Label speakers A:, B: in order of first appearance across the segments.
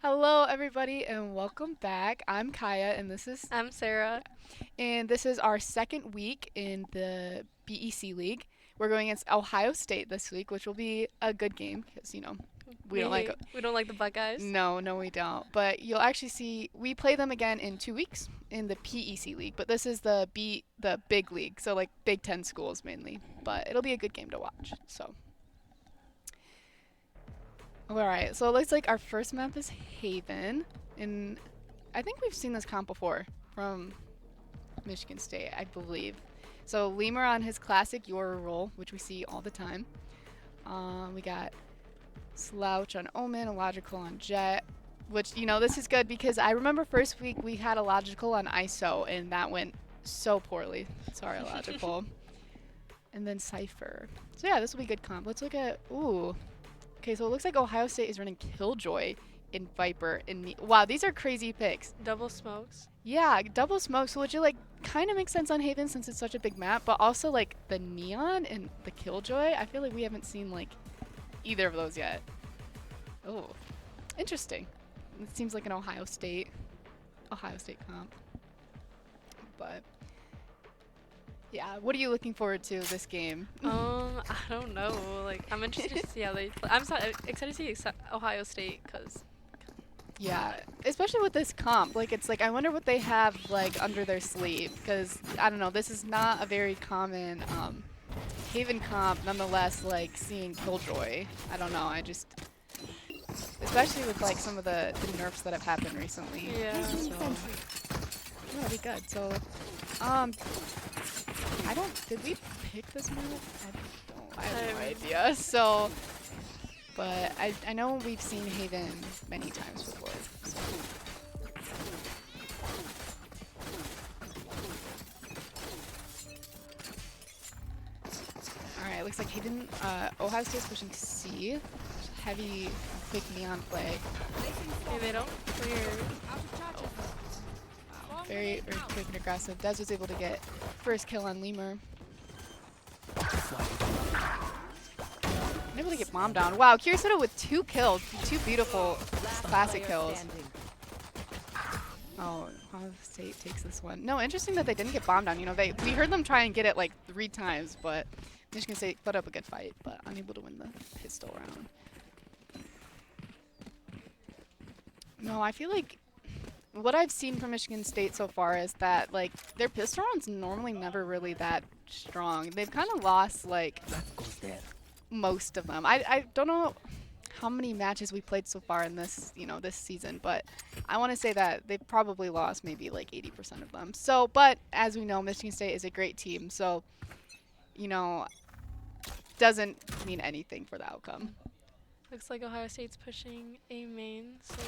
A: Hello, everybody, and welcome back. I'm Kaya,
B: I'm Sarah.
A: and this is our second week in the BEC League. We're going against Ohio State this week, which will be a good game because we don't like.
B: We don't like the Buckeyes.
A: No, no, we don't. But you'll actually see we play them again in 2 weeks in the PEC League. But this is the big league, so like Big Ten schools mainly. But it'll be a good game to watch. So. All right, so it looks like our first map is Haven, and I think we've seen this comp before from Michigan State, I believe. So Lemur on his classic Yoru role, which we see all the time. We got Slouch on Omen, Illogical on Jet, which, this is good because I remember first week we had Illogical on ISO, and that went so poorly. Sorry, Illogical. And then Cypher. So yeah, this will be good comp. Let's look at, ooh. Okay, so it looks like Ohio State is running Killjoy in Viper. Wow, these are crazy picks.
B: Double smokes.
A: Yeah, double smoke, so which like kind of makes sense on Haven since it's such a big map, but also like the Neon and the Killjoy, I feel like we haven't seen like either of those yet. Oh, interesting. It seems like an Ohio State comp. But yeah, what are you looking forward to this game?
B: I don't know. Like, I'm interested to see how they play. Excited to see Ohio State because.
A: Yeah, especially with this comp. Like, it's like, I wonder what they have, like, under their sleeve. Because, I don't know, this is not a very common Haven comp. Nonetheless, like, seeing Killjoy. I don't know, especially with, like, some of the nerfs that have happened recently.
B: Yeah.
A: So, that'll be good. So, did we pick this map? I have no idea. So, but I know we've seen Haven many times before. So. Alright, looks like Haven, Ohio State's pushing C. Heavy, quick neon play.
B: Hey, they don't clear.
A: Wow, very, very quick and aggressive. Dez was able to get first kill on Lemur. Able to get bomb down. Wow, Kirisuto with 2 kills. 2 beautiful classic kills. Oh, Ohio State takes this one. No, interesting that they didn't get bombed down. We heard them try and get it like 3 times, but Michigan State put up a good fight, but unable to win the pistol round. No, I feel like what I've seen from Michigan State so far is that like their pistol round's normally never really that strong. They've kind of lost like most of them. I don't know how many matches we played so far in this, this season, but I want to say that they've probably lost maybe like 80% of them. So, but as we know, Michigan State is a great team, so, doesn't mean anything for the outcome.
B: Looks like Ohio State's pushing A main, so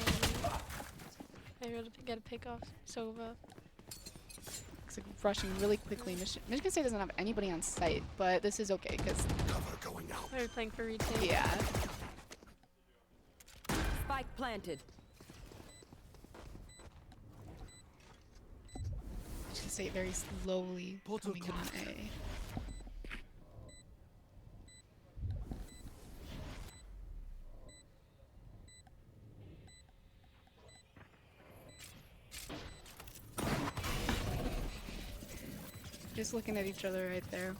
B: maybe we'll get a pick off Sova.
A: Looks like rushing really quickly. Michigan State doesn't have anybody on site, but this is okay because
B: They're playing for retake.
A: yeah.
C: Spike planted.
A: Michigan State very slowly coming on A. Just looking at each other right there.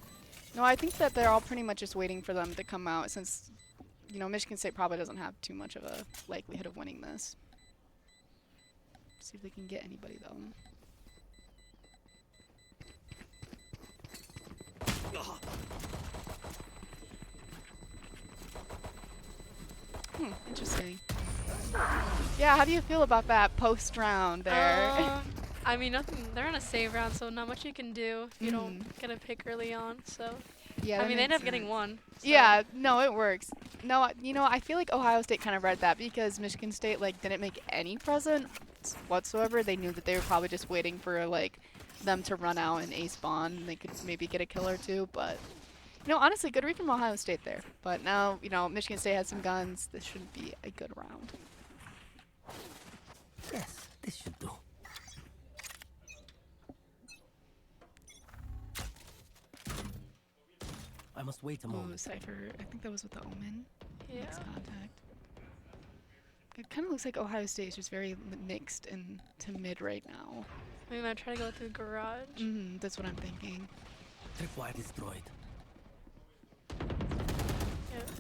A: No, I think that they're all pretty much just waiting for them to come out since, Michigan State probably doesn't have too much of a likelihood of winning this. See if they can get anybody, though. Interesting. Yeah, how do you feel about that post round there?
B: I mean, nothing. They're in a save round, so not much you can do if you don't get a pick early on. So,
A: yeah,
B: I mean, they end up getting one. So.
A: Yeah, no, it works. No, I feel like Ohio State kind of read that because Michigan State like didn't make any present whatsoever. They knew that they were probably just waiting for like them to run out and ace spawn. And they could maybe get a kill or two, but honestly, good read from Ohio State there. But now, Michigan State has some guns. This should be a good round.
C: Yes, this should do. I must wait a moment.
A: Cypher, I think that was with the Omen.
B: Yeah.
A: Next contact. It kind of looks like Ohio State is just very mixed and to mid right now.
B: Maybe I try to go through garage.
A: That's what I'm thinking.
C: Tripwire destroyed.
B: Yep.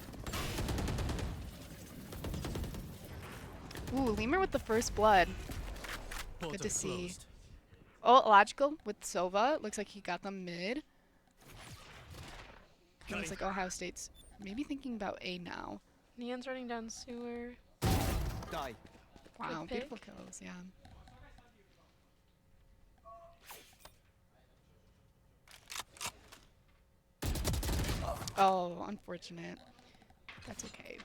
A: Ooh, Lemur with the first blood.
D: Portal
A: Good to see.
D: closed.
A: Oh, Logical with Sova. Looks like he got them mid. It looks like Ohio State's maybe thinking about A now.
B: Neon's running down sewer.
D: Die.
A: Wow,
B: Good
A: beautiful
B: pick.
A: kills, yeah. Oh, unfortunate. That's okay.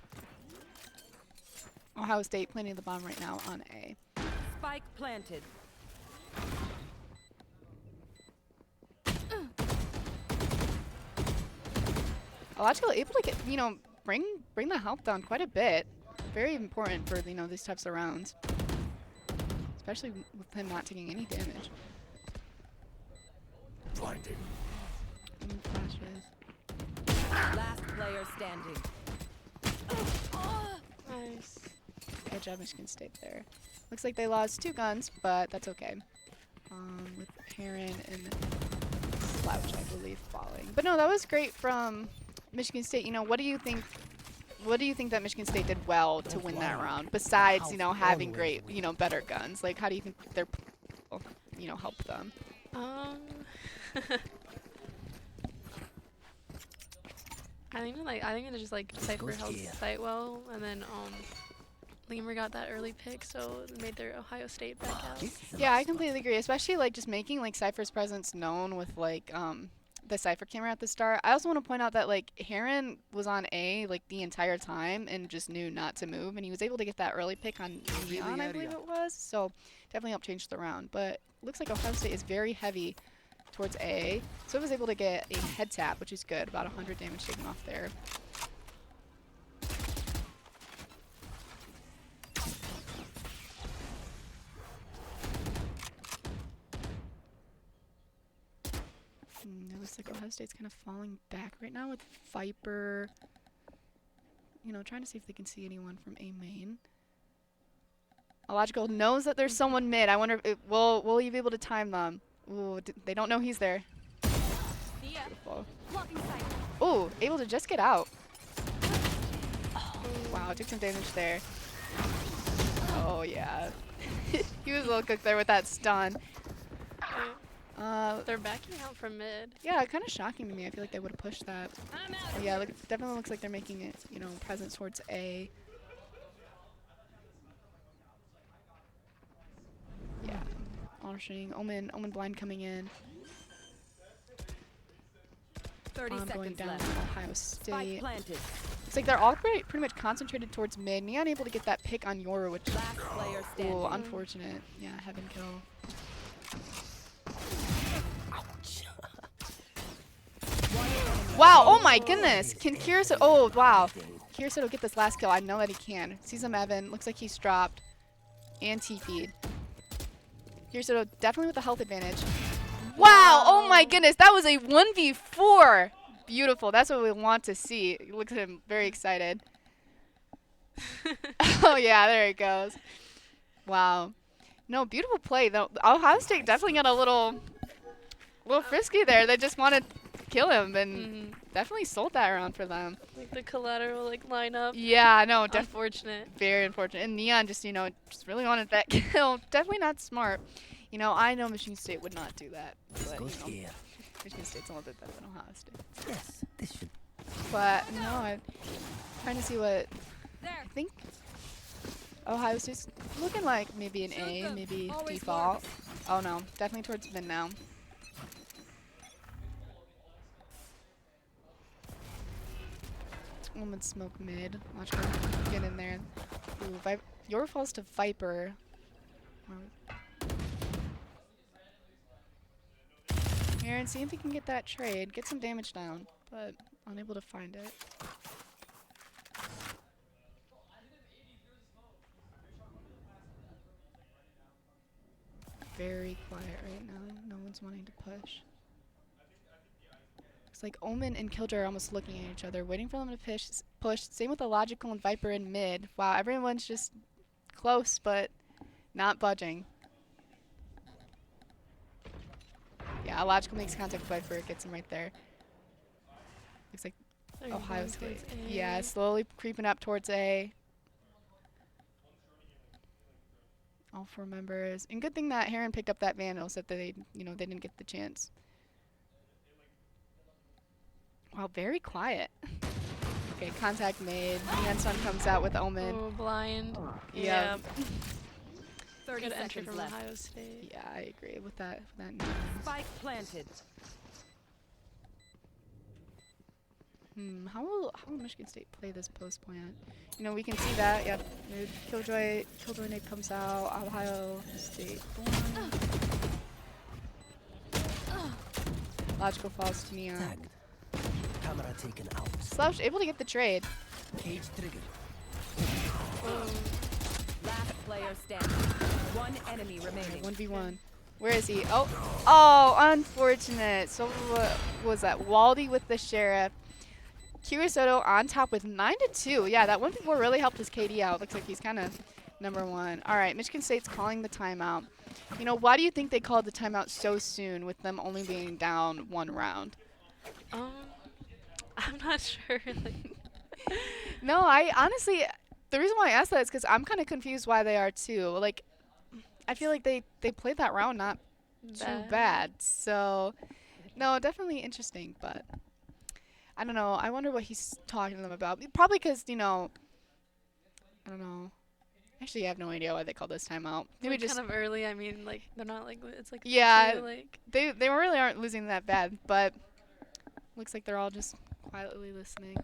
A: Ohio State planting the bomb right now on A.
C: Spike planted.
A: Logical able to get, bring the health down quite a bit. Very important for, these types of rounds. Especially with him not taking any damage.
D: Blinding.
A: Flashes.
C: Last player standing.
B: Nice.
A: Good job, Michigan State there. Looks like they lost 2 guns, but that's okay. With Heron and Slouch, I believe, falling. But no, that was great from Michigan State. What do you think? What do you think that Michigan State did well to win that round? Besides, having great, better guns. Like, how do you think their, help them?
B: I think they just Cypher held site well, and then Lemur got that early pick, so it made their Ohio State back out.
A: Yeah, I completely agree. Especially just making Cypher's presence known with the Cypher camera at the start. I also want to point out that Heron was on A the entire time and just knew not to move, and he was able to get that early pick on Neon, I believe it was. So definitely helped change the round. But looks like Ohio State is very heavy towards A, so it was able to get a head tap, which is good. About 100 damage taken off there. It looks like Ohio State's kind of falling back right now with Viper. Trying to see if they can see anyone from A main. Logical knows that there's someone mid. I wonder if will he be able to time them? Ooh, they don't know he's there. Beautiful. Ooh, able to just get out. Wow, took some damage there. Oh yeah. He was a little cooked there with that stun.
B: They're backing out from mid.
A: Yeah, kind of shocking to me. I feel like they would have pushed that. But yeah, definitely looks like they're making it, presence towards A. Yeah, honoring Omen blind coming in.
C: 30
A: Going
C: seconds
A: down
C: left.
A: to Ohio
C: Spike
A: State.
C: planted.
A: Looks like they're all pretty much concentrated towards mid. Neon able to get that pick on Yoru, which
C: Last player standing.
A: ooh, unfortunate. Yeah, heaven kill. Wow, oh my goodness. Can Kiraso, oh wow. Kiraso will get this last kill. I know that he can. Sees him Evan. Looks like he's dropped. And TP'd. Kiraso definitely with the health advantage. Wow, oh my goodness. That was a 1v4. Beautiful. That's what we want to see. Look at him, very excited. Oh yeah, there it goes. Wow. No, beautiful play though. Ohio State definitely got a little frisky there. They just wanted to kill him and definitely sold that around for them.
B: The collateral line up.
A: Yeah, no, definitely
B: Unfortunate.
A: very unfortunate. And Neon just, just really wanted that kill. Definitely not smart. I know Michigan State would not do that. But, Michigan State's a little bit better than Ohio State.
C: Yes, this should.
A: But no, I'm trying to see what I think Ohio State's looking like. Maybe an A, maybe default. Oh no, definitely towards mid now. Woman smoke mid. Watch her get in there. Ooh, Yor falls to Viper. Aaron, see if he can get that trade. Get some damage down, but unable to find it. Very quiet right now. No one's wanting to push. Looks like Omen and Killjoy are almost looking at each other, waiting for them to push. Same with the Logical and Viper in mid. Wow, everyone's just close, but not budging. Yeah, logical makes contact with Viper. Gets him right there. Looks like
B: They're
A: Ohio
B: going
A: State.
B: towards A.
A: Yeah, slowly creeping up towards A. All 4 members. And good thing that Heron picked up that Vandal so that they, they didn't get the chance. Wow, very quiet. Okay, contact made. Neon Sun comes out with Omen.
B: Oh, blind.
A: Yeah.
C: 30
B: Good entry
C: seconds
B: from
C: left.
B: Ohio State.
A: Yeah, I agree with that. Neon.
C: Spike planted.
A: How will Michigan State play this post plant? We can see that. Yep. Killjoy nade comes out. Ohio State born. Logical falls to Neon.
E: Tagged. Camera taken out.
A: Slouch able to get the trade.
E: Cage triggered.
C: Last player standing. One enemy remaining.
A: 1v1. Where is he? Oh, unfortunate. So what was that? Waldy with the Sheriff. Kirisoto on top with 9-2. Yeah, that 1v4 really helped his KD out. Looks like he's kind of #1. All right, Michigan State's calling the timeout. Why do you think they called the timeout so soon with them only being down 1 round?
B: I'm not sure.
A: No, I honestly, the reason why I asked that is because I'm kind of confused why they are too. Like, I feel like they played that round not too bad. So, no, definitely interesting, but I don't know. I wonder what he's talking to them about. Probably because, I don't know. Actually, I have no idea why they called this timeout. Maybe
B: Like,
A: just
B: kind of early. I mean, like they're not like it's like
A: Yeah.
B: two, like
A: they really aren't losing that bad, but looks like they're all just quietly listening.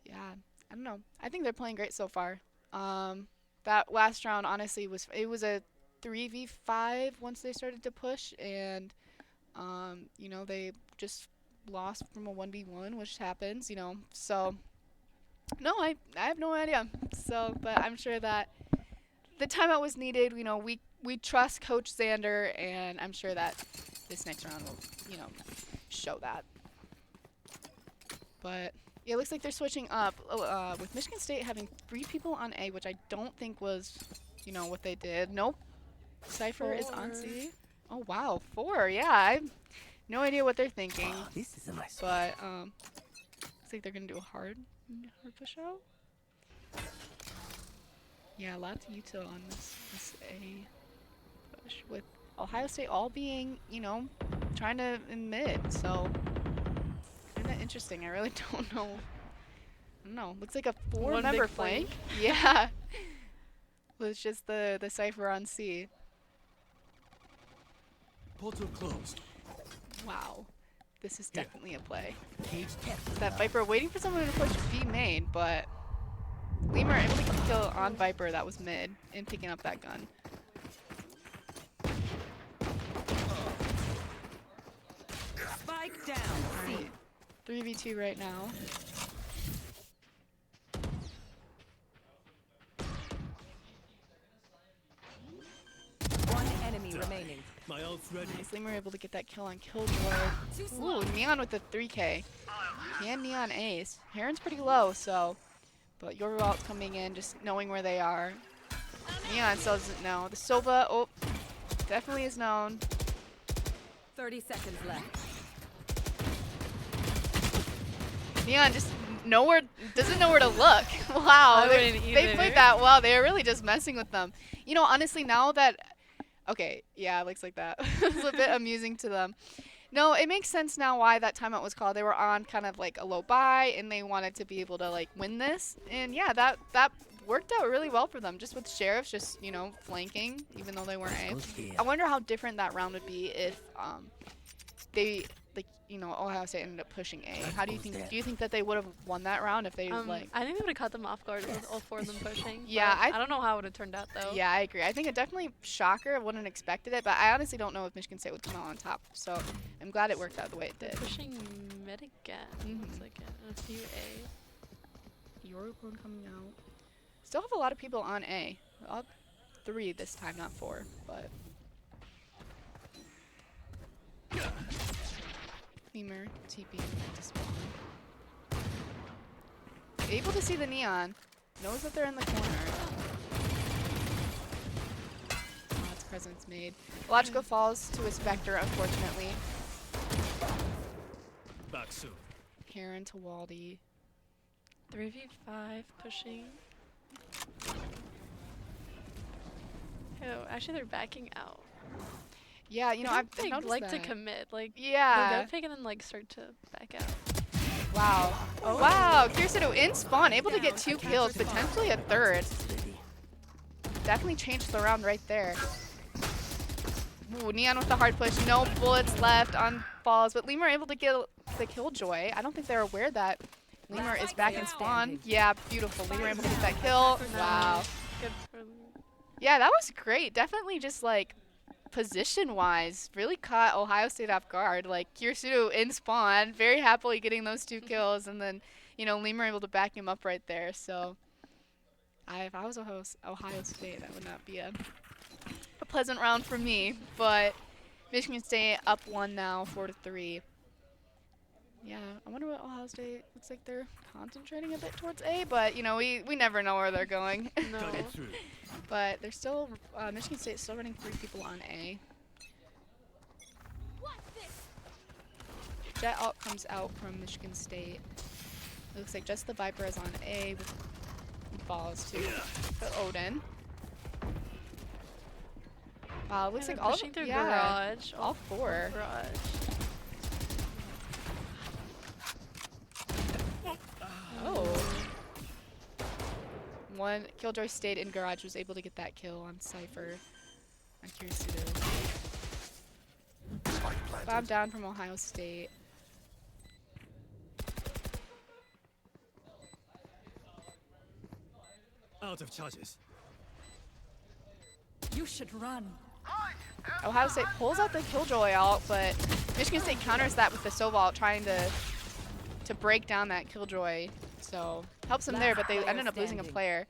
A: Yeah, I don't know. I think they're playing great so far. That last round honestly was a 3v5 once they started to push, and they just lost from a 1v1, which happens, So no, I have no idea. So, but I'm sure that the timeout was needed. We trust Coach Xander, and I'm sure that this next round will, show that. But yeah, it looks like they're switching up with Michigan State having 3 people on A, which I don't think was, what they did. Nope. Cypher is on C. Oh wow, 4. Yeah, I have no idea what they're thinking.
E: This is a nice
A: But looks like they're gonna do a hard push out. Yeah, lots of util on this A push with Ohio State all being, trying to in mid. So kind of interesting. I really don't know. I don't know. Looks like a 4-member flank. Yeah. Well, it's just the Cypher on C.
D: Portal closed.
A: Wow. This is definitely a play.
E: cage kept.
A: That Viper waiting for someone to push B main, but Lemur able to get the kill on Viper that was mid and picking up that gun.
C: Spike down.
A: Alright. 3v2 right now.
C: One enemy remaining.
D: My ult's ready.
A: Nice. Lemur able to get that kill on Killjoy. Ooh, Neon with the 3K. And Neon ace. Heron's pretty low, so. But your ult coming in, just knowing where they are. Neon still doesn't know. The Sova, definitely is known.
C: 30 seconds left.
A: Neon just doesn't know where to look. Wow,
B: I
A: they
B: wouldn't
A: played
B: either.
A: that well. They are really just messing with them. Honestly, now that, okay, yeah, it looks like that. It's a bit amusing to them. No, it makes sense now why that timeout was called. They were on kind of like a low buy, and they wanted to be able to like win this. And yeah, that worked out really well for them. Just with Sheriffs, just flanking, even though they weren't A. I wonder how different that round would be if they Ohio State ended up pushing A. How do you think? Do you think that they would have won that round if they like?
B: I think they would have caught them off guard with all 4 of them pushing.
A: Yeah,
B: but I don't know how it would have turned out though.
A: Yeah, I agree. I think it definitely shocker. I wouldn't have expected it, but I honestly don't know if Michigan State would come out on top. So I'm glad it worked out the way it did.
B: Pushing mid again. Looks like a few A.
A: Eurocorn coming out. Still have a lot of people on A. All 3 this time, not 4, but. Lemur, TP, to spawn. Able to see the Neon. Knows that they're in the corner. presence made. Logical falls to a Spectre, unfortunately.
D: Back soon.
A: Heron to Waldy.
B: 3v5 pushing. Oh, actually they're backing out.
A: Yeah, you know, I've
B: they
A: noticed
B: like to
A: that.
B: commit. Like
A: Yeah.
B: they'll go pick and then like start to back out.
A: Wow. Oh. Wow, Kirsudo in spawn, able to get 2 kills, potentially a third.
E: Ready.
A: Definitely changed the round right there. Ooh, Neon with the hard push. No bullets left on falls, but Lemur able to get the killjoy. I don't think they're aware that Lemur is back in spawn. Yeah, beautiful. Lemur able to get that kill. Wow.
B: Good for them.
A: Yeah, that was great. Definitely just like position-wise, really caught Ohio State off guard. Like Kirsudo in spawn, very happily getting those 2 kills, and then Lemur able to back him up right there. So if I was Ohio State, that would not be a pleasant round for me. But Michigan State up 1 now, 4-3. Yeah, I wonder what Ohio State looks like. They're concentrating a bit towards A, but we never know where they're going.
B: No.
D: Cut it through.
A: But they're still Michigan State still running 3 people on A. Jet alt comes out from Michigan State. It looks like just the Viper is on A with balls to the Odin. Wow, it looks
B: Yeah,
A: like
B: they're
A: all
B: pushing through
A: yeah,
B: garage.
A: all 4.
B: Garage.
A: Oh. One Killjoy stayed in garage, was able to get that kill on Cypher. On Kirsudo. Bomb down from Ohio State.
D: Out of charges.
C: You should run.
A: Ohio State pulls out the Killjoy ult, but Michigan State counters that with the Sova ult, trying to break down that Killjoy. So helps them there, but they ended up losing a player.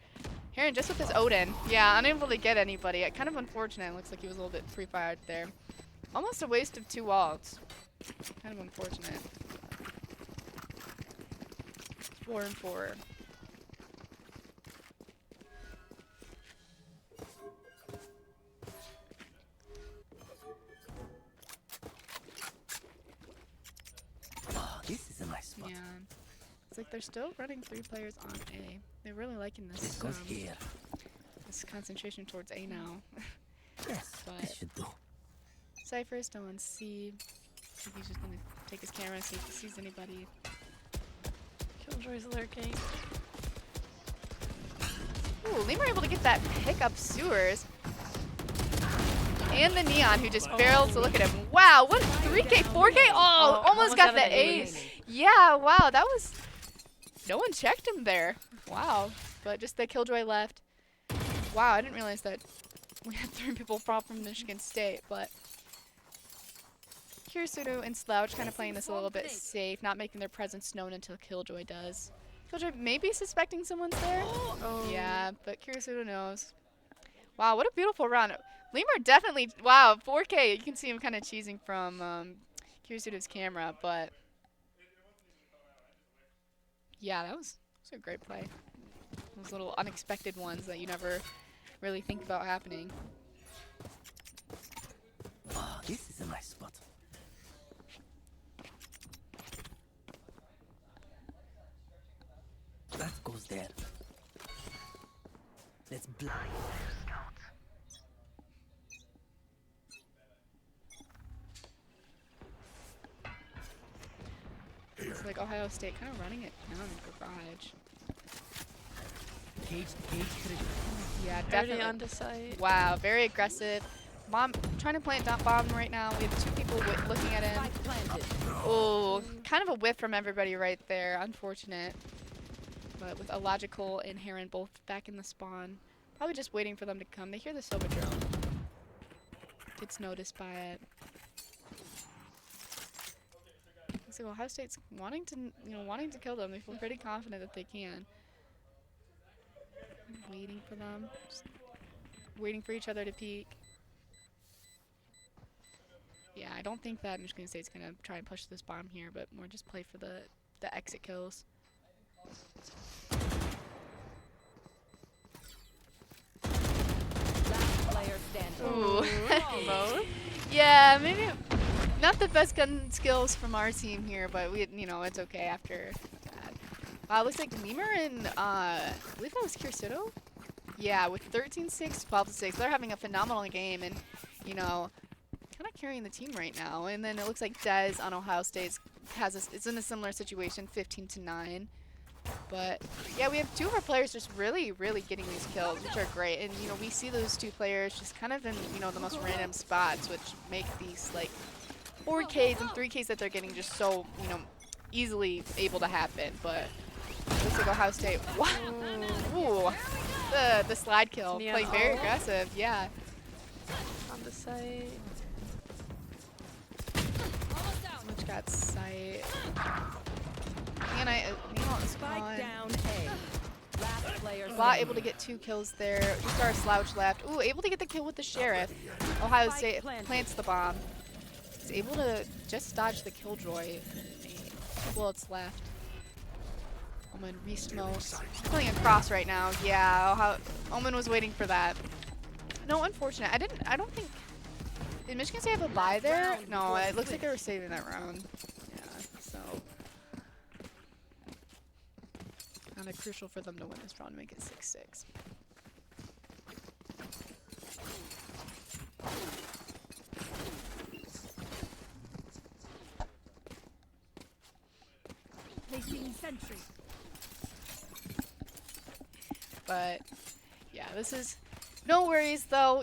A: Heron just with his Odin. Yeah, unable to get anybody. Kind of unfortunate. Looks like he was a little bit free-fired there. Almost a waste of 2 ults. Kind of unfortunate. 4-4.
E: Oh, this is a nice spot.
A: Yeah. It's like they're still running 3 players on A. They're really liking
E: This
A: this
E: goes here.
A: this concentration towards A now.
E: Yes,
A: But-
E: this should do.
A: Cypher is still on C. I think he's just gonna take his camera, see if he sees anybody.
B: Killjoy's lurking.
A: Ooh, Lemur able to get that pick up sewers. And the Neon, who just failed to look at him. Wow, what 3K, 4K? Oh, almost got the ace. Yeah, wow, that was... No one checked him there. Wow, but just the Killjoy left. Wow, I didn't realize that we had 3 people prop from Michigan State, but... Kirsudo and Slouch kind of playing this a little bit safe, not making their presence known until Killjoy does. Killjoy may be suspecting someone's there.
B: Oh.
A: Yeah, but Kirisudo knows. Wow, what a beautiful round. Lemur definitely, wow, 4K. You can see him kind of cheesing from Kirisudo's camera, but yeah, that was a great play. Those little unexpected ones that you never really think about happening.
E: Oh, this is a nice spot. That goes there. Let's blind their scouts.
A: It's like Ohio State kind of running it down in garage.
E: Cage trigger.
A: Yeah,
B: Already
A: definitely.
B: onto site.
A: Wow, very aggressive. Bomb, trying to plant that bomb right now. We have 2 people looking at him.
C: Spike planted.
A: Oh, kind of a whiff from everybody right there. Unfortunate. But with Illogical and Heron both back in the spawn. Probably just waiting for them to come. They hear the Sova drone. Gets noticed by it. So Ohio State's wanting to kill them. They feel pretty confident that they can. Waiting for them. Just waiting for each other to peek. Yeah, I don't think that Michigan State's gonna try and push this bomb here, but more just play for the exit kills.
C: Last player player standing.
A: Ooh.
B: Both.
A: Yeah, maybe not the best gun skills from our team here, but it's okay after that. Wow, looks like Lemur and I believe that was Kirsuto. Yeah, with 13-6, 12-6, they're having a phenomenal game, and kind of carrying the team right now. And then it looks like Dez on Ohio State is in a similar situation, 15-9. But yeah, we have two of our players just really, really getting these kills, which are great. And we see those two players just kind of in the most random spots, which make these like 4Ks and 3Ks that they're getting just so easily able to happen. But it looks like Ohio State. Ooh, the slide kill,
B: Neon
A: playing very
B: ult.
A: aggressive. Yeah.
B: On the site.
A: Which got sight. And Neon is
C: Spike
A: gone.
C: down A. Last player
A: Bot
C: standing.
A: able to get 2 kills there. Just our slouch left. Ooh, able to get the kill with the sheriff. Ohio
C: Spike
A: State
C: planted.
A: plants the bomb. He's able to just dodge the killjoy. 2 bullets left. Omen re-smokes. Playing across right now. Yeah, Omen was waiting for that. No, unfortunate. I don't think. Did Michigan State have a bye there? No, it looks like they were saving that round. Yeah, so. Kind of crucial for them to win this round to make it 6-6.
C: Placing sentry.
A: But yeah, this is no worries though.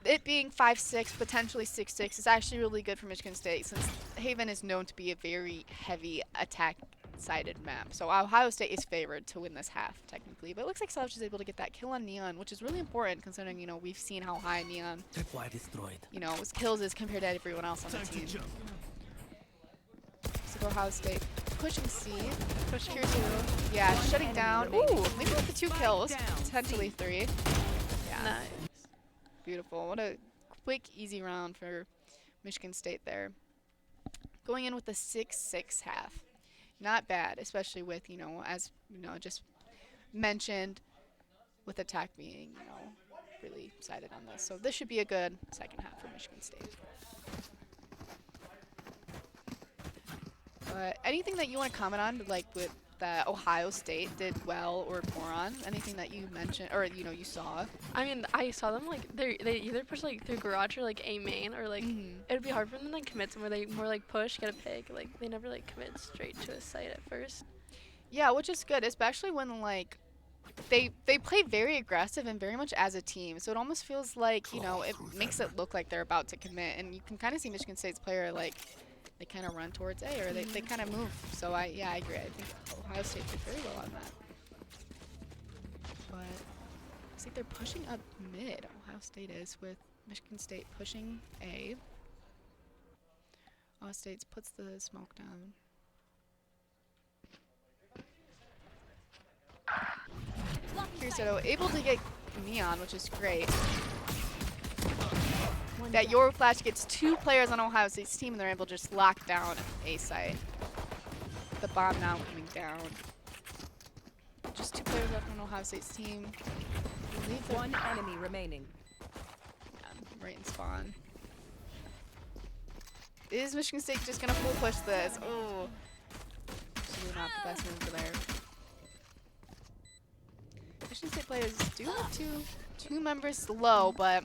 A: It being 5-6, potentially 6-6 is actually really good for Michigan State since Haven is known to be a very heavy attack-sided map. So Ohio State is favored to win this half technically, but it looks like Slouch is able to get that kill on Neon, which is really important considering we've seen how high Neon
E: Why destroyed?
A: his kills is compared to everyone else on the
D: Time to
A: team.
D: jump.
A: So Ohio State pushing C.
B: Pushing
A: Here's yeah, shutting
C: enemy
A: down.
C: remaining.
A: Ooh, maybe with the 2
C: Spike
A: kills,
C: down,
A: potentially 3. Yeah.
B: Nice.
A: Beautiful. What a quick, easy round for Michigan State there. Going in with a 6-6 half. Not bad, especially with, as just mentioned, with attack being, really sided on this. So this should be a good second half for Michigan State. Anything that you want to comment on, like with that Ohio State did well or poor on? Anything that you mentioned or you saw?
B: I mean, I saw them like they either push like through garage or like a main or like it'd be hard for them to like commit somewhere. They more like push, get a pick. Like they never like commit straight to a site at first.
A: Yeah, which is good, especially when like they play very aggressive and very much as a team. So it almost feels like it makes it look like they're about to commit, and you can kind of see Michigan State's player like. They kind of run towards A, or they kind of move. So I agree. I think Ohio State did very well on that. But looks like they're pushing up mid. Ohio State is with Michigan State pushing A. Ohio State puts the smoke down. Kirsuto able to get Neon, which is great. That your flash gets 2 players on Ohio State's team, and they're able to just lock down A site. The bomb now coming down. Just 2 players left on Ohio State's team.
C: One enemy remaining.
A: Yeah, right in spawn. Is Michigan State just gonna full push this? Oh, really not the best move there. Michigan State players do have two members low, but.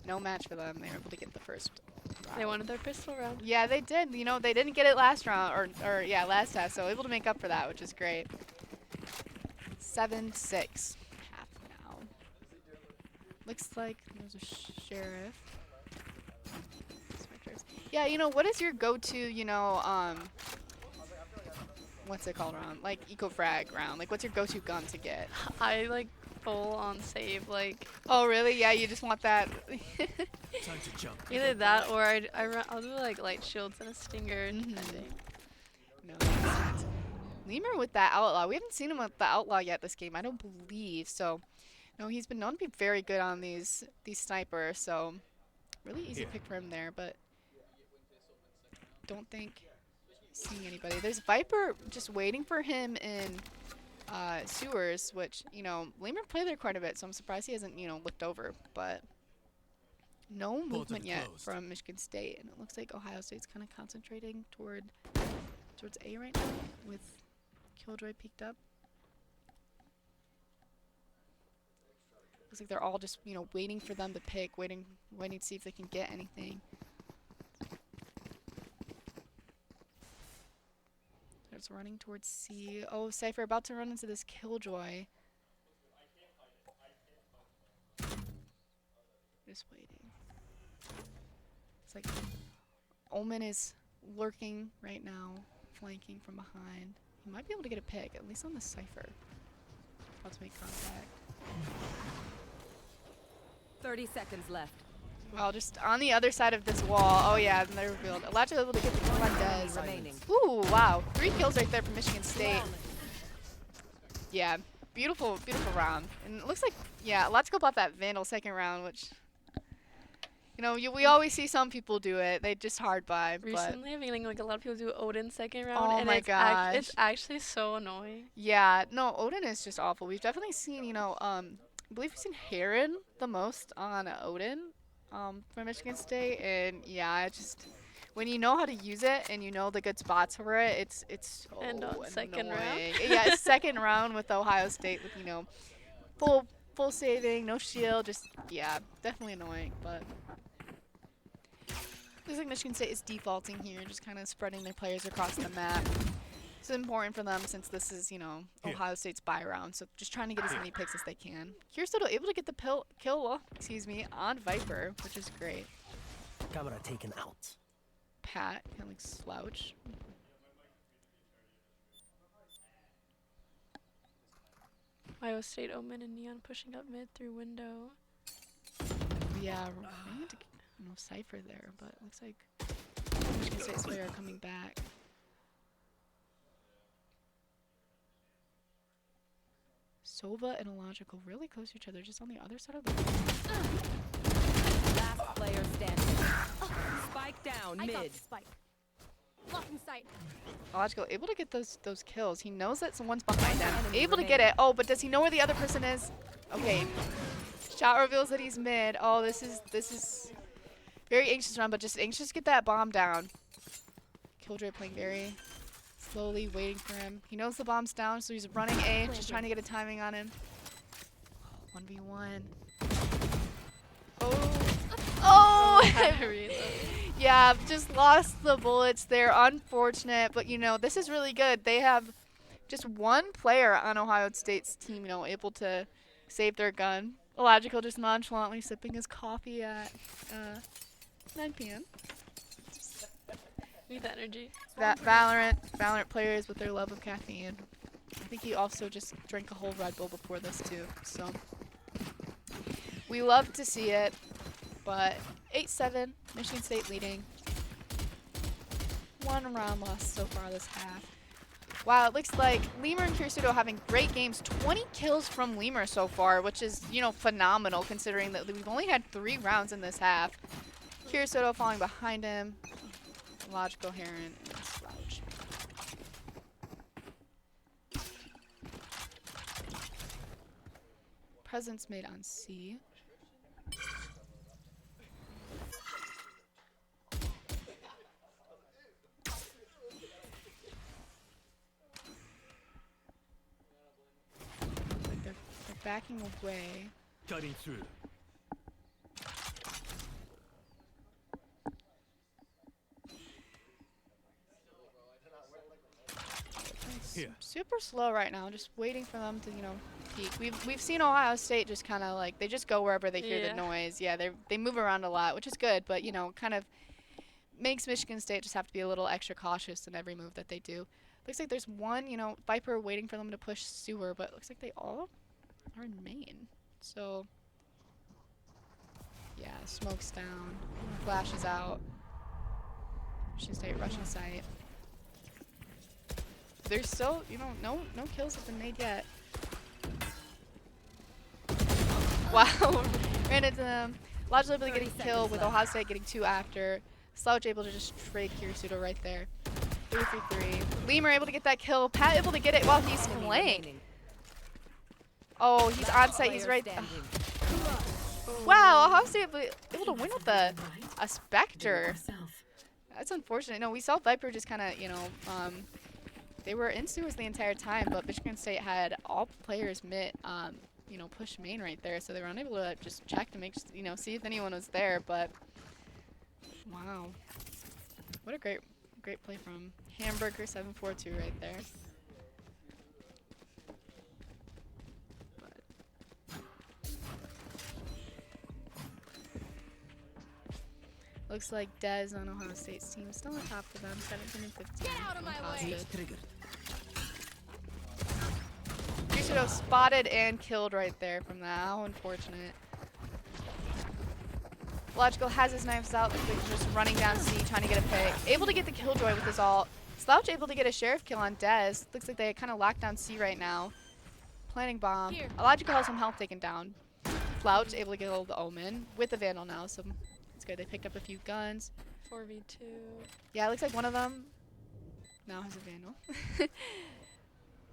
A: No match for them. They were able to get the first round.
B: They wanted their pistol round.
A: Yeah, they did. They didn't get it last round, or last half, so able to make up for that, which is great. 7-6 half now. Looks like there's a sheriff. Yeah, what is your go-to, what's it called round? Like eco-frag round. Like, what's your go-to gun to get?
B: I like full on save like.
A: Oh, really? Yeah, you just want that.
D: Time to jump.
B: Either that or I'll do like light shields and a stinger depending.
A: No. Lemur with that outlaw. We haven't seen him with the outlaw yet this game, I don't believe. So, no, he's been known to be very good on these snipers. So, really easy pick for him there, but don't think seeing anybody. There's Viper just waiting for him in sewers, which Lemur played there quite a bit, so I'm surprised he hasn't looked over. But no movement yet
D: closed.
A: from Michigan State, and it looks like Ohio State's kind of concentrating towards A right now with Killjoy peeked up. Looks like they're all just, you know, waiting for them to pick, waiting to see if they can get anything. It's running towards C. Oh, Cypher about to run into this Killjoy. Just waiting. It's like Omen is lurking right now, flanking from behind. He might be able to get a pick, at least on the Cypher. About to make contact.
C: 30 seconds left.
A: Wow, just on the other side of this wall. Oh yeah, and they're revealed. Elijah able to get the kill on Dez.
C: Remaining.
A: Ooh, wow. 3 kills right there from Michigan State. Yeah, beautiful, beautiful round. And it looks like, yeah, Elijah bought that Vandal second round, which, you know, we always see some people do it. They just hard buy.
B: Recently, I've been getting like a lot of people do Odin second round,
A: Oh
B: and
A: my
B: it's actually so annoying.
A: Yeah, no, Odin is just awful. We've definitely seen, you know, I believe we've seen Heron the most on Odin from Michigan State, and yeah, it just when you know how to use it and you know the good spots for it, it's so
B: And on
A: annoying.
B: second round?
A: Yeah, it's second round with Ohio State with, you know, full saving, no shield, just yeah, definitely annoying, but looks like Michigan State is defaulting here, just kind of spreading their players across the map. It's important for them since this is, you know,
D: Here.
A: Ohio State's bye round, so just trying to get as many picks as they can. Kirstoto able to get the kill, on Viper, which is great.
E: Camera taken out.
A: Pat kind of like slouch.
B: Ohio State, Omen, and Neon pushing up mid through window.
A: Yeah, we need to get, you know, Cypher there, but it looks like Michigan State's player are coming back. Sova and Illogical really close to each other, just on the other side of the
C: Last player standing. Spike down
F: I got
C: mid.
F: the spike. Blocking sight.
A: Illogical able to get those kills. He knows that someone's behind him.
C: Enemy
A: Able to get it. Oh, but does he know where the other person is? Okay. Shot reveals that he's mid. Oh, this is very anxious round, but just anxious to get that bomb down. Killjoy playing very slowly, waiting for him. He knows the bomb's down, so he's running A, just trying to get a timing on him. 1v1. Oh. Oh! Yeah, just lost the bullets there. Unfortunate, but you know, this is really good. They have just one player on Ohio State's team, you know, able to save their gun. Illogical just nonchalantly sipping his coffee at 9 p.m.
B: Need the energy.
A: That Valorant players with their love of caffeine. I think he also just drank a whole Red Bull before this too. So we love to see it, but 8-7, Michigan State leading. 1 round lost so far this half. Wow, it looks like Lemur and Kirsudo having great games. 20 kills from Lemur so far, which is, you know, phenomenal considering that we've only had 3 rounds in this half. Kirsudo falling behind him. Logical Heron and Slouch. Presence made on C. Like they're backing away.
D: Cutting through. Here.
A: Super slow right now, just waiting for them to, you know, peak. We've seen Ohio State just kind of like they just go wherever they hear the noise. Yeah, they move around a lot, which is good, but you know, kind of makes Michigan State just have to be a little extra cautious in every move that they do. Looks like there's one, you know, Viper waiting for them to push sewer, but it looks like they all are in main. So yeah, smoke's down, flash is out. Michigan State rushing site. There's still, you know, no kills have been made yet. Wow, ran into them. Lodge able to get a kill with Ohio State getting 2 after. Slouch able to just trade Kirsudo right there. 3-3-3. Lemur able to get that kill. Pat able to get it while he's flanked. Oh, he's on site. He's right. Wow, Ohio State able able to win with a Spectre. That's unfortunate. No, we saw Viper just kind of, you know, they were in sewers the entire time, but Michigan State had all players you know, push main right there, so they were unable to just check to make, you know, see if anyone was there. But wow, what a great play from Hamburger 742 right there. Looks like Dez on Ohio State's team still on top of them, 17 and 15.
F: Get out of my way.
E: Triggered.
A: Yushido spotted and killed right there from that. How unfortunate. Logical has his knives out. Looks like he's just running down C, trying to get a pick. Able to get the killjoy with his ult. Slouch able to get a sheriff kill on Dez. Looks like they kind of locked down C right now. Planting bomb.
F: Here.
A: Logical has some health taken down. Slouch able to get hold of the Omen with the Vandal now, so it's good. They picked up a few guns.
B: 4v2.
A: Yeah, it looks like one of them now has a Vandal.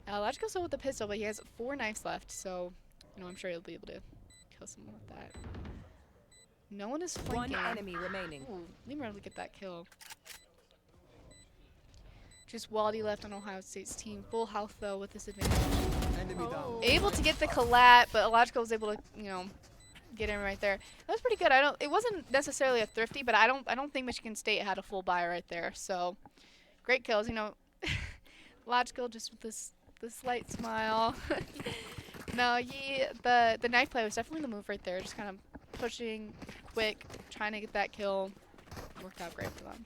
A: Logical's still with the pistol, but he has 4 knives left, so you know I'm sure he'll be able to kill someone with that. No one is
C: One
A: flanking.
C: enemy remaining.
A: Ooh, Lemur able to get that kill. Just Waldy left on Ohio State's team. Full health though with this advantage.
D: Enemy down.
A: Able to get the collat, but Logical was able to, you know, get in right there. That was pretty good. It wasn't necessarily a thrifty, but I don't think Michigan State had a full buy right there. So great kills, you know. Logical just with this slight smile. No, the knife play was definitely the move right there. Just kind of pushing quick, trying to get that kill. Worked out great for them.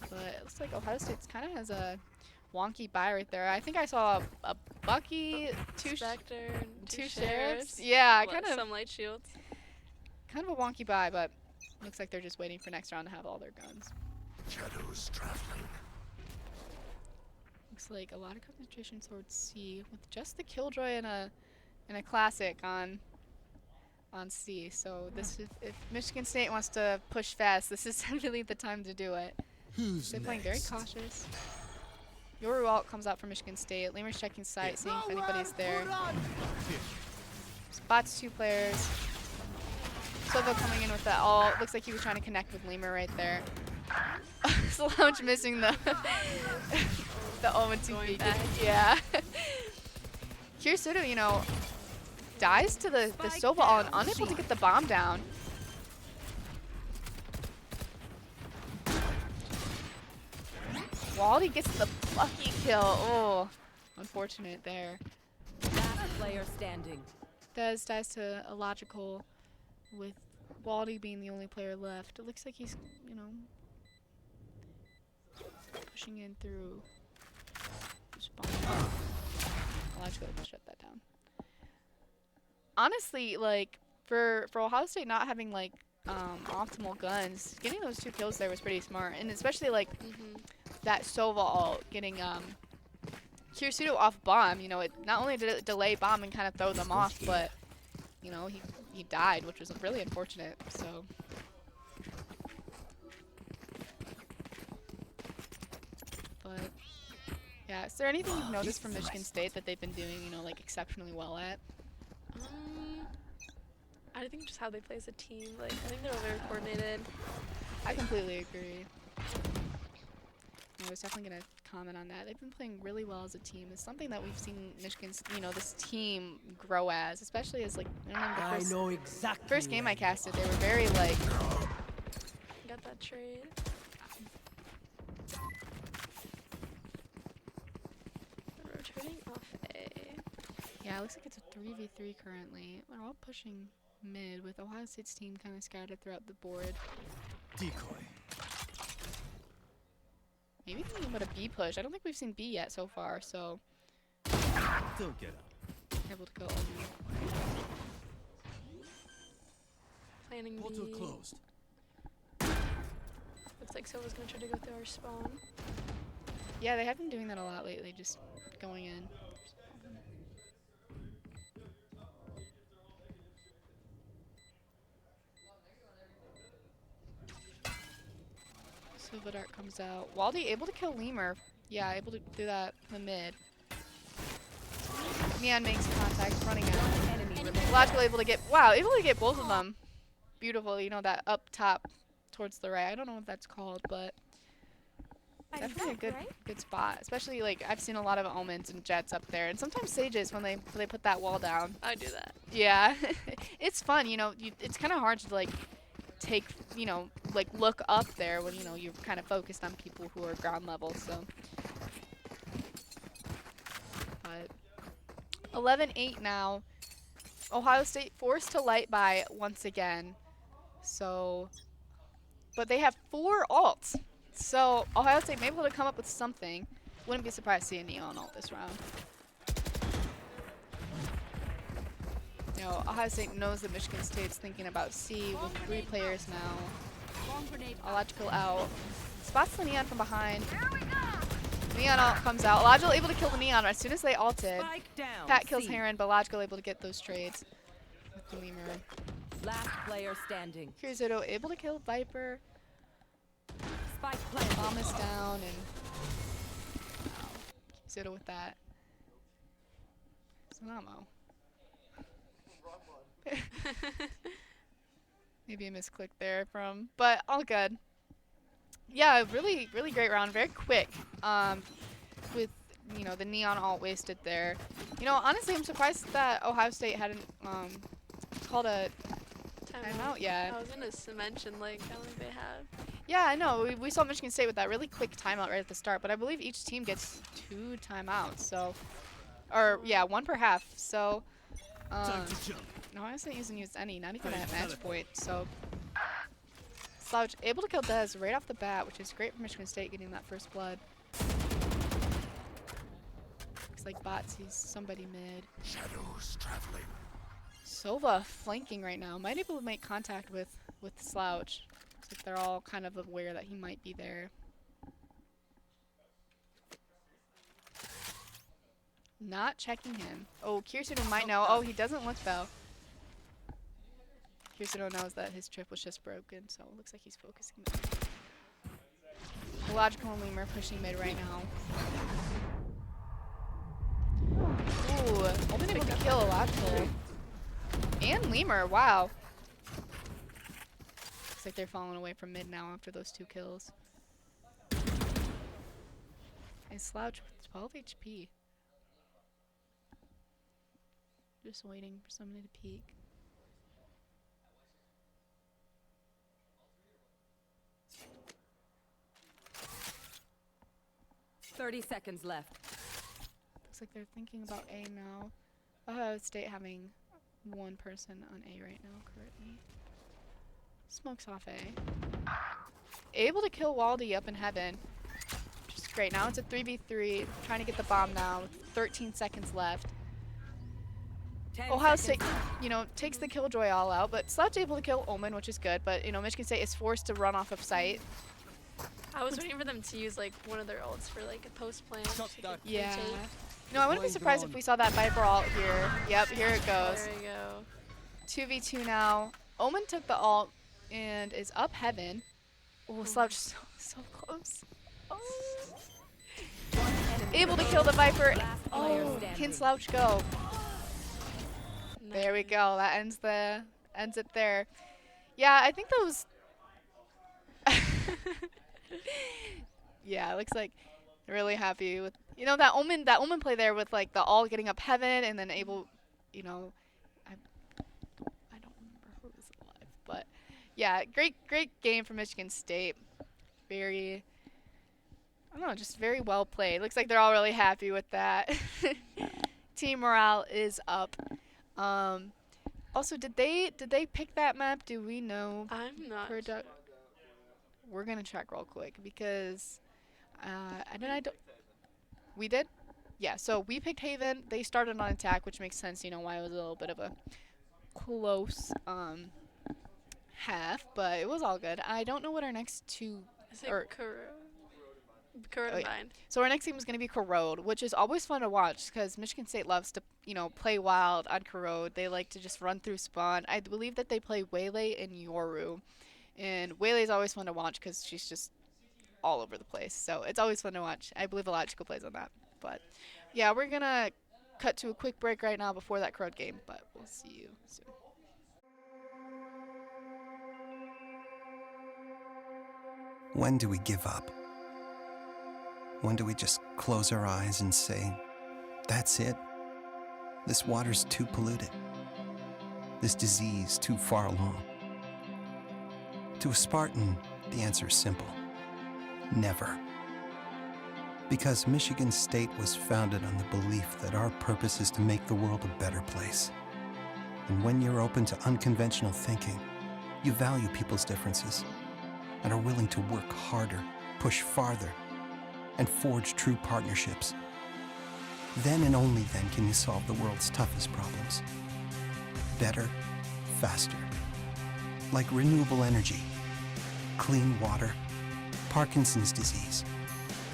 A: But it looks like Ohio State kind of has a wonky buy right there. I think I saw a Bucky,
B: Spectre, and
A: two
B: sheriffs.
A: sheriffs. Yeah, kind of
B: Some light shields.
A: a wonky buy, but looks like they're just waiting for next round to have all their guns.
D: Shadows traveling.
A: Looks like a lot of concentration towards C with just the killjoy and a classic on C. So this is, if Michigan State wants to push fast, this is really the time to do it.
D: Who's
A: They're playing very cautious. Yoru ult comes out for Michigan State. Lemur's checking sight, seeing if anybody's there. Spots 2 players. Silva coming in with that ult. Looks like he was trying to connect with Lemur right there. Slouch missing the Omen 2
B: Going
A: beacon.
B: back.
A: Yeah. Kirisudo, you know, dies to the Silva ult and unable to get the bomb down. Waldy gets the lucky kill. Oh, unfortunate there.
C: Last player standing.
A: Dez dies to a logical with Waldy being the only player left. It looks like he's, you know, pushing in through. Logical able to shut that down. Honestly, like, for Ohio State not having, like, optimal guns, getting those 2 kills there was pretty smart. And especially, like, that Sova ult getting Kirisudo off bomb, you know, it not only did it delay bomb and kind of throw them off, but you know, he died, which was really unfortunate. So but yeah, is there anything you've noticed from Michigan State that they've been doing, you know, like exceptionally well at?
B: I think just how they play as a team. Like, I think they're all very coordinated.
A: I completely agree. I was definitely going to comment on that. They've been playing really well as a team. It's something that we've seen Michigan's, you know, this team grow as, especially as, like, I don't know, the first game I casted, they were very, like...
B: Got that trade. Rotating off A.
A: Yeah, it looks like it's a 3v3 currently. We're all pushing mid with Ohio State's team kind of scattered throughout the board.
D: Decoy.
A: Maybe thinking about a B push. I don't think we've seen B yet so far, so
D: Don't get up.
A: able to go.
B: Planning
D: Portal
B: B.
D: closed.
B: Looks like Silva's gonna try to go through our spawn.
A: Yeah, they have been doing that a lot lately, just going in. Silva Dart comes out. Waldy able to kill Lemur. Yeah, able to do that in the mid. Neon makes contact, running out.
C: Enemy remaining.
A: Logical able to get, wow, able to get both of them. beautiful. You know, that up top towards the right. I don't know what that's called, but definitely a good spot. Especially like I've seen a lot of Omens and Jets up there, and sometimes Sages when they put that wall down.
B: I do that.
A: Yeah, it's fun. You know, it's kind of hard to like take, you know, like look up there when, you know, you're kind of focused on people who are ground level. So, but 11-8 now. Ohio State forced to light by once again. So, but they have 4 alts. So Ohio State may be able to come up with something. Wouldn't be surprised to see a Neon ult this round. You know, Ohio State knows that Michigan State's thinking about C with 3 players now. Illogical out. Spots the Neon from behind. Neon ult comes out. Illogical able to kill the Neon as soon as they ulted.
C: Spike down.
A: Pat kills
C: C.
A: Heron, but Illogical able to get those trades with the Lemur.
C: Last player standing.
A: Kirizoto able to kill Viper.
C: Spike planted.
A: Bomb is down, and wow. Kirizoto with that. Sonamo. Maybe a misclick there from, but all good. Yeah, really, really great round. Very quick. With, you know, the Neon ult wasted there. You know, honestly, I'm surprised that Ohio State hadn't called a timeout yet.
B: I was gonna mention, like, I don't think they have.
A: Yeah, I know. We saw Michigan State with that really quick timeout right at the start, but I believe each team gets 2 timeouts. So, or yeah, 1 per half. So,
D: Time to jump.
A: no, I wasn't using any, not even at match point. So, Slouch able to kill Dez right off the bat, which is great for Michigan State getting that first blood. Looks like bot sees somebody mid.
D: Shadows traveling.
A: Sova flanking right now. Might able to make contact with Slouch. Looks like they're all kind of aware that he might be there. Not checking him. Oh, Kirsuno might know. Oh, he doesn't look though. Kirsuno knows that his trip was just broken, so it looks like he's focusing. Logical and Lemur pushing mid right now. Ooh, only able to kill Logical. And Lemur, wow. Looks like they're falling away from mid now after those 2 kills. And Slouch with 12 HP. Just waiting for somebody to peek.
C: $30 left.
A: Looks like they're thinking about A now. Ohio State having 1 person on A right now currently. Smokes off A. Able to kill Waldy up in heaven. Which is great. Now it's a 3v3. Trying to get the bomb now with 13 seconds left.
C: 10
A: Ohio
C: seconds
A: State, you know, takes the Killjoy all out, but Slouch able to kill Omen, which is good, but, you know, Michigan State is forced to run off of site.
B: I was waiting for them to use, like, one of their ults for, like, a post plan.
D: Shot that.
A: Yeah. No, I wouldn't be surprised if we saw that Viper ult here. Yep, here it goes.
B: There we go.
A: 2v2 now. Omen took the ult and is up heaven. Oh, Slouch so close. Oh. Able to kill the Viper.
C: Last player
A: Oh,
C: standing.
A: can Slouch go? There we go. That ends it there. Yeah, I think those. Yeah, it looks like they're really happy with, you know, that Omen play there with like the all getting up heaven and then able, you know, I don't remember who was alive, but yeah, great game for Michigan State. Very, I don't know, just very well played. Looks like they're all really happy with that. Team morale is up. Also, did they pick that map? Do we know?
B: I'm not.
A: We're gonna check real quick because we did? Yeah, so we picked Haven. They started on attack, which makes sense, you know, why it was a little bit of a close half, but it was all good. I don't know what our next 2
B: Is it
A: or
B: Corrode
A: oh, yeah.
B: Mine?
A: So our next team is going to be Corrode, which is always fun to watch because Michigan State loves to, you know, play wild on Corrode. They like to just run through spawn. I believe that they play Waylay and Yoru. And Waylay's always fun to watch because she's just all over the place. So it's always fun to watch. I believe Illogical plays on that. But yeah, we're going to cut to a quick break right now before that Corrode game, but we'll see you soon.
G: When do we give up? When do we just close our eyes and say, that's it? This water's too polluted. This disease too far along. To a Spartan, the answer is simple. Never. Because Michigan State was founded on the belief that our purpose is to make the world a better place. And when you're open to unconventional thinking, you value people's differences and are willing to work harder, push farther, and forge true partnerships. Then and only then can you solve the world's toughest problems. Better, faster. Like renewable energy, clean water, Parkinson's disease,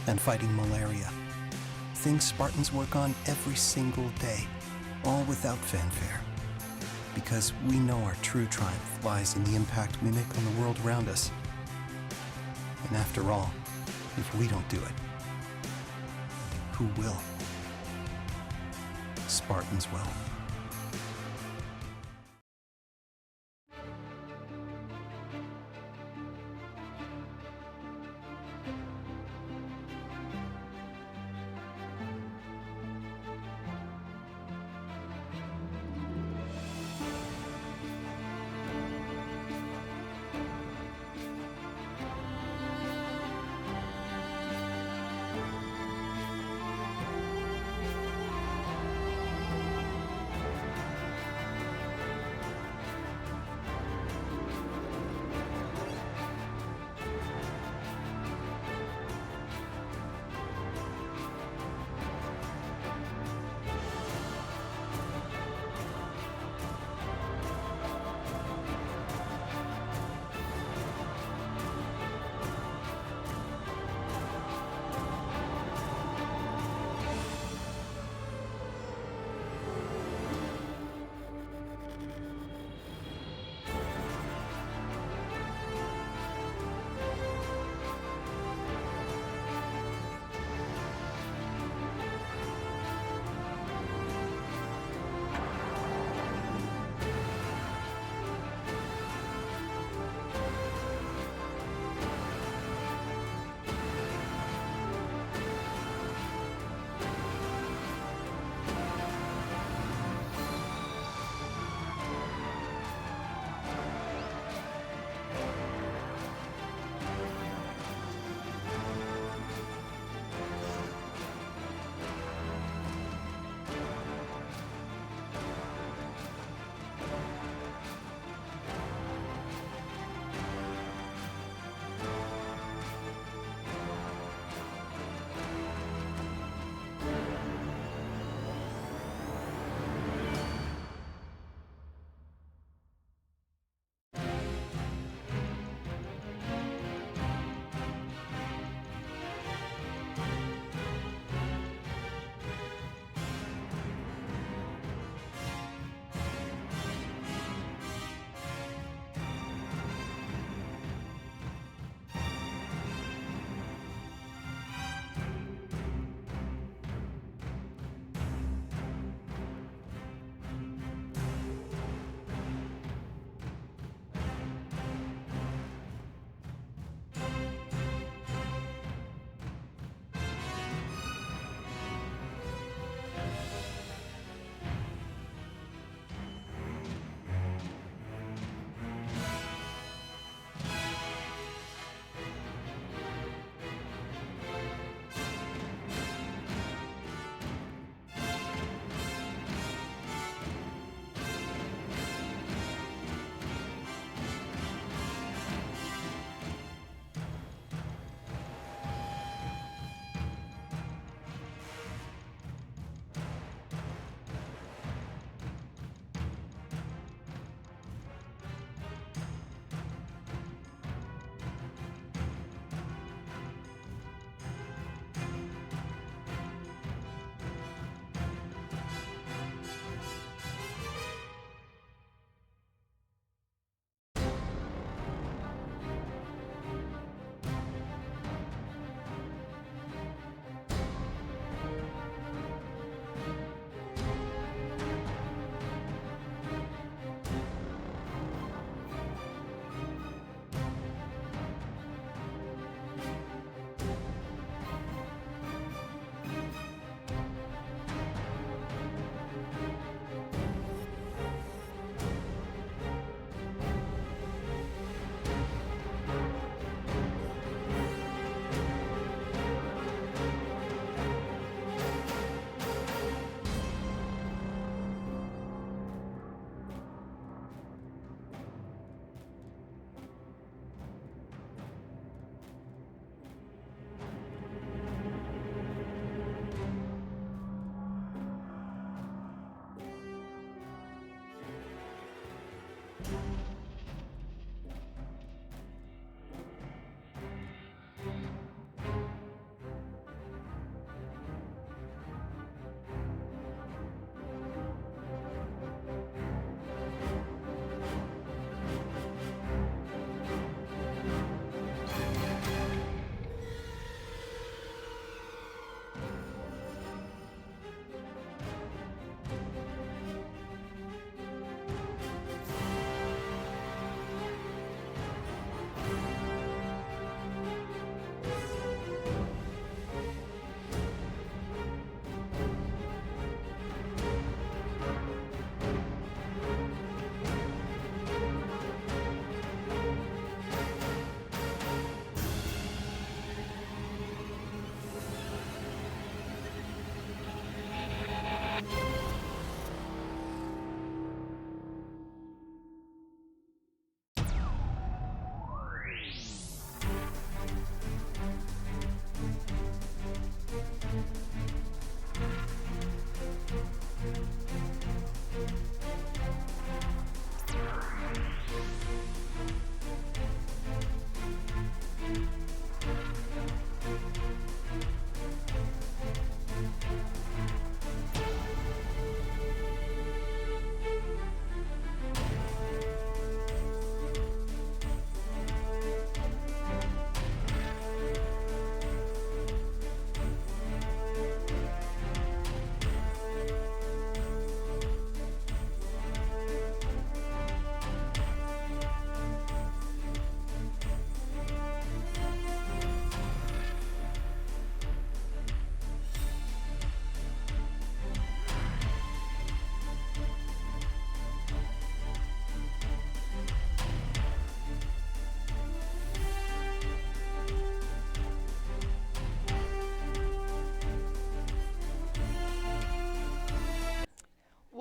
G: and fighting malaria. Things Spartans work on every single day, all without fanfare. Because we know our true triumph lies in the impact we make on the world around us. And after all, if we don't do it, who will? Spartans will.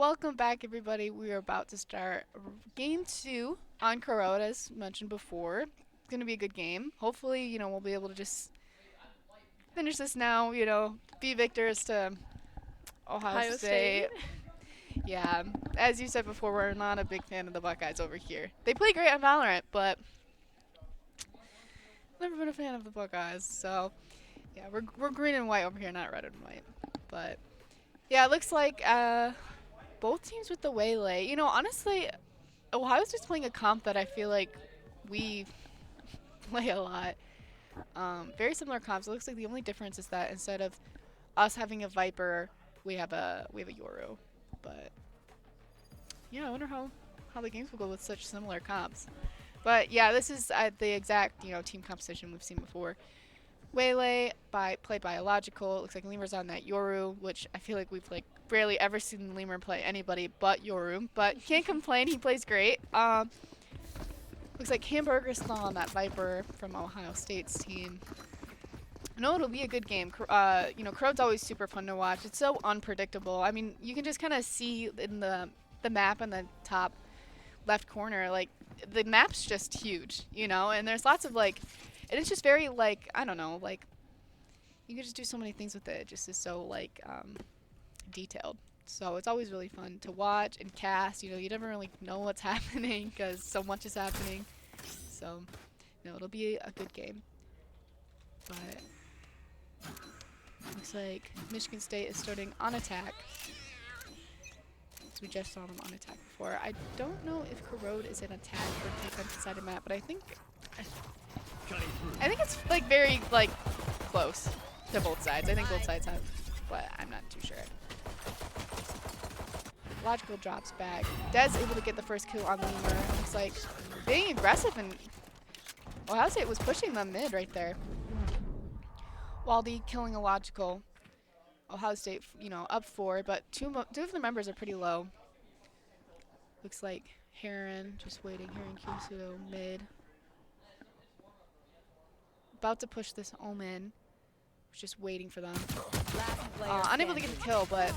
A: welcome back, everybody. We are about to start game 2 on Corot, as mentioned before. It's going to be a good game. Hopefully, we'll be able to just finish this now, be victors to Ohio State. Yeah, as you said before, we're not a big fan of the Buckeyes over here. They play great on Valorant, but never been a fan of the Buckeyes. So, yeah, we're green and white over here, not red and white. But, yeah, it looks like both teams with the Waylay. Honestly, Ohio's just playing a comp that I feel like we play a lot. Very similar comps. It looks like the only difference is that instead of us having a Viper, we have a Yoru. But yeah, I wonder how the games will go with such similar comps. But yeah, this is the exact team composition we've seen before. Waylay played by Illogical. It looks like Lemur's on that Yoru, which I feel like we've barely ever seen Lemur play anybody but Yoru. But can't complain, he plays great. Looks like Hamburger's still on that Viper from Ohio State's team. No, it'll be a good game. Crowd's always super fun to watch. It's so unpredictable. I mean, you can just kind of see in the map in the top left corner, the map's just huge, and there's lots of and it's just very I don't know, you can just do so many things with it. It just is so detailed. So it's always really fun to watch and cast. You never really know what's happening because so much is happening. So, it'll be a good game. But looks like Michigan State is starting on attack. We just saw them on attack before. I don't know if Corot is in attack or defensive side of map, but I think it's very close to both sides. I think both sides have, but I'm not too sure. Logical drops back. Dez able to get the first kill on Lemur. Looks like being aggressive, and Ohio State was pushing them mid right there. Waldy killing a Logical. Ohio State, up 4, but two of the members are pretty low. Looks like Heron just waiting. Heron Kusu mid. About to push this Omen. Just waiting for them. Unable to get the kill, but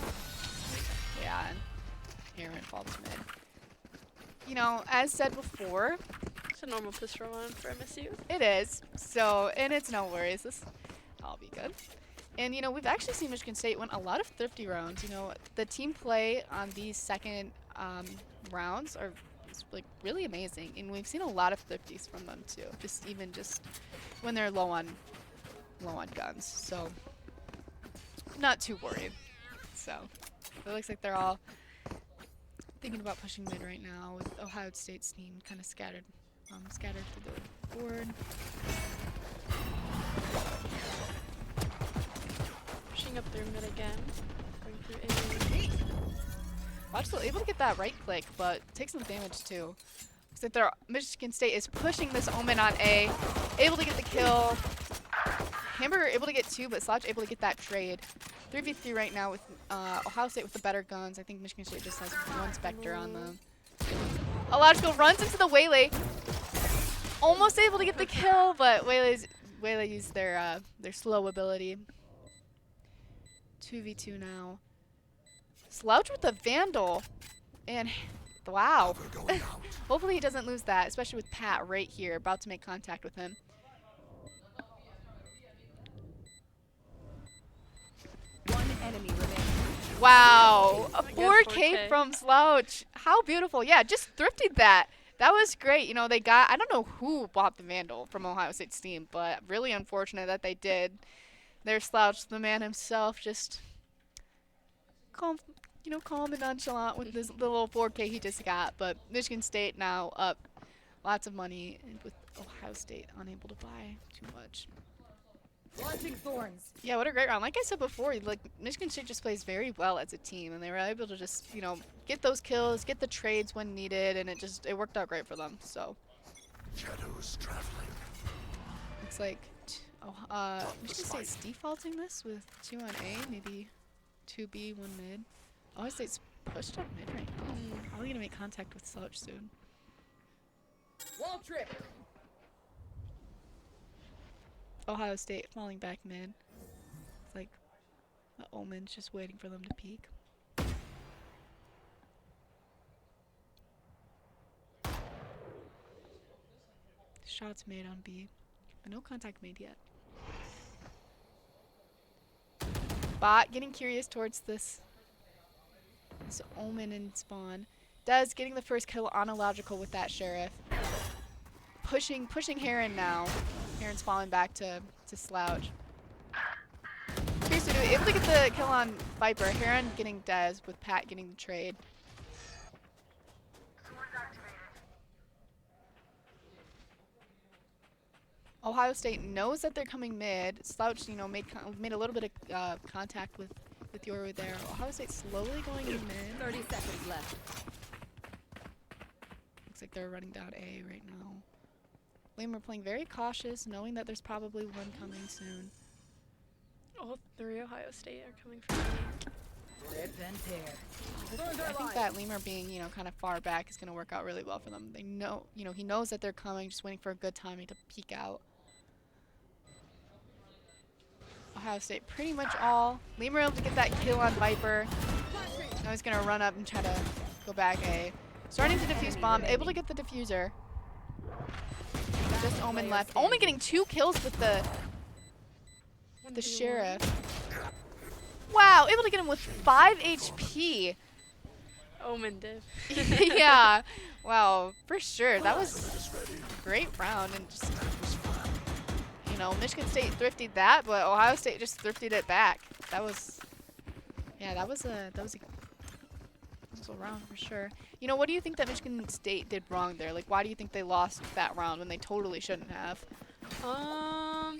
A: yeah, Heron falls mid. As said before,
B: It's a normal pistol run for MSU.
A: it is. So, and it's no worries. I'll be good. And, we've actually seen Michigan State win a lot of thrifty rounds. The team play on these second rounds are really amazing. And we've seen a lot of thrifties from them, too. Just when they're low on guns. So, not too worried. So, it looks like they're all thinking about pushing mid right now with Ohio State's team kind of scattered through the board.
B: Pushing up through mid again. Going through A.
A: Logical able to get that right click, but takes some damage too. Looks like Michigan State is pushing this Omen on A. Able to get the kill. Hamburger able to get 2, but Slouch able to get that trade. 3v3 right now with Ohio State with the better guns. I think Michigan State just has 1 Spectre on them. Logical runs into the Waylay. Almost able to get the kill, but Waylay used their slow ability. 2v2 now. Slouch with the Vandal. And wow. Hopefully he doesn't lose that, especially with Pat right here, about to make contact with him.
C: One enemy remaining.
A: Wow. A
B: Good
A: 4K from Slouch. How beautiful. Yeah, just thrifted that. That was great. They got, I don't know who bought the Vandal from Ohio State's team, but really unfortunate that they did. There's Slouch, the man himself, just calm and nonchalant with this little 4K he just got. But Michigan State now up lots of money, and with Ohio State unable to buy too much.
C: Launching thorns.
A: Yeah, what a great round. Like I said before, Michigan State just plays very well as a team, and they were able to just, get those kills, get the trades when needed, and it worked out great for them. So
D: Shadows traveling.
A: looks like Michigan State's defaulting this with 2 on A, maybe 2B, 1 mid. Ohio State's pushed up mid right now. Probably gonna make contact with Slouch soon.
C: Wall trip.
A: Ohio State falling back mid. It's like the Omen's just waiting for them to peek. shots made on B, but no contact made yet. Bot getting curious towards this Omen and spawn. Dez getting the first kill on Illogical with that Sheriff. Pushing Heron now. Heron's falling back to Slouch. Kirisudu able to get the kill on Viper. Heron getting Dez with Pat getting the trade. Ohio State knows that they're coming mid. Slouch, you know, made a little bit of contact with Yoru there. Ohio State slowly going in mid.
C: 30 seconds left.
A: Looks like they're running down A right now. Lame are playing very cautious, knowing that there's probably one coming soon.
B: All 3 Ohio State are coming from me.
C: Rip and tear.
A: I think that Lemur being, you know, kind of far back is going to work out really well for them. They know, you know, he knows that they're coming, just waiting for a good timing to peek out. Ohio State pretty much all. Lemur able to get that kill on Viper. Now he's going to run up and try to go back A. Starting to defuse bomb, able to get the diffuser. Just Omen left. Omen getting 2 kills with the Sheriff. Wow, able to get him with 5 HP.
B: Omen did.
A: Yeah, wow, for sure. That was a great round, and just, you know, Michigan State thrifted that, but Ohio State just thrifted it back. That was, yeah, that was a round for sure. You know, what do you think that Michigan State did wrong there? Like, why do you think they lost that round when they totally shouldn't have?
B: I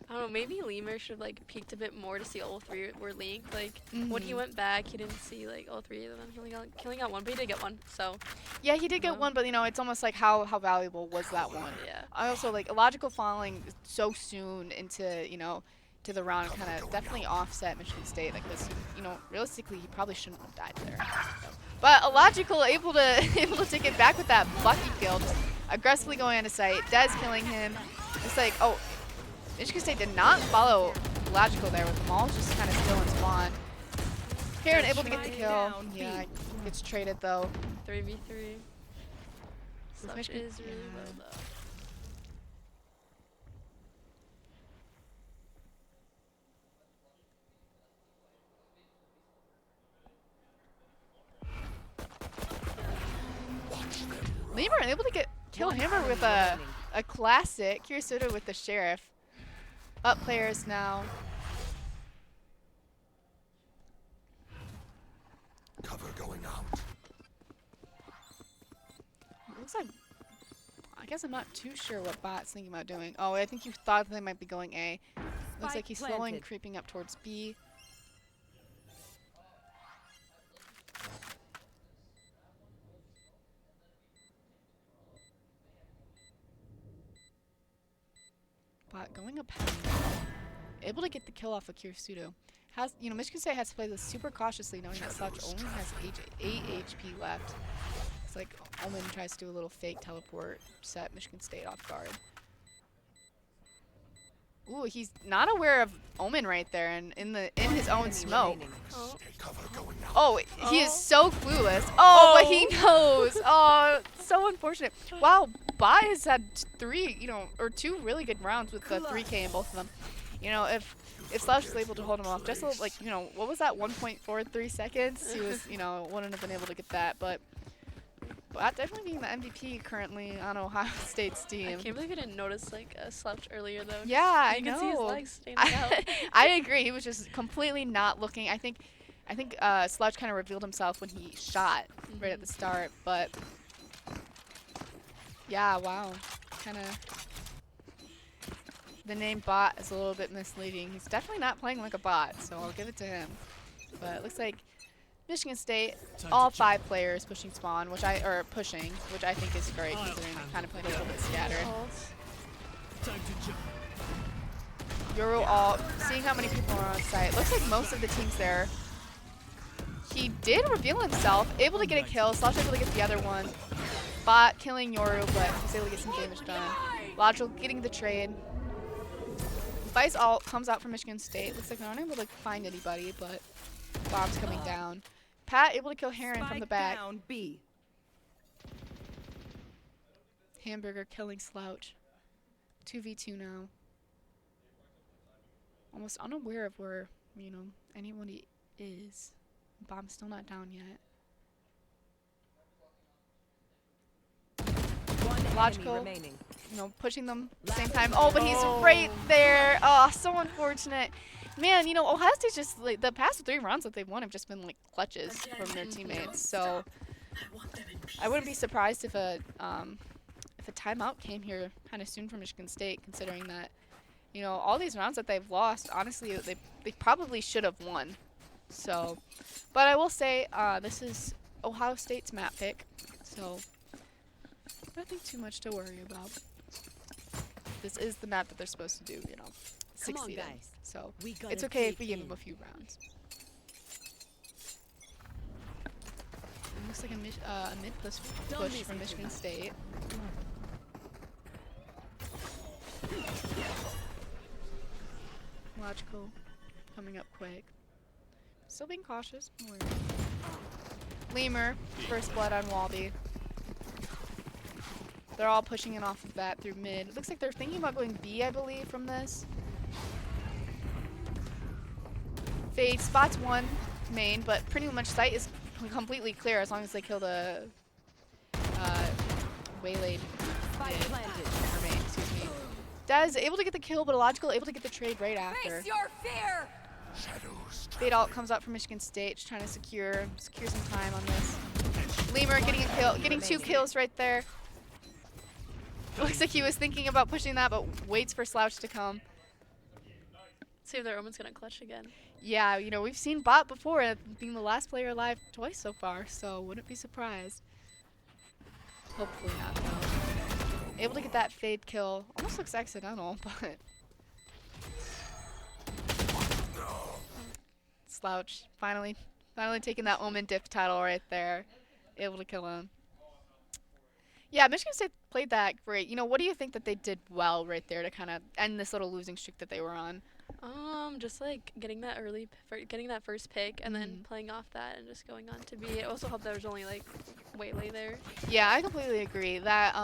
B: don't know, maybe Lemur should like peeked a bit more to see all 3 were leagued. Like when he went back, he didn't see like all 3 of them killing out one, but he did get one. So
A: yeah, he did get one, but you know, it's almost like how valuable was that one?
B: Yeah.
A: I also like Illogical falling so soon into, you know, to the round kind of definitely offset Michigan State. Like this, you know, realistically he probably shouldn't have died there. But Illogical able to take it back with that Bucky kill, just aggressively going into sight. Dez killing him. It's like, oh, Michigan State did not follow Illogical there with them all just kind of still in spawn. Heron able to get the kill. Yeah, gets traded though.
B: 3v3. Such is really low though.
A: Lemur able to kill Hammer with a classic. Kirisuda with the Sheriff. Up players now.
D: Cover going out.
A: Looks like, I guess I'm not too sure what Bot's thinking about doing. Oh, I think you thought they might be going A. Looks like he's slowly creeping up towards B. Bot going up heavy. Able to get the kill off of Kirisudo. Has, you know, Michigan State has to play this super cautiously, knowing that Slouch only has 8 HP left. It's like Omen tries to do a little fake teleport, set Michigan State off guard. Ooh, he's not aware of Omen right there, and in his own smoke. Oh, he is so clueless. Oh, but he knows. Oh, so unfortunate. Wow, Bai has had 3, you know, or 2 really good rounds with the 3K in both of them. You know, if Slouch was able to hold him off, just like, you know, what was that, 1.43 seconds? He was, you know, wouldn't have been able to get that, but definitely being the MVP currently on Ohio State's team.
B: I can't believe I didn't notice like a Slouch earlier though.
A: Yeah, I know.
B: You can see his legs standing out.
A: I agree. He was just completely not looking. I think Slouch kind of revealed himself when he shot right at the start, but yeah, wow. Kind of the name bot is a little bit misleading. He's definitely not playing like a bot, so I'll give it to him. But it looks like Michigan State, all 5 players pushing spawn, which I think is great considering they kind of played a little bit scattered. Yoru ult, seeing how many people are on site. Looks like most of the teams there. He did reveal himself, able to get a kill, Slash able to get the other one. Bot killing Yoru, but he's able to get some damage done. Logical getting the trade. Vice ult comes out from Michigan State. Looks like they're not able to find anybody, but bomb's coming down. Pat able to kill Heron from the back.
C: Down B.
A: Hamburger killing Slouch. 2v2 now. Almost unaware of where, you know, anybody is. Bomb's still not down yet.
C: One
A: Logical.
C: enemy remaining.
A: You know, pushing them at the same time. Oh, but he's right there. Oh, so unfortunate. Man, you know, Ohio State's just, like, the past 3 rounds that they've won have just been, like, clutches from their teammates. So I wouldn't be surprised if a timeout came here kind of soon for Michigan State, considering that, you know, all these rounds that they've lost, honestly, they probably should have won. So, but I will say, this is Ohio State's map pick, so nothing too much to worry about. This is the map that they're supposed to do, you know, succeed in.
C: guys.
A: So
C: We gotta
A: it's okay if
C: dig
A: we give
C: in.
A: them a few rounds. It looks like a mid push from Michigan State. Logical, coming up quick. Still being cautious. Don't worry. Lemur, first blood on Walby. They're all pushing it off of that through mid. It looks like they're thinking about going B, I believe, from this. Fade spots one main, but pretty much sight is completely clear as long as they kill the waylaid
C: Spike
A: mid,
C: planted.
A: or main, excuse me. Daz able to get the kill, but Illogical able to get the trade right after.
C: Face your fear.
D: Shadows
A: Fade alt comes out from Michigan State, just trying to secure some time on this. Lemur getting a kill, getting 2 kills right there. Looks like he was thinking about pushing that, but waits for Slouch to come.
B: See if their Omen's gonna clutch again.
A: Yeah, you know, we've seen Bot before, being the last player alive twice so far, so wouldn't be surprised. Hopefully not, though. Able to get that fade kill. Almost looks accidental, but... Slouch, finally taking that Omen diff title right there. Able to kill him. Yeah, Michigan State played that great. You know, what do you think that they did well right there to kind of end this little losing streak that they were on?
B: Just like getting that getting that first pick and then playing off that and just going on to B. It also helped there was only like waylay there.
A: Yeah, I completely agree. That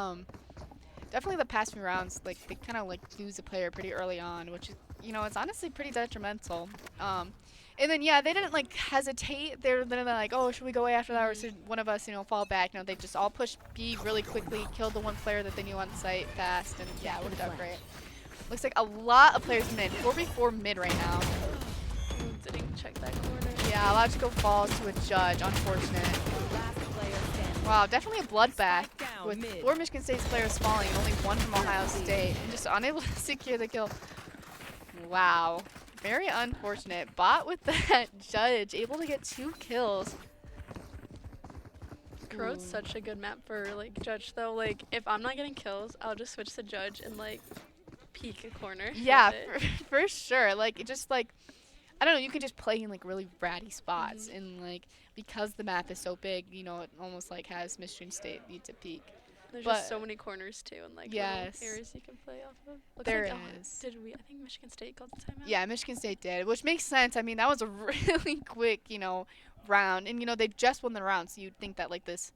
A: definitely the past few rounds, like they kind of like lose a player pretty early on, which is, you know, it's honestly pretty detrimental. And then yeah, they didn't like hesitate. They're like, oh, should we go away after that, or should one of us, you know, fall back? No, they just all pushed B really quickly, killed the one player that they knew on site fast, and yeah, it worked out great. Looks like a lot of players mid. 4v4 mid right now.
B: Didn't check that corner.
A: Yeah, Logical falls to a judge. Unfortunate.
C: Last player standing.
A: Wow, definitely a bloodbath
C: Spike down
A: with
C: mid.
A: 4 Michigan State's players falling, only 1 from Ohio State, and just unable to secure the kill. Wow. Very unfortunate. Bot with that judge, able to get 2 kills.
B: Crow's such a good map for like judge though. Like if I'm not getting kills, I'll just switch to judge and like peek a corner.
A: Yeah,
B: with it.
A: for sure. Like it just like, I don't know, you can just play in like really ratty spots, and like because the map is so big, you know, it almost like has Michigan State need to peek.
B: There's
A: But-
B: just so many corners too, and like
A: Yes.
B: little areas you can play off of. Looks
A: There
B: like,
A: is.
B: Did we? I think Michigan State called the timeout.
A: Yeah, Michigan State did, which makes sense. I mean, that was a really quick, you know, round, and you know they've just won the round, so you'd think that like this,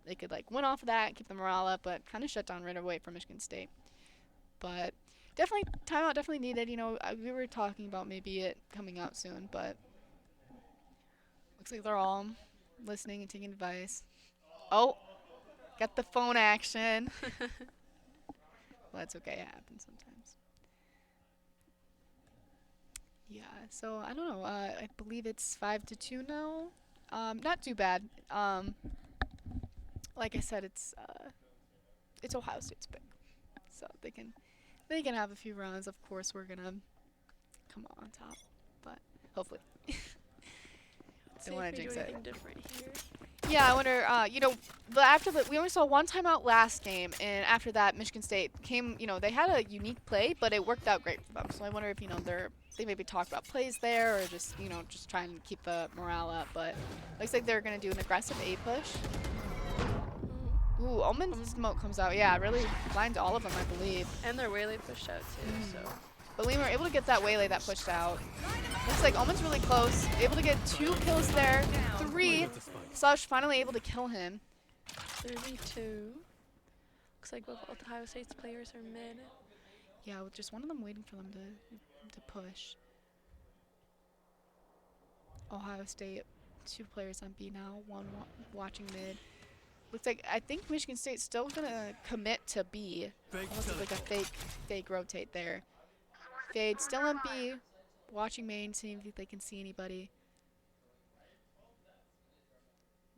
A: they could like win off of that, keep the morale up, but kind of shut down right away for Michigan State. But definitely timeout, definitely needed. You know, we were talking about maybe it coming out soon, but looks like they're all listening and taking advice. Oh, got the phone action. Well, that's okay. It happens sometimes. Yeah, so I don't know. I believe it's 5-2 now. Not too bad. Like I said, it's Ohio State's pick, so they can have a few rounds. Of course, we're gonna come on top, but hopefully.
B: See
A: Don't
B: if
A: wanna
B: we do
A: jinx it.
B: anything different here.
A: Yeah, I wonder. You know, we only saw 1 timeout last game, and after that, Michigan State came. You know, they had a unique play, but it worked out great for them. So I wonder if, you know, they maybe talk about plays there, or just, you know, just try and keep the morale up. But looks like they're gonna do an aggressive A push. Ooh, Omen's smoke comes out. Yeah, really blinds all of them, I believe.
B: And their waylay pushed out too. So
A: But Lemur able to get that waylay that pushed out. Looks like Omen's really close. Able to get 2 kills there. 3. Slush finally able to kill him.
B: 32. Looks like both Ohio State's players are mid.
A: Yeah, with just one of them waiting for them to push. Ohio State, 2 players on B now, one watching mid. Looks like I think Michigan State's still gonna commit to B. Almost like a fake rotate there. Fade still in B, watching main, seeing if they can see anybody.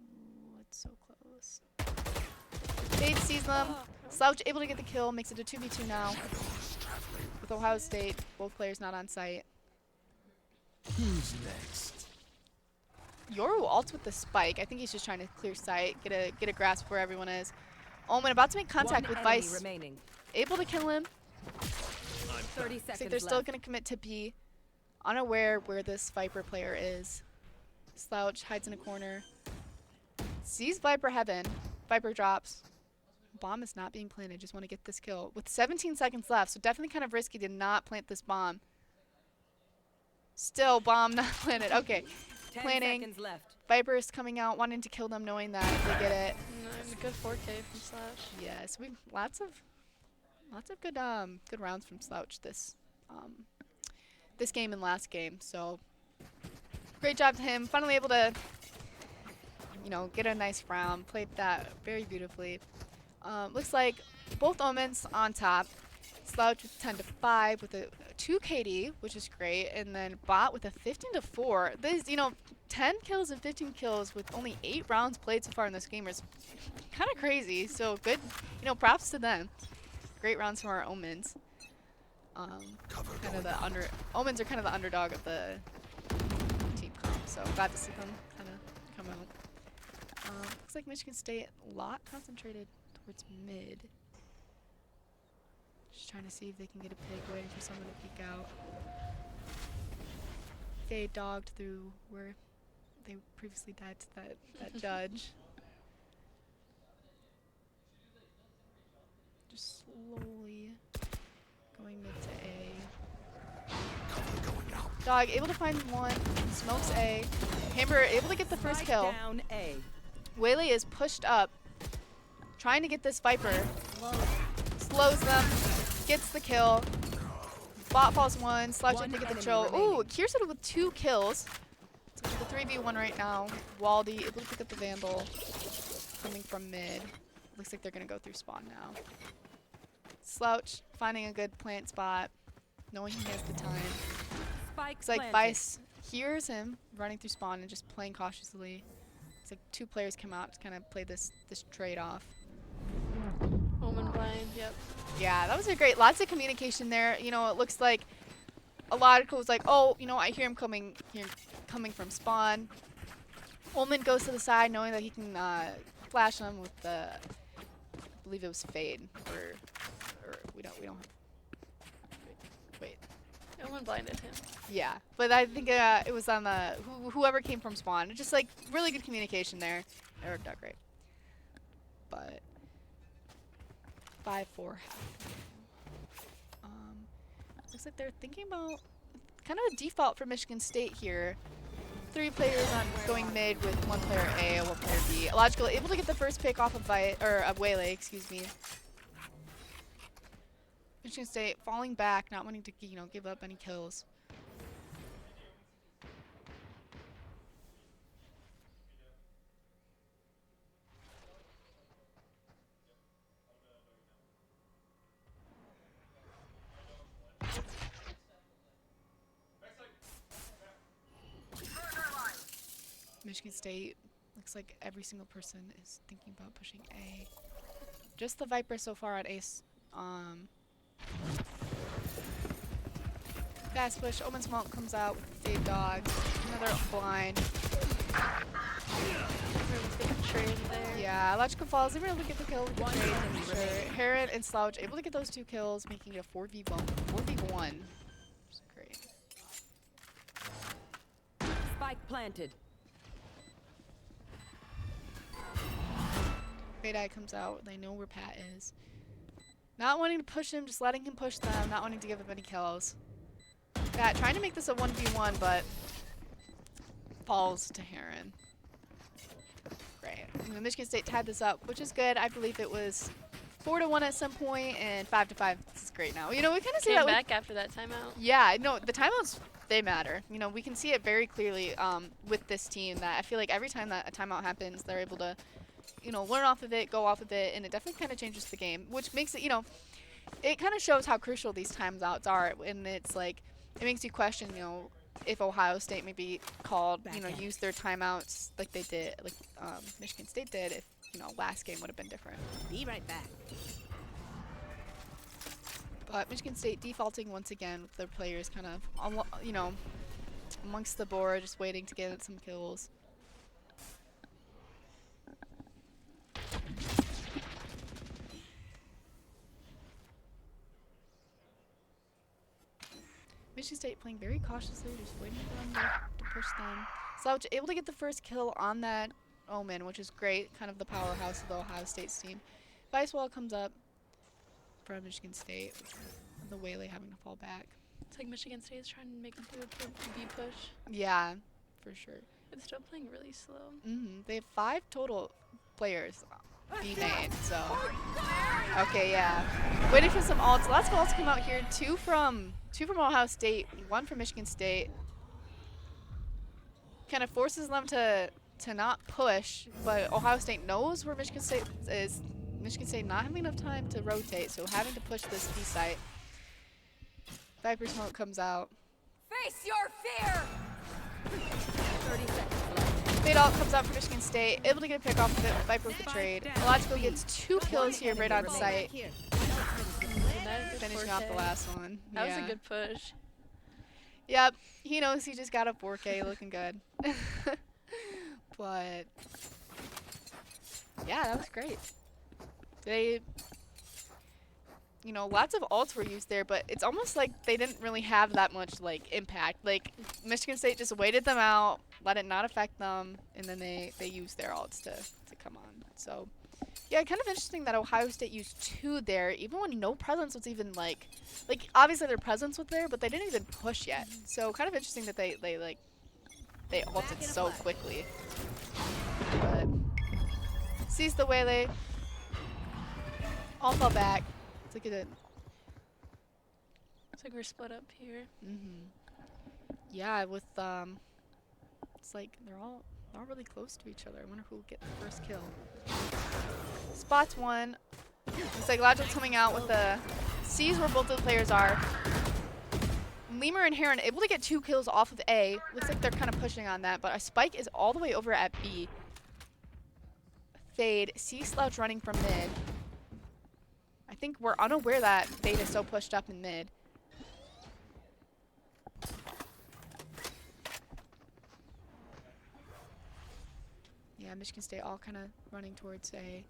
A: Ooh, it's so close. Fade sees them. Slouch able to get the kill, makes it a 2v2 now. With Ohio State, both players not on site.
D: Who's next?
A: Yoru ults with the spike. I think he's just trying to clear sight, get a grasp where everyone is. Omen about to make contact with Vice.
C: Remaining.
A: Able to kill him.
C: 30
A: Looks
C: seconds
A: like they're still
C: left.
A: going to commit to B. Unaware where this Viper player is. Slouch hides in a corner. Sees Viper heaven. Viper drops. Bomb is not being planted. Just want to get this kill. With 17 seconds left, so definitely kind of risky to not plant this bomb. Still bomb not planted. Okay.
C: 10
A: Planning.
C: seconds left.
A: Viper is coming out, wanting to kill them, knowing that if they get it.
B: Nice. Good 4K from Slash.
A: Yes, we've lots of good good rounds from Slouch this game and last game. So great job to him. Finally able to get a nice round. Played that very beautifully. Looks like both Omens on top. Slouch with 10-5 with a 2 KD, which is great, and then Bot with a 15-4. This 10 kills and 15 kills with only 8 rounds played so far in this game is kind of crazy. So good, props to them. Great rounds from our Omens. Kind of Omens are kind of the underdog of the team comp, so glad to see them kind of come out. Looks like Michigan State a lot concentrated towards mid. Just trying to see if they can get a pick, waiting for someone to peek out. They dogged through where they previously died to that judge. Just slowly going mid to A. Dog able to find one, smokes A. Hamber able to get the first kill.
C: Down A.
A: Waylay is pushed up, trying to get this Viper. Slows them, gets the kill. Bot falls 1, Slouch able to get the kill. Ooh, Kirsten with 2 kills. So it's a 3v1 right now. Waldy able to pick up the Vandal, coming from mid. Looks like they're gonna go through spawn now. Slouch finding a good plant spot, knowing he has the time.
C: Spike
A: Looks like
C: planted.
A: Vice hears him running through spawn and just playing cautiously. It's like 2 players come out to kind of play this trade-off.
B: Omen blind, yep.
A: Yeah, that was a great, lots of communication there. It looks like a lot of was like, oh, I hear him coming from spawn. Omen goes to the side, knowing that he can flash him with the, I believe it was Fade, or we don't have, wait.
B: Omen blinded him.
A: Yeah, but I think it was on the whoever came from spawn. Just like really good communication there. It worked out great. But 5-4 looks like they're thinking about kind of a default for Michigan State here. 3 players on going mid with 1 player A and 1 player B. Illogical able to get the first pick off of Waylay, excuse me. Michigan State falling back, not wanting to give up any kills. Michigan State looks like every single person is thinking about pushing A. Just the Viper so far at Ace. Fast push. Omen Smoke comes out with Fade Dog. Another blind.
B: Trade there.
A: Yeah, Logical Falls able to get the kill with the
C: One
A: trade.
C: enemy
A: Sure.
C: remaining.
A: Herod and Slouch able to get those 2 kills, making it a 4v1. 4v1. Which is great.
C: Spike planted.
A: Fade Eye comes out. They know where Pat is. Not wanting to push him, just letting him push them. Not wanting to give up any kills. Pat trying to make this a 1v1, but falls to Heron. Great. Michigan State tied this up, which is good. I believe it was 4-1 at some point and 5-5. This is great now. You know, we kind of see
B: Came
A: that with
B: back after that timeout.
A: yeah, no, the timeouts, they matter. You know, we can see it very clearly with this team that I feel like every time that a timeout happens, they're able to, you know, learn off of it, go off of it, and it definitely kind of changes the game, which makes it, you know, it kind of shows how crucial these timeouts are. And it's like, it makes you question, you know, if Ohio State maybe called, you know, use their timeouts like they did, like Michigan State did, if, you know, last game would have been different.
C: Be right back.
A: But Michigan State defaulting once again with their players kind of, you know, amongst the board, just waiting to get some kills. Michigan State playing very cautiously, just waiting for them to push them. Slouch able to get the first kill on that Omen, which is great, kind of the powerhouse of the Ohio State's team. Vice Wall comes up from Michigan State, the Waylay having to fall back.
B: It's like Michigan State is trying to make them do a B push.
A: Yeah, for sure.
B: It's still playing really slow.
A: They have 5 total players B main, so. Okay, yeah. Waiting for some ults. Lots of ults come out here. Two from Ohio State, 1 from Michigan State. Kind of forces them to not push, but Ohio State knows where Michigan State is. Michigan State not having enough time to rotate, so having to push this B site. Viper smoke comes out.
C: Face your fear! 30 seconds left.
A: Fade ult comes out for Michigan State, able to get a pick off of it. Viper with the trade. Illogical gets 2 kills here right on site, finishing off the last one.
B: That was
A: Yeah.
B: a good push.
A: Yep, he knows he just got a 4K, looking good. But yeah, that was great. They, you know, lots of ults were used there, but it's almost like they didn't really have that much like impact. Like Michigan State just waited them out, let it not affect them, and then they used their ults to come on. So yeah, kind of interesting that Ohio State used 2 there, even when no presence was even like obviously their presence was there, but they didn't even push yet. So kind of interesting that they ulted so quickly. But sees the Waylay. All fall back. It's like a
B: It's like we're split up here.
A: yeah, with it's like they're all really close to each other. I wonder who will get the first kill. Spots 1. Looks like Logic's coming out with the sees where both of the players are. Lemur and Heron able to get 2 kills off of A. Looks like they're kind of pushing on that, but a spike is all the way over at B. Fade, see Slouch running from mid. I think we're unaware that Fade is so pushed up in mid. Yeah, Michigan State all kind of running towards A.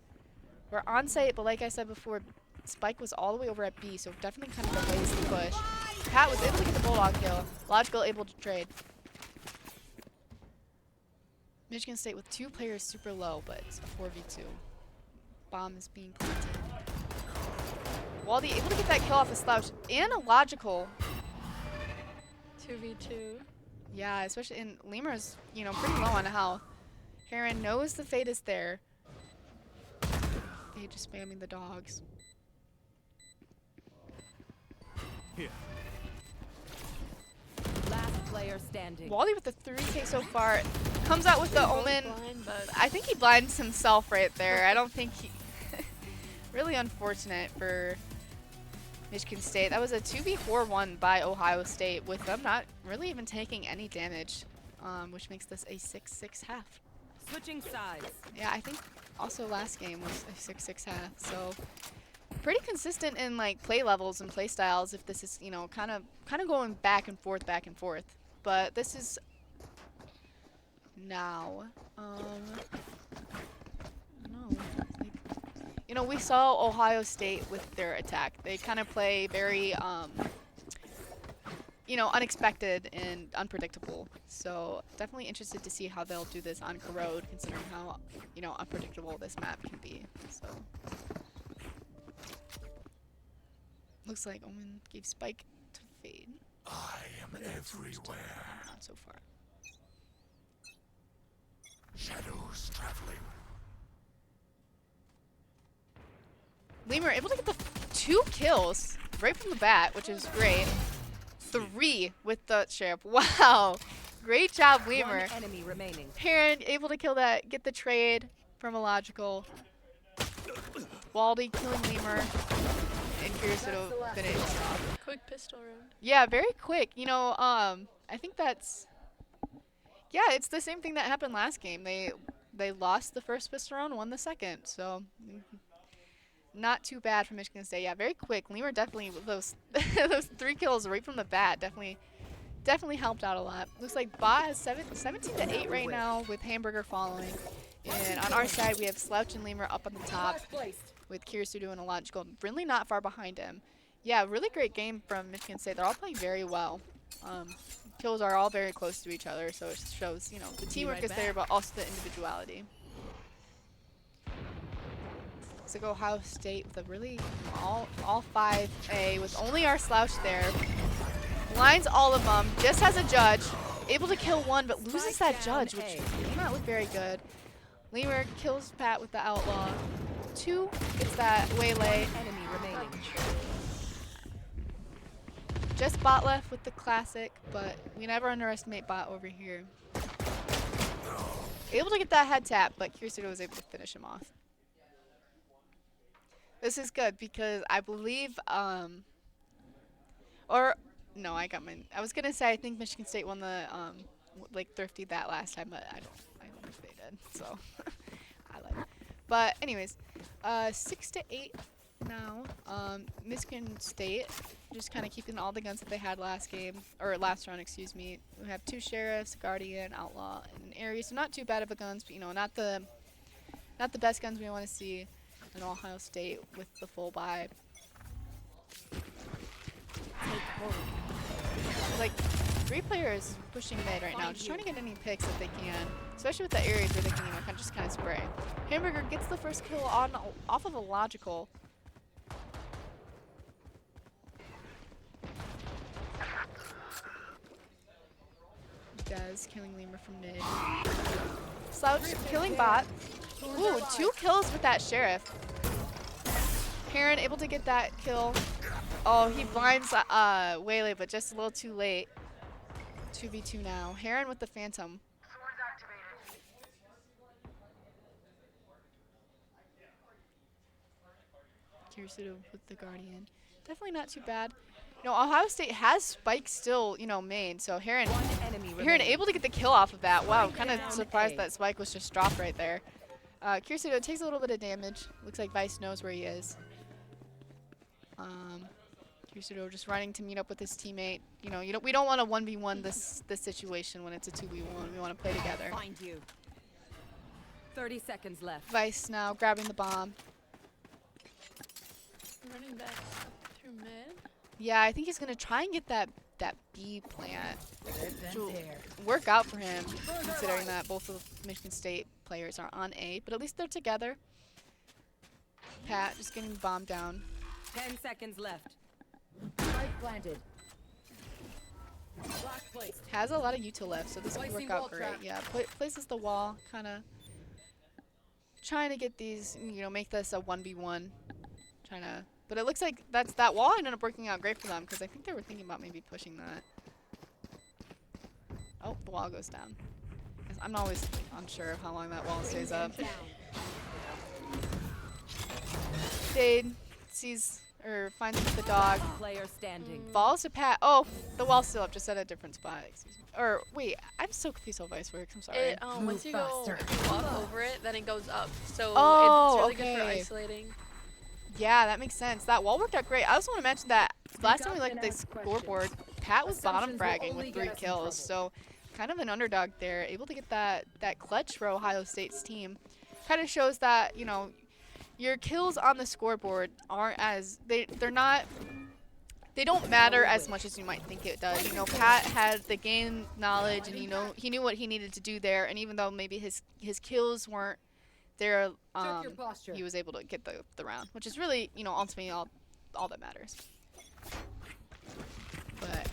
A: We're on site, but like I said before, Spike was all the way over at B, so definitely kind of delays the push. Pat was able to get the Bulldog kill. Logical able to trade. Michigan State with 2 players super low, but it's a 4v2. Bomb is being planted. Waldy able to get that kill off the Slouch and a Logical.
B: 2v2.
A: Yeah, especially in Lemur's, you know, pretty low on health. Heron knows the Fade is there. Fade just spamming the dogs.
D: Here.
C: Last player standing.
A: Waldy with the 3K so far. Comes out with the
B: Both
A: Omen.
B: blind, but
A: I think he blinds himself right there. I don't think he... really unfortunate for Michigan State. That was a 2v4-1 by Ohio State with them not really even taking any damage, which makes this a 6-6 half.
C: Switching sides.
A: Yeah, I think also last game was a 6-6 half, so pretty consistent in like play levels and play styles if this is, you know, kind of going back and forth. But this is now no, like, you know, we saw Ohio State with their attack. They kind of play very you know, unexpected and unpredictable. So definitely interested to see how they'll do this on Corrode, considering how, you know, unpredictable this map can be. So looks like Omen gave Spike to Fade.
D: I am everywhere.
A: Not so far.
D: Shadows traveling.
A: Lemur able to get the 2 kills right from the bat, which is great. 3 with the Sheriff. Wow. Great job, Lemur.
C: One enemy remaining.
A: Heron able to kill that, get the trade from Illogical. Waldy killing Lemur. And Kirisuto finished.
B: Quick pistol round.
A: Yeah, very quick. You know, I think that's... Yeah, it's the same thing that happened last game. They lost the first pistol round, won the second. So, not too bad for Michigan State. Yeah, very quick. Lemur definitely, with those, those 3 kills right from the bat, definitely helped out a lot. Looks like Bot has 17 to 8 right now with Hamburger following. And on our side, we have Slouch and Lemur up on the top with Kirisuto and Illogical really not far behind him. Yeah, really great game from Michigan State. They're all playing very well. Kills are all very close to each other, so it shows, you know, the teamwork is there, but also the individuality. So go Ohio State with a really all 5A with only our Slouch there. Blinds all of them, just has a judge. Able to kill 1, but loses that judge, which did not look very good. Lemur kills Pat with the Outlaw. 2 gets that Waylay.
C: Enemy remaining.
A: Just Bot left with the classic, but we never underestimate Bot over here. Able to get that head tap, but Kirisuto was able to finish him off. This is good because I believe, or no, I was gonna say I think Michigan State won the like Thrifty that last time, but I don't think they did. So I lied. But anyways, 6 to 8 now. Michigan State just kind of keeping all the guns that they had last game or last round, excuse me. We have 2 Sheriffs, Guardian, Outlaw, and Ares. So not too bad of a guns, but you know, not the best guns we want to see in Ohio State with the full buy. Like 3 players pushing mid right now, just trying to get any picks that they can, especially with the areas where they can, you know, kind of just kind of spray. Hamburger gets the first kill off of Illogical. Dez killing Lemur from mid. Slouch killing Bot. Ooh, 2 kills with that Sheriff. Heron able to get that kill. Oh, he blinds Waylay, but just a little too late. 2v2 now. Heron with the Phantom. Kirisuto with the Guardian. Definitely not too bad. You know, Ohio State has Spike still, you know, main. So Heron able to get the kill off of that. Wow, kind of surprised that Spike was just dropped right there. Kirisuto takes a little bit of damage. Looks like Vice knows where he is. Kirisuto just running to meet up with his teammate. You know, we don't want to 1v1 this situation when it's a 2v1. We want to play together.
C: Find you. 30 seconds left.
A: Vice now grabbing the bomb.
B: Running back through mid.
A: Yeah, I think he's gonna try and get that B plant, which will work out for him, considering that both of Michigan State players are on A, but at least they're together. Pat just getting the bomb down.
C: 10 seconds left. Spike planted.
A: Has a lot of util left, so this could work out great. Yeah, places the wall, kind of trying to get these, you know, make this a 1v1. Trying to, but it looks like that wall ended up working out great for them because I think they were thinking about maybe pushing that. Oh, the wall goes down. I'm always unsure of how long that wall stays up. Jade sees or finds the dog.
C: Player standing.
A: Falls to Pat. Oh, the wall's still up, just at a different spot. Excuse me. Or wait, I'm so confused how Vice works. I'm sorry.
B: It, once you go walk over it, then it goes up. So
A: Oh,
B: it's really good for isolating.
A: Yeah, that makes sense. That wall worked out great. I also want to mention that last time we looked at the scoreboard, Pat was bottom fragging with 3 kills. So kind of an underdog there. Able to get that clutch for Ohio State's team. Kind of shows that, you know, your kills on the scoreboard aren't as they don't matter as much as you might think it does. You know, Pat had the game knowledge and he knew what he needed to do there, and even though maybe his kills weren't there, he was able to get the round, which is really, you know, ultimately all that matters. But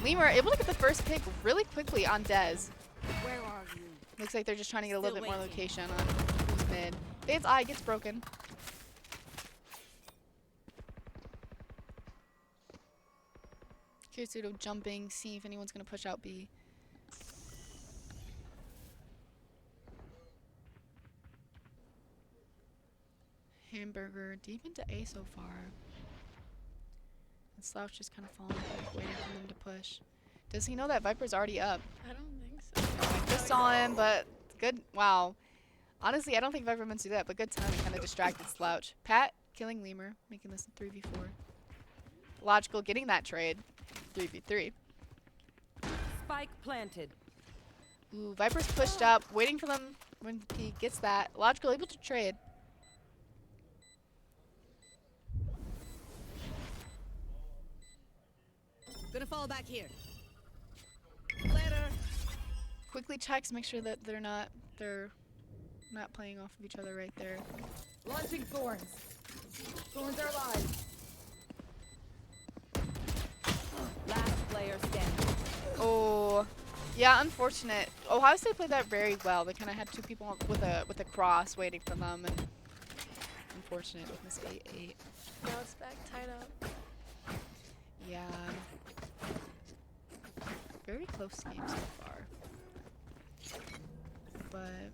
A: Lemur able to get the first pick really quickly on Dez.
C: Where are you?
A: Looks like they're just trying to get a little bit more location on who's mid. Bane's eye gets broken. Kirisuto jumping, see if anyone's gonna push out B. Hamburger deep into A so far. And Slouch just kind of falling back, waiting for them to push. Does he know that Viper's already up?
B: I don't think so.
A: I just saw him, but good. Wow. Honestly, I don't think Viper meant to do that, but good timing. Kind of distracted Slouch. Pat killing Lemur, making this a 3v4. Logical getting that trade. 3v3.
C: Spike planted.
A: Ooh, Viper's pushed up, waiting for them when he gets that. Logical able to trade.
C: Gonna fall back here. Later.
A: Quickly checks, make sure that they're not playing off of each other right there.
C: Launching thorns. Thorns are alive. Last player standing.
A: Oh, yeah, unfortunate. Ohio State played that very well. They kind of had two people with a cross waiting for them, and unfortunate with this 8-8.
B: Now it's back tied up.
A: Yeah. Very close game so far. But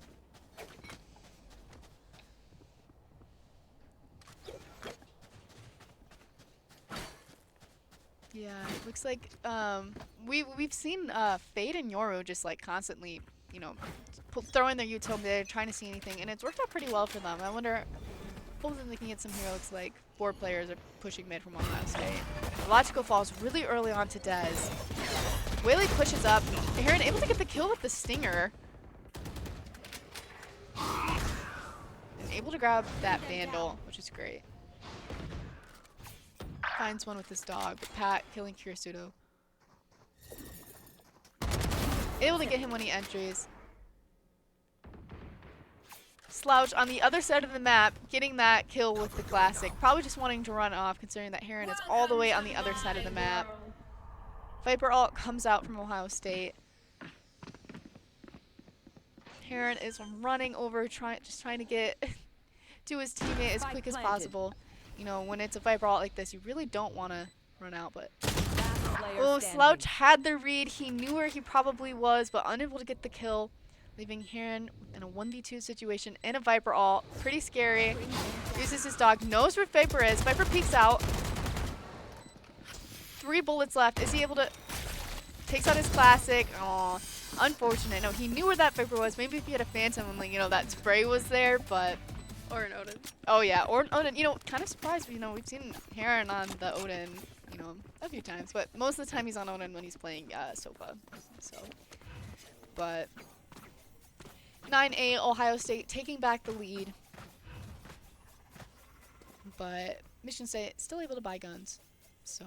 A: yeah, it looks like we've seen Fade and Yoru just like constantly, you know, throwing their util mid, trying to see anything, and it's worked out pretty well for them. I wonder, hopefully they can get some here. Looks like 4 players are pushing mid from Ohio State. Logical falls really early on to Dez. Whaley pushes up. Heron able to get the kill with the stinger. And able to grab that Vandal, which is great. Finds one with his dog. Pat killing Kirisuto. Able to get him when he entries. Slouch on the other side of the map, getting that kill with the classic. Probably just wanting to run off, considering that Heron is all the way on the other side of the map. Viper ult comes out from Ohio State. Heron is running over, just trying to get to his teammate as quick as possible. You know, when it's a Viper ult like this, you really don't want to run out, but... Oh, Slouch had the read. He knew where he probably was, but unable to get the kill. Leaving Heron in a 1v2 situation in a Viper ult. Pretty scary. Uses his dog. Knows where Viper is. Viper peeks out. 3 bullets left. Is he able to... Takes out his classic. Aw. Unfortunate. No, he knew where that Viper was. Maybe if he had a Phantom and, like, you know, that spray was there, but...
B: Or an Odin.
A: Oh, yeah. Or an Odin. You know, kind of surprised. You know, we've seen Heron on the Odin, you know, a few times. But most of the time he's on Odin when he's playing Sofa. So... But... 9-8, Ohio State taking back the lead. But Michigan State still able to buy guns. So...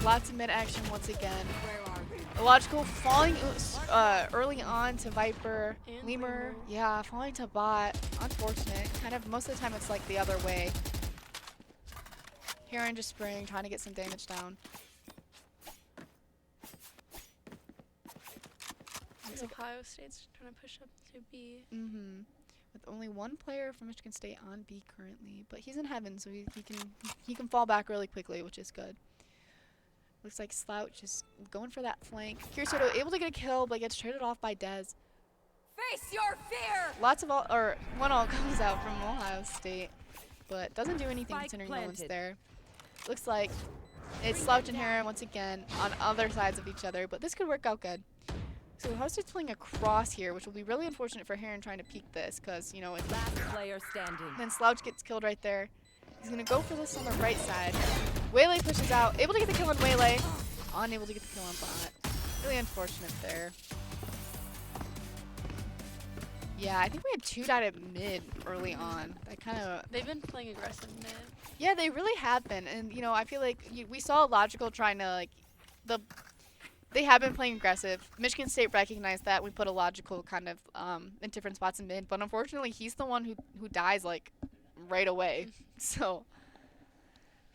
A: Lots of mid action once again. Illogical falling early on to Viper.
B: And
A: Lemur, yeah, falling to bot. Unfortunate. Kind of most of the time it's like the other way. Heron just spraying, trying to get some damage down.
B: Ohio State's trying to push up to B.
A: Mm-hmm. With only 1 player from Michigan State on B currently, but he's in heaven, so he can fall back really quickly, which is good. Looks like Slouch is going for that flank. Kirisuto able to get a kill, but gets traded off by Dez.
C: Face your fear.
A: Lots of one ult comes out from Ohio State, but doesn't do anything considering no one's there. Looks like it's Slouch and Heron once again on other sides of each other, but this could work out good. So Ohio State's playing a cross here, which will be really unfortunate for Heron trying to peek this, because, you know,
C: Last player standing.
A: then Slouch gets killed right there. He's going to go for this on the right side. Waylay pushes out. Able to get the kill on Waylay. Unable to get the kill on bot. Really unfortunate there. Yeah, I think we had 2 died at mid early on. That kind of...
B: They've been playing aggressive mid.
A: Yeah, they really have been. And, you know, I feel like we saw Logical trying to, like... They have been playing aggressive. Michigan State recognized that. We put a Logical kind of in different spots in mid. But unfortunately, he's the one who dies, like, right away. So,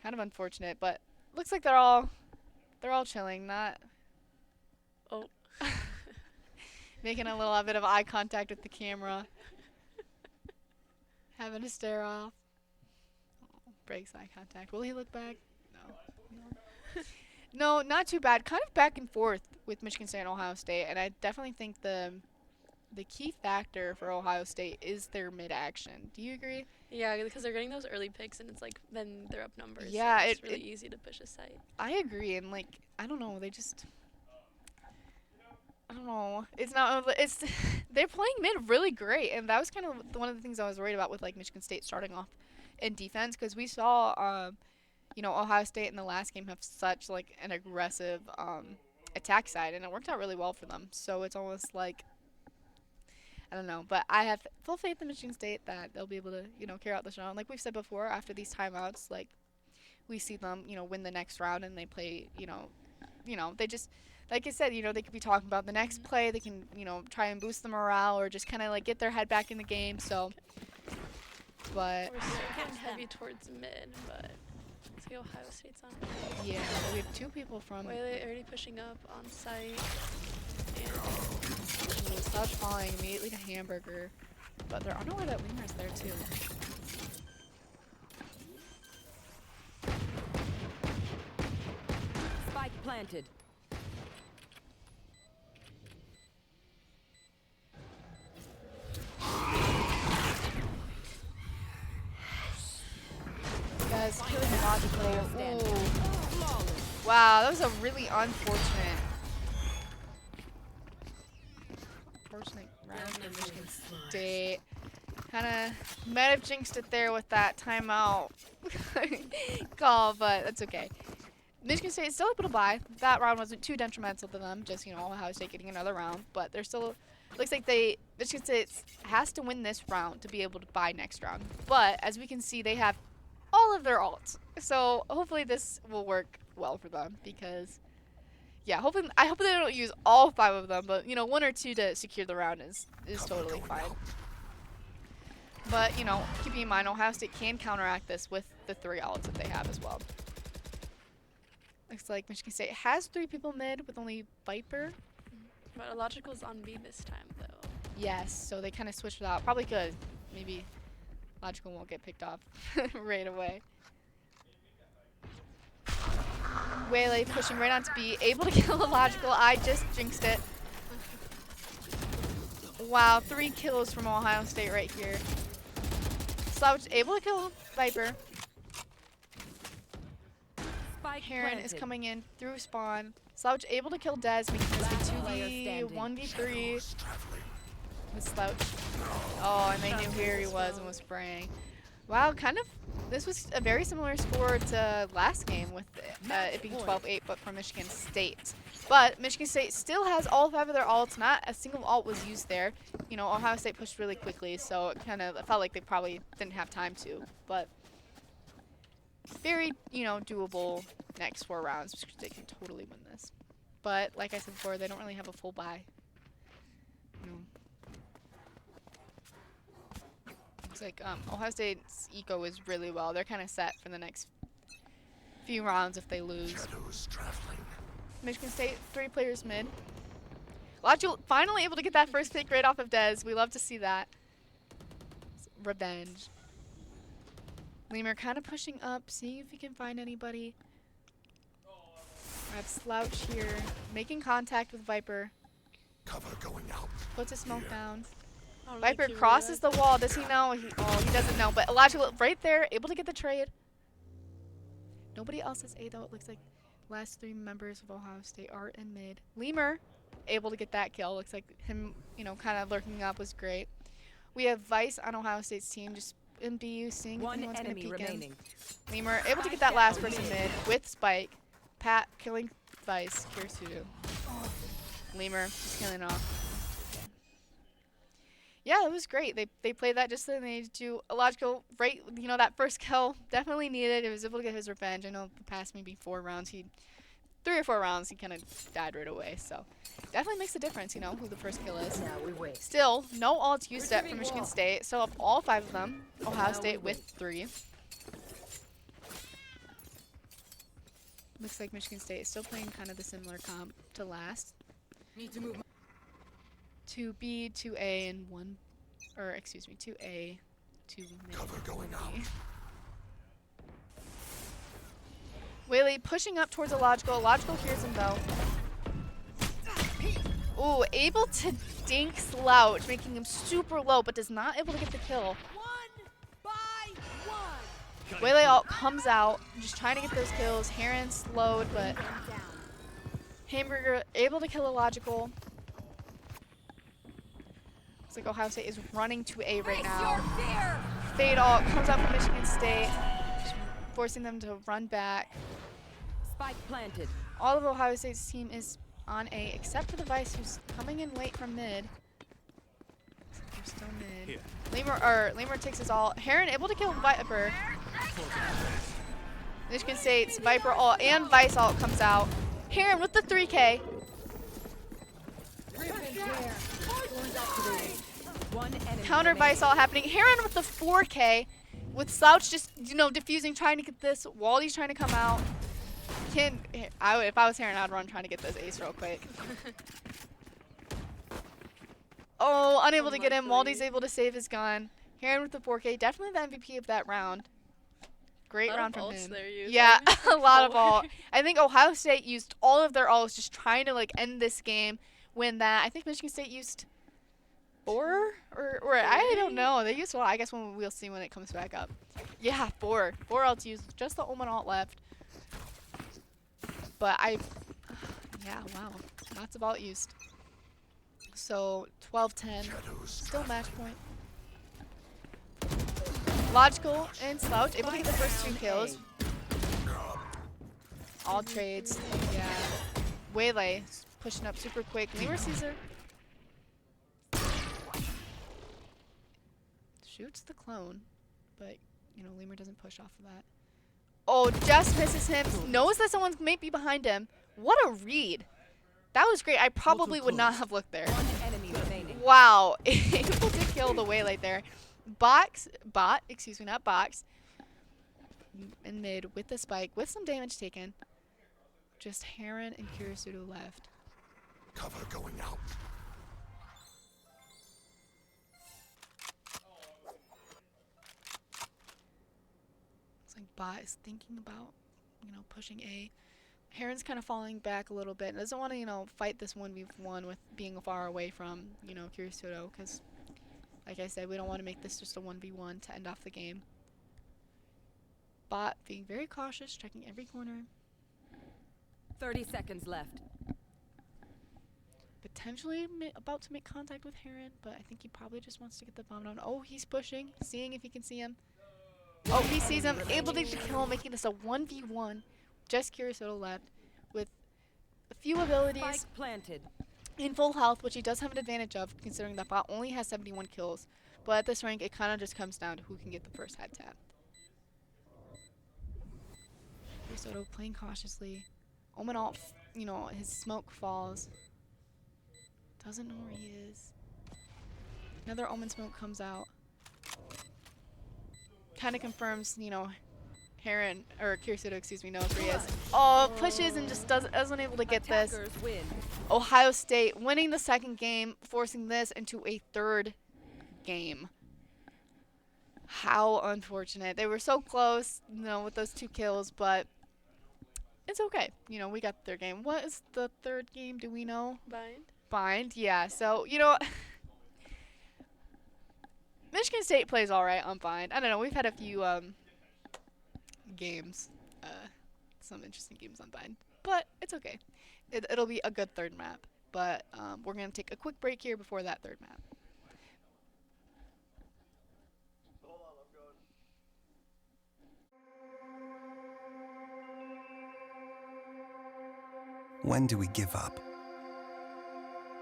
A: kind of unfortunate. But looks like they're all chilling. Not Making a little bit of eye contact with the camera. Having to stare off. Oh, breaks eye contact. Will he look back? No. No, not too bad. Kind of back and forth with Michigan State and Ohio State, and I definitely think the key factor for Ohio State is their mid action. Do you agree?
B: Yeah, because they're getting those early picks, and it's like then they're up numbers.
A: Yeah,
B: so it's really easy to push a site.
A: I agree, and like I don't know, they just I don't know. It's not. It's they're playing mid really great, and that was kind of one of the things I was worried about with like Michigan State starting off in defense, because we saw, Ohio State in the last game have such like an aggressive attack side, and it worked out really well for them. So it's almost like I don't know, but I have full faith in Michigan State that they'll be able to carry out the show. And like we've said before, after these timeouts, like we see them win the next round, and they play they just. Like I said, they could be talking about the next play. They can, try and boost the morale or just kind of like get their head back in the game. So, but
B: We're still getting heavy towards mid, but let's see Ohio State's on.
A: yeah, we have two people from.
B: Whaley already pushing up on site.
A: Slouch falling immediately to Hamburger, but they're unaware that Weimer's there too.
C: Spike planted.
A: Guys, killing logical. Ooh. Wow, that was a really unfortunate round for Michigan State. Kind of might have jinxed it there with that timeout call, but that's okay. Michigan State is still able to buy. That round wasn't too detrimental to them, just, Ohio State getting another round, but they're still, looks like Michigan State has to win this round to be able to buy next round. But as we can see, they have all of their ults. So hopefully this will work well for them because, yeah, I hope they don't use all 5 of them, but, one or two to secure the round is totally fine. But, keeping in mind, Ohio State can counteract this with the 3 ults that they have as well. Looks like Michigan State has 3 people mid with only Viper.
B: But Illogical's on B this time, though.
A: Yes, so they kind of switched it out. Probably good. Maybe Logical won't get picked off right away. Waylay pushing right onto B, able to kill Illogical. I just jinxed it. Wow, 3 kills from Ohio State right here. Slouch able to kill Viper. Heron is coming in through spawn. Slouch able to kill Dez, making this a 2v, 1v3 with Slouch. Oh, and they knew where he was and was spraying. Wow, this was a very similar score to last game with it being 12-8, but for Michigan State. But Michigan State still has all 5 of their ults. Not a single ult was used there. Ohio State pushed really quickly, so it felt like they probably didn't have time to. But very, doable next 4 rounds. Michigan State can totally win this. But like I said before, they don't really have a full buy. Looks like Ohio State's eco is really well. They're kind of set for the next few rounds if they lose. Michigan State, 3 players mid. Logical finally able to get that first pick right off of Dez. We love to see that. Revenge. Lemur kind of pushing up, seeing if he can find anybody. I have Slouch here, making contact with Viper.
D: Cover going out.
A: Puts a smoke down.
B: Really
A: Viper
B: cute,
A: crosses the
B: really.
A: wall. Does he know? He doesn't know. But Illogical right there, able to get the trade. Nobody else is A though. It looks like last 3 members of Ohio State are in mid. Lemur able to get that kill. Looks like him, kind of lurking up was great. We have Vice on Ohio State's team, just in BU, seeing if anyone's going to peek in. Lemur able to get that last person mid with Spike. Pat killing Vice. Kirsu. Lemur just killing off. Yeah, it was great. They played that just so they needed to. Illogical, right, that first kill definitely needed. He was able to get his revenge. I know the past maybe 4 rounds, 3 or 4 rounds, he kind of died right away. So definitely makes a difference, who the first kill is. Still, no ults used yet for Michigan State. So of all 5 of them, Ohio State with 3. Looks like Michigan State is still playing kind of the similar comp to last. 2 B, 2 A, and 1, or excuse me, 2 A, 2 mid.
D: Cover going out.
A: Whaley pushing up towards Illogical. Illogical hears him though. Ooh, able to dink Slouch, making him super low, but does not able to get the kill.
C: One by one.
A: Whaley ult comes out, just trying to get those kills. Heron slowed, but Hamburger able to kill Illogical. Looks like Ohio State is running to A right now. Fade ult comes out from Michigan State, forcing them to run back.
C: Spike planted.
A: All of Ohio State's team is on A, except for the Vice, who's coming in late from mid. They're still mid. Lemur takes his ult. Heron able to kill Viper. Michigan State's Viper ult and Vice ult comes out. Heron with the 3K.
C: One enemy
A: Counter Vice ult happening. Heron with the 4K. With Slouch just, diffusing, trying to get this. Waldy's trying to come out. If I was Heron, I'd run trying to get this ace real quick. Oh, unable to get him. Waldy's able to save his gun. Heron with the 4K. Definitely the MVP of that round. Great round from him. Yeah, a lot of ult. I think Ohio State used all of their ults just trying to end this game. When that, I think Michigan State used 4 or I don't know. They used 1. I guess we'll see when it comes back up. Yeah, 4 ults used. Just the Omen ult left. But yeah, wow, lots of ult used. So 12-10, still match point. Logical and Slouch able to get the first 2 kills. All trades, yeah. Waylay pushing up super quick. Lemur Caesar shoots the clone, but Lemur doesn't push off of that. Oh, just misses him. Knows that someone might be behind him. What a read. That was great. I probably would not have looked there.
C: One enemy remaining.
A: Wow. Able to kill the Waylay there. Not Box. In mid with the spike, with some damage taken. Just Heron and Kirisudo left.
D: Cover going out.
A: Bot is thinking about, pushing A. Heron's kind of falling back a little bit. Doesn't want to, fight this 1v1 with being far away from, Kirisudo, because, like I said, we don't want to make this just a 1v1 to end off the game. Bot being very cautious, checking every corner.
C: 30 seconds left.
A: Potentially about to make contact with Heron, but I think he probably just wants to get the bomb down. Oh, he's pushing, seeing if he can see him. Oh, he sees him, able to kill him, making this a 1v1. Just Kirisudo left with a few abilities
C: Spike planted.
A: in full health, which he does have an advantage of, considering that bot only has 71 kills. But at this rank, it kind of just comes down to who can get the first head tap. Kirisudo playing cautiously. Omen ult, his smoke falls. Doesn't know where he is. Another Omen smoke comes out. Kind of confirms, Heron, or Kirisudo, excuse me, knows where he is. Oh, pushes and just isn't able to get this.
C: Win.
A: Ohio State winning the second game, forcing this into a third game. How unfortunate. They were so close, with those 2 kills, but it's okay. We got the third game. What is the third game? Do we know? Bind, yeah. So, Michigan State plays all right on Bind. I don't know. We've had a few games, some interesting games on Bind, but it's okay. It'll be a good third map. But we're gonna take a quick break here before that third map.
G: When do we give up?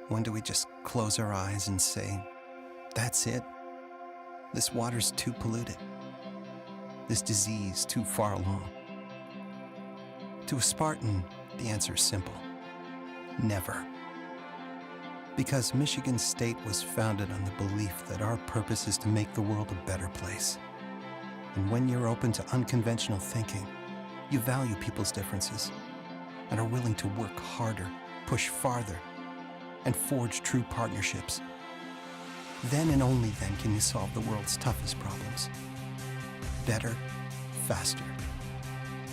G: When do we just close our eyes and say, that's it? This water's too polluted. This disease too far along. To a Spartan, the answer is simple. Never. Because Michigan State was founded on the belief that our purpose is to make the world a better place. And when you're open to unconventional thinking, you value people's differences and are willing to work harder, push farther, and forge true partnerships. Then and only then can you solve the world's toughest problems. Better, faster.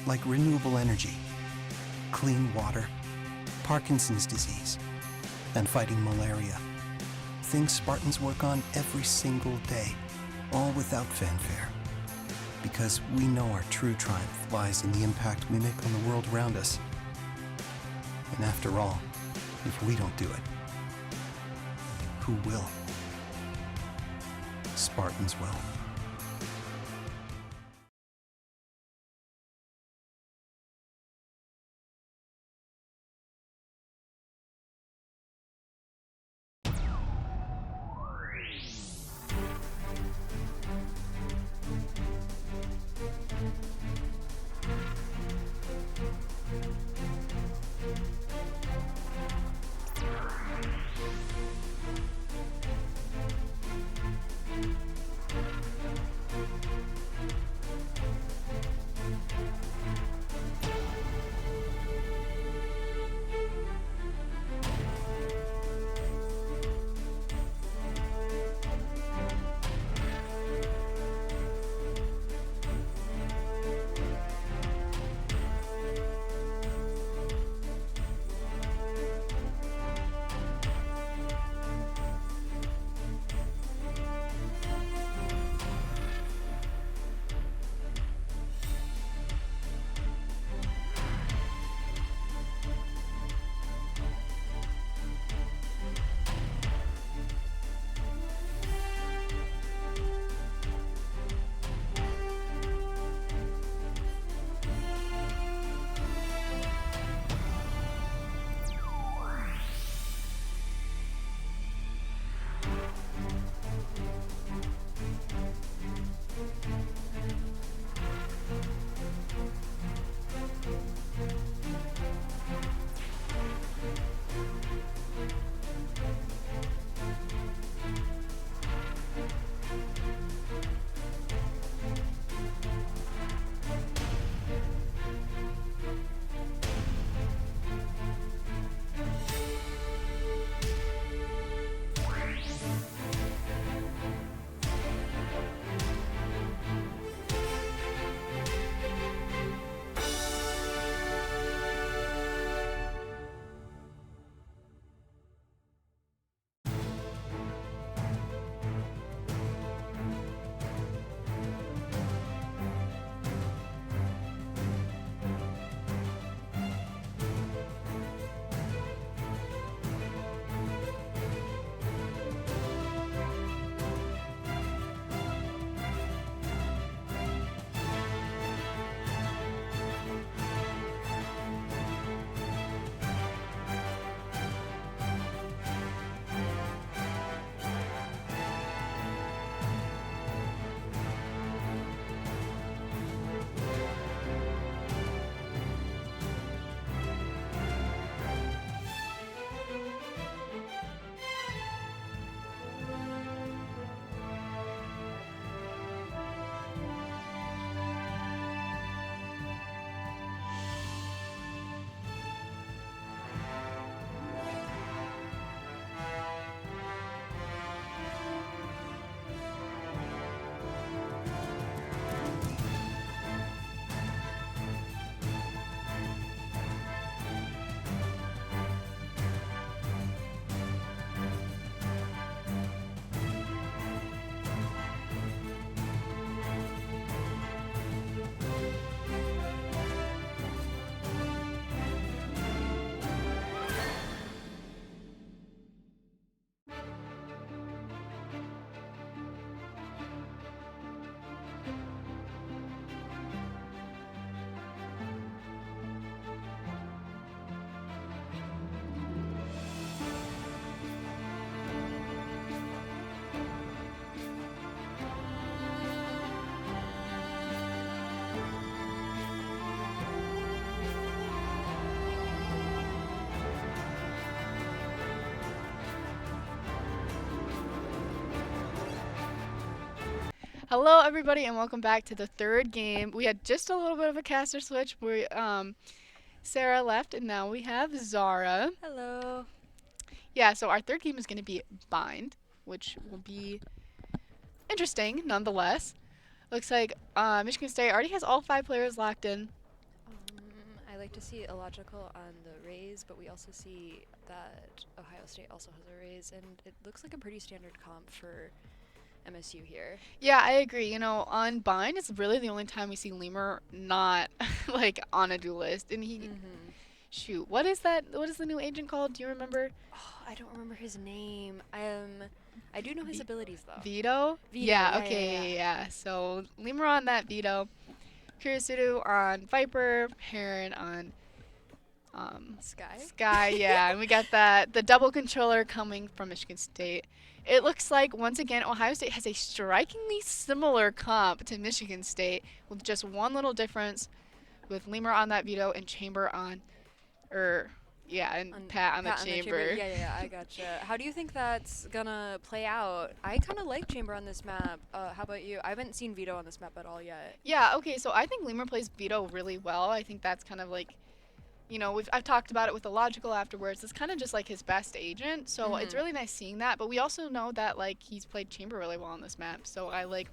G: Like renewable energy, clean water, Parkinson's disease, and fighting malaria. Things Spartans work on every single day, all without fanfare. Because we know our true triumph lies in the impact we make on the world around us. And after all, if we don't do it, who will? Spartans will.
A: Hello, everybody, and welcome back to the third game. We had just a little bit of a caster switch where Sarah left, and now we have Zara.
B: Hello.
A: Yeah, so our third game is going to be Bind, which will be interesting nonetheless. Looks like Michigan State already has all 5 players locked in.
H: I like to see Illogical on the Rays, but we also see that Ohio State also has a Rays, and it looks like a pretty standard comp for MSU here.
A: Yeah, I agree. You know, on Bind, it's really the only time we see Lemur not like on a duelist. And he, shoot, what is that? What is the new agent called? Do you remember?
H: Oh, I don't remember his name. I do know his abilities though.
A: Vito?
H: Vito,
A: Yeah,
H: yeah,
A: okay, yeah. So Lemur on that Vito, Kurisudu on Viper, Heron on
H: Sky.
A: yeah. And we got the double controller coming from Michigan State. It looks like, once again, Ohio State has a strikingly similar comp to Michigan State with just one little difference with Lemur on that Vito and Chamber on, Pat on the Chamber.
H: Yeah, I gotcha. How do you think that's gonna play out? I kind of like Chamber on this map. How about you? I haven't seen Vito on this map at all yet.
A: Yeah, okay, so I think Lemur plays Vito really well. I think that's kind of like, you know, I've talked about it with Illogical afterwards. It's kind of just like his best agent, so it's really nice seeing that. But we also know that like he's played Chamber really well on this map, so I like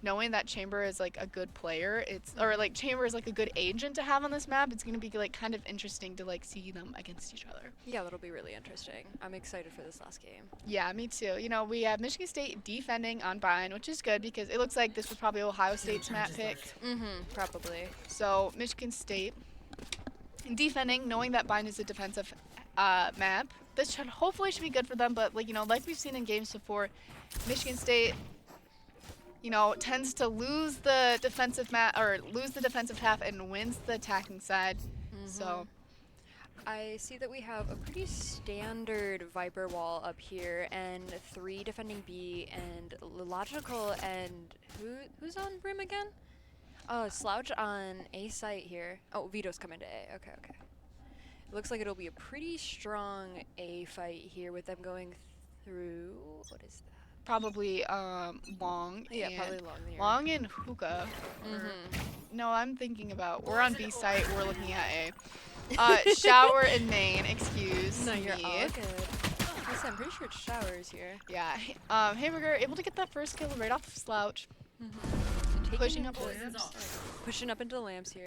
A: knowing that Chamber is like a good player. Or like Chamber is like a good agent to have on this map. It's gonna be like kind of interesting to like see them against each other.
H: Yeah, that'll be really interesting. I'm excited for this last game.
A: Yeah, me too. You know, we have Michigan State defending on Bind, which is good because it looks like this was probably Ohio State's map pick.
H: Probably.
A: So Michigan State defending, knowing that Bind is a defensive map. This hopefully should be good for them, but like, you know, like we've seen in games before, Michigan State, you know, tends to lose the defensive half and wins the attacking side. So
H: I see that we have a pretty standard Viper wall up here, and 3 defending B, and Logical, and who's on Brim again? Oh, Slouch on A site here. Oh, Vito's coming to A. Okay. It looks like it'll be a pretty strong A fight here with them going through. What is that?
A: probably Long.
H: Yeah,
A: and
H: probably Long there.
A: Long and Hookah. No, I'm thinking about. We're on B site. We're looking at A. Shower and main. Excuse
H: No,
A: me.
H: you're all good. Listen, I'm pretty sure it's Showers here.
A: Yeah. Hamburger able to get that first kill right off of Slouch. Pushing up lamps.
H: Pushing up into the lamps here.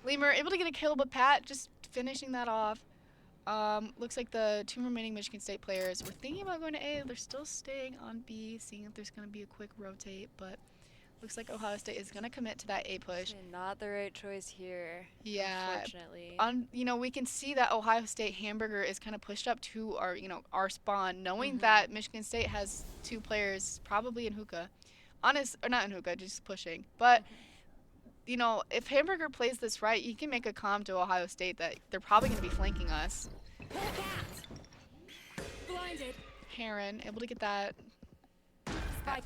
A: Lemur able to get a kill, but Pat just finishing that off. Looks like the 2 remaining Michigan State players were thinking about going to A. They're still staying on B, seeing if there's going to be a quick rotate, but looks like Ohio State is going to commit to that A push.
H: Not the right choice here.
A: Yeah.
H: Unfortunately.
A: You know, we can see that Ohio State Hamburger is kind of pushed up to our, you know, our spawn, knowing that Michigan State has 2 players probably in hookah. Or not in hookah, just pushing. But you know, if Hamburger plays this right, he can make a comm to Ohio State that they're probably going to be flanking us.
F: Blinded.
A: Heron able to get that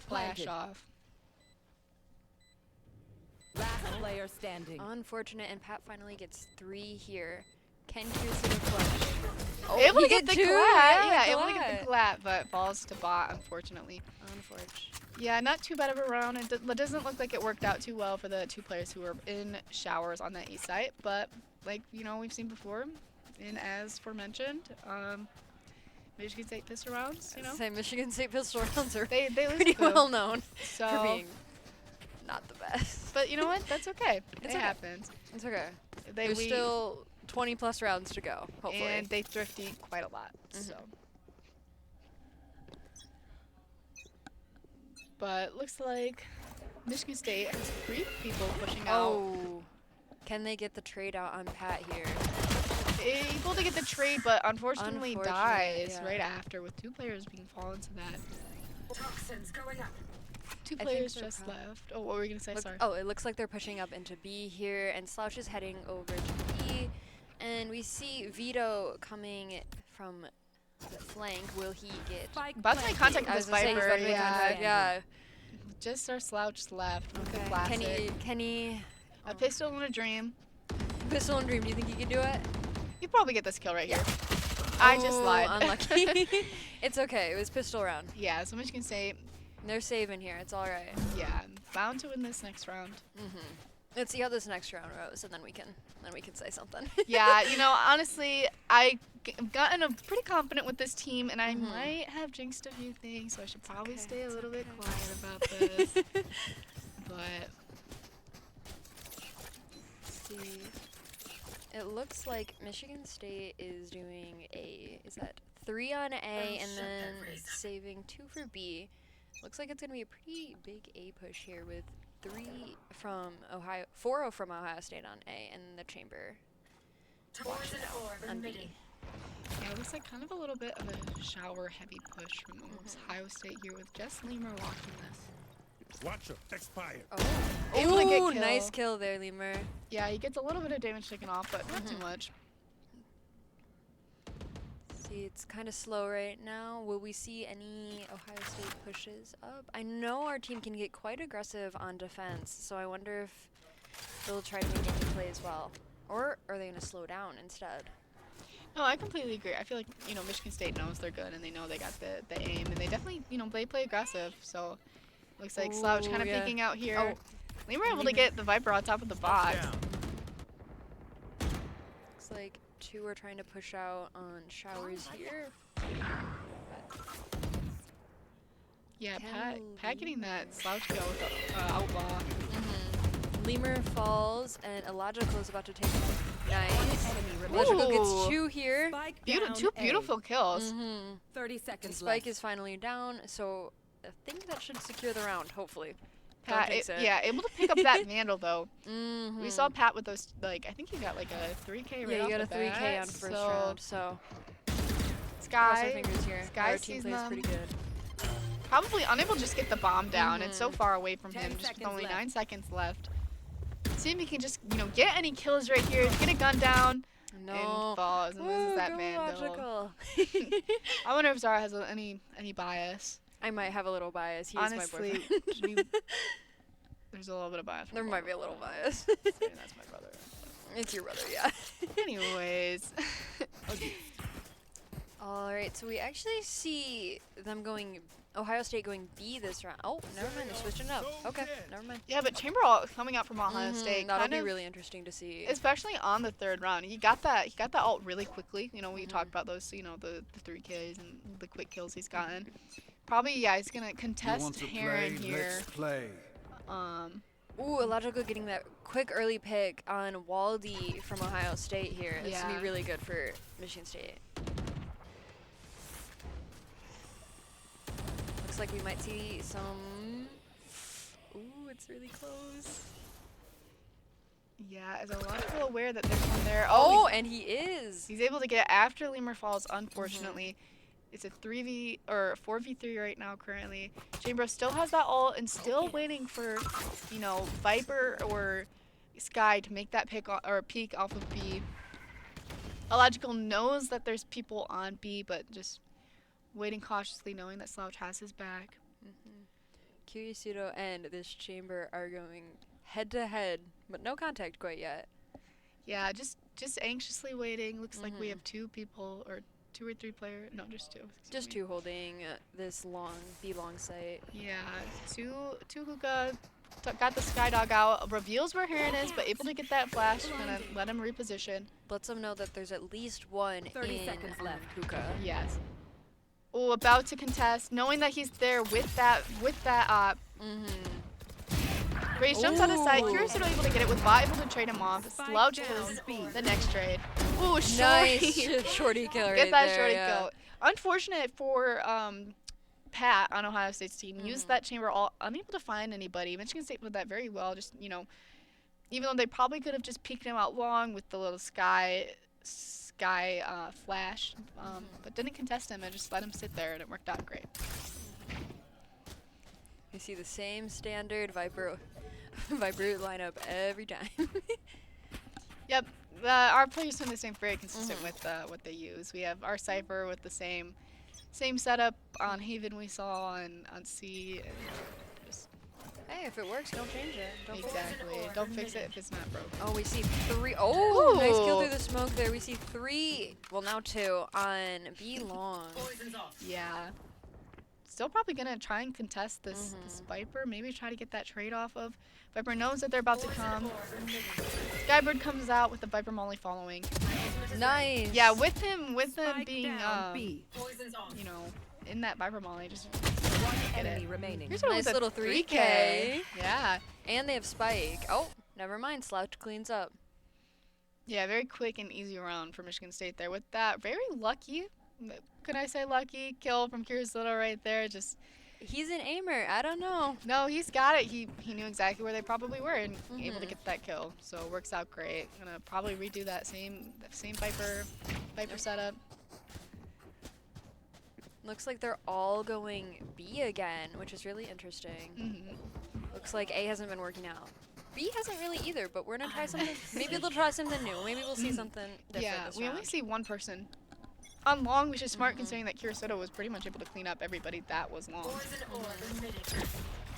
A: flash off.
C: Last player standing.
H: Unfortunate, and Pat finally gets 3 here. Can Kirsten clutch? Oh,
A: Able
H: he
A: to get the
H: two,
A: clap.
H: yeah,
A: Able to get the clap, but falls to bot, unfortunately.
H: Unfortunate.
A: Yeah, not too bad of a round. It doesn't look like it worked out too well for the 2 players who were in Showers on that east site, but like, you know, we've seen before, and as forementioned, Michigan State pistol rounds, you know.
H: Say Michigan State pistol rounds are
A: They
H: pretty
A: lose
H: well known
A: So,
H: for being not the best.
A: but you know what? That's okay.
H: It's
A: it
H: okay.
A: happens.
H: It's okay.
A: We
H: There's still 20 plus rounds to go, hopefully.
A: and they thrifty quite a lot. So. But looks like Michigan State has 3 people pushing out.
H: Oh, can they get the trade out on Pat here?
A: Able to get the trade, but unfortunately dies
H: yeah.
A: right after with 2 players being fallen to that.
F: Toxins going up.
A: 2
H: I think
A: players
H: they're
A: just left. Oh, what were we gonna say? Sorry.
H: Oh, it looks like they're pushing up into B here, and Slouch is heading over to B, and we see Vito coming from the flank. Will he get?
A: About to make contact with
H: I
A: this
H: was gonna say, he's
A: Viper.
H: about to make contact, yeah.
A: Just our Slouch left with the
H: Okay.
A: classic.
H: Can he?
A: A pistol and a dream.
H: Pistol and Dream. Do you think he can do it?
A: You probably get this kill right here. I just
H: Ooh,
A: lied.
H: Unlucky. It's okay. It was pistol round.
A: Yeah, so Michigan State,
H: They're saving here. It's all right.
A: yeah, bound to win this next round.
H: Let's see how this next round goes, and then we can say something.
A: Yeah, you know, honestly, I've gotten pretty confident with this team, and I might have jinxed a few things, so I should probably
H: okay,
A: stay a
H: it's
A: little bit
H: okay.
A: quiet about this. But
H: Let's see. It looks like Michigan State is doing is that 3 on A and then saving 2 for B. Looks like it's gonna be a pretty big A push here with 4 from Ohio State on A and the chamber
F: Towards an orb
H: on
F: and
H: B.
F: midi.
A: yeah, it looks like kind of a little bit of a shower-heavy push from Ohio State here with Jess Lemur walking this.
D: Watch it. Expired.
A: Able to get
H: Ooh,
A: kill.
H: nice kill there, Lemur.
A: Yeah, he gets a little bit of damage taken off, but not too much.
H: See, it's kind of slow right now. Will we see any Ohio State pushes up? I know our team can get quite aggressive on defense, so I wonder if they'll try to make any play as well. Or are they going to slow down instead?
A: No, I completely agree. I feel like, you know, Michigan State knows they're good and they know they got the aim, and they definitely, you know, they play aggressive. So looks like Slouch kind of
H: Ooh, yeah.
A: peeking out here.
H: Oh.
A: Lemur able to get the Viper on top of the box.
H: Looks like 2 are trying to push out on showers here.
A: Yeah,
H: Can
A: Pat getting that Slouch kill with the Outlaw.
H: Lemur falls, and Illogical is about to take it. Nice.
C: Enemy
H: Illogical
A: Ooh.
H: gets 2 here.
C: Spike
A: Beautiful,
C: down
A: two
C: A.
A: beautiful kills.
C: 30
H: And
C: seconds
H: Spike
C: left.
H: is finally down, so I think that should secure the round, hopefully. Don't
A: Pat,
H: jinx it.
A: yeah, able to pick up that Vandal though.
H: Mm-hmm.
A: We saw Pat with those, like, I think he got like a 3K right
H: Yeah,
A: off
H: you got
A: the
H: a 3K
A: bat,
H: on first
A: so
H: round, so cross our
A: Sky,
H: fingers here.
A: Sky
H: Our team
A: sees
H: plays
A: them.
H: pretty good.
A: probably unable to just get the bomb down. It's so far away from
C: 10
A: him, just with
C: seconds
A: only
C: left.
A: 9 seconds left. See if he can just, you know, get any kills right here, get a gun down,
H: No.
A: and falls, and this is that
H: go
A: Vandal.
H: Logical.
A: I wonder if Zara has any bias.
H: I might have a little bias. He
A: Honestly,
H: is my boyfriend.
A: there's a little bit of bias.
H: There might be a little bias.
A: That's my brother.
H: It's your brother, yeah.
A: Anyways.
H: Alright, so we actually see them going, Ohio State going B this round. Oh, never mind, they're switching up. Okay, never mind.
A: Yeah, but Chamberlain coming out from Ohio State,
H: That'll
A: kind
H: be
A: of,
H: really interesting to see.
A: especially on the 3rd round. He got that ult really quickly. You know, we talked about those, you know, the 3Ks and the quick kills he's gotten. Probably, yeah, he's gonna contest Heron here.
D: play.
H: Ooh, Illogical getting that quick early pick on Waldy from Ohio State here. This gonna
A: Yeah.
H: be really good for Michigan State. Looks like we might see some. Ooh, it's really close.
A: Yeah, is a lot of people aware that there's one there?
H: Oh, and he is.
A: he's able to get it after Lemur falls, unfortunately. It's a 3v or 4v3 right now currently. Chamber still has that ult and still waiting for, you know, Viper or Sky to make that pick or peek off of B. Illogical knows that there's people on B, but just waiting cautiously, knowing that Slouch has his back.
H: Curiosito and this Chamber are going head to head, but no contact quite yet.
A: Yeah, just anxiously waiting. Looks like we have 2 people or 2 or 3 players. No, just 2. excuse
H: Just
A: me.
H: 2 holding this long site.
A: Yeah, two hookah. Got the Skydog out. Reveals where Heron is, but able to get that flash. Gonna let him reposition.
H: Lets them know that there's at least one
C: 30
H: in
C: seconds left.
H: hookah.
A: Yes. Oh, about to contest, knowing that he's there with that op. Rage jumps out of sight.
H: Ooh.
A: Curious able to get it with Bot, able to trade him off. Slouch is the next trade. Ooh, shorty.
H: Nice shorty kill right
A: Get that
H: there,
A: shorty
H: yeah.
A: kill. Unfortunate for Pat on Ohio State's team. Used that chamber all unable to find anybody. Michigan State did that very well. Just, you know, even though they probably could have just peeked him out long with the little sky flash, but didn't contest him and just let him sit there, and it worked out great.
H: You see the same standard Viper lineup every time.
A: Yep, our players in the same very consistent with what they use. We have our Cypher with the same setup on Haven we saw on C. And just
H: Hey, if it works, don't change it. Don't fix it.
A: exactly. Don't fix it if it's not broken.
H: Oh, we see 3. Oh, nice kill
A: Ooh.
H: through the smoke there. We see 3. Well, now 2 on B long.
A: Yeah. still probably going to try and contest this Viper. Maybe try to get that trade off of. Viper knows that they're about to come. Skybird comes out with the Viper Molly following.
H: Nice.
A: Yeah, with them
C: Spike
A: being,
C: down, B.
A: you know, in that Viper Molly, just
C: One
A: get
C: enemy
A: it.
C: remaining.
A: Here's what
H: Nice
A: was a
H: little 3K.
A: Yeah.
H: And they have Spike. Oh, never mind. Slouch cleans up.
A: Yeah, very quick and easy round for Michigan State there. With that, very lucky, could I say lucky, kill from Curious Little right there. Just,
H: He's an aimer. I don't know.
A: no, he's got it. He knew exactly where they probably were and able to get that kill. So it works out great. Gonna probably redo that same Viper setup.
H: Looks like they're all going B again, which is really interesting. Looks like A hasn't been working out. B hasn't really either, but we're gonna try something. Maybe they'll try something new. Maybe we'll see something different
A: Yeah,
H: this
A: we
H: round.
A: only see one person on long, which is smart considering that Curious was pretty much able to clean up everybody that was long.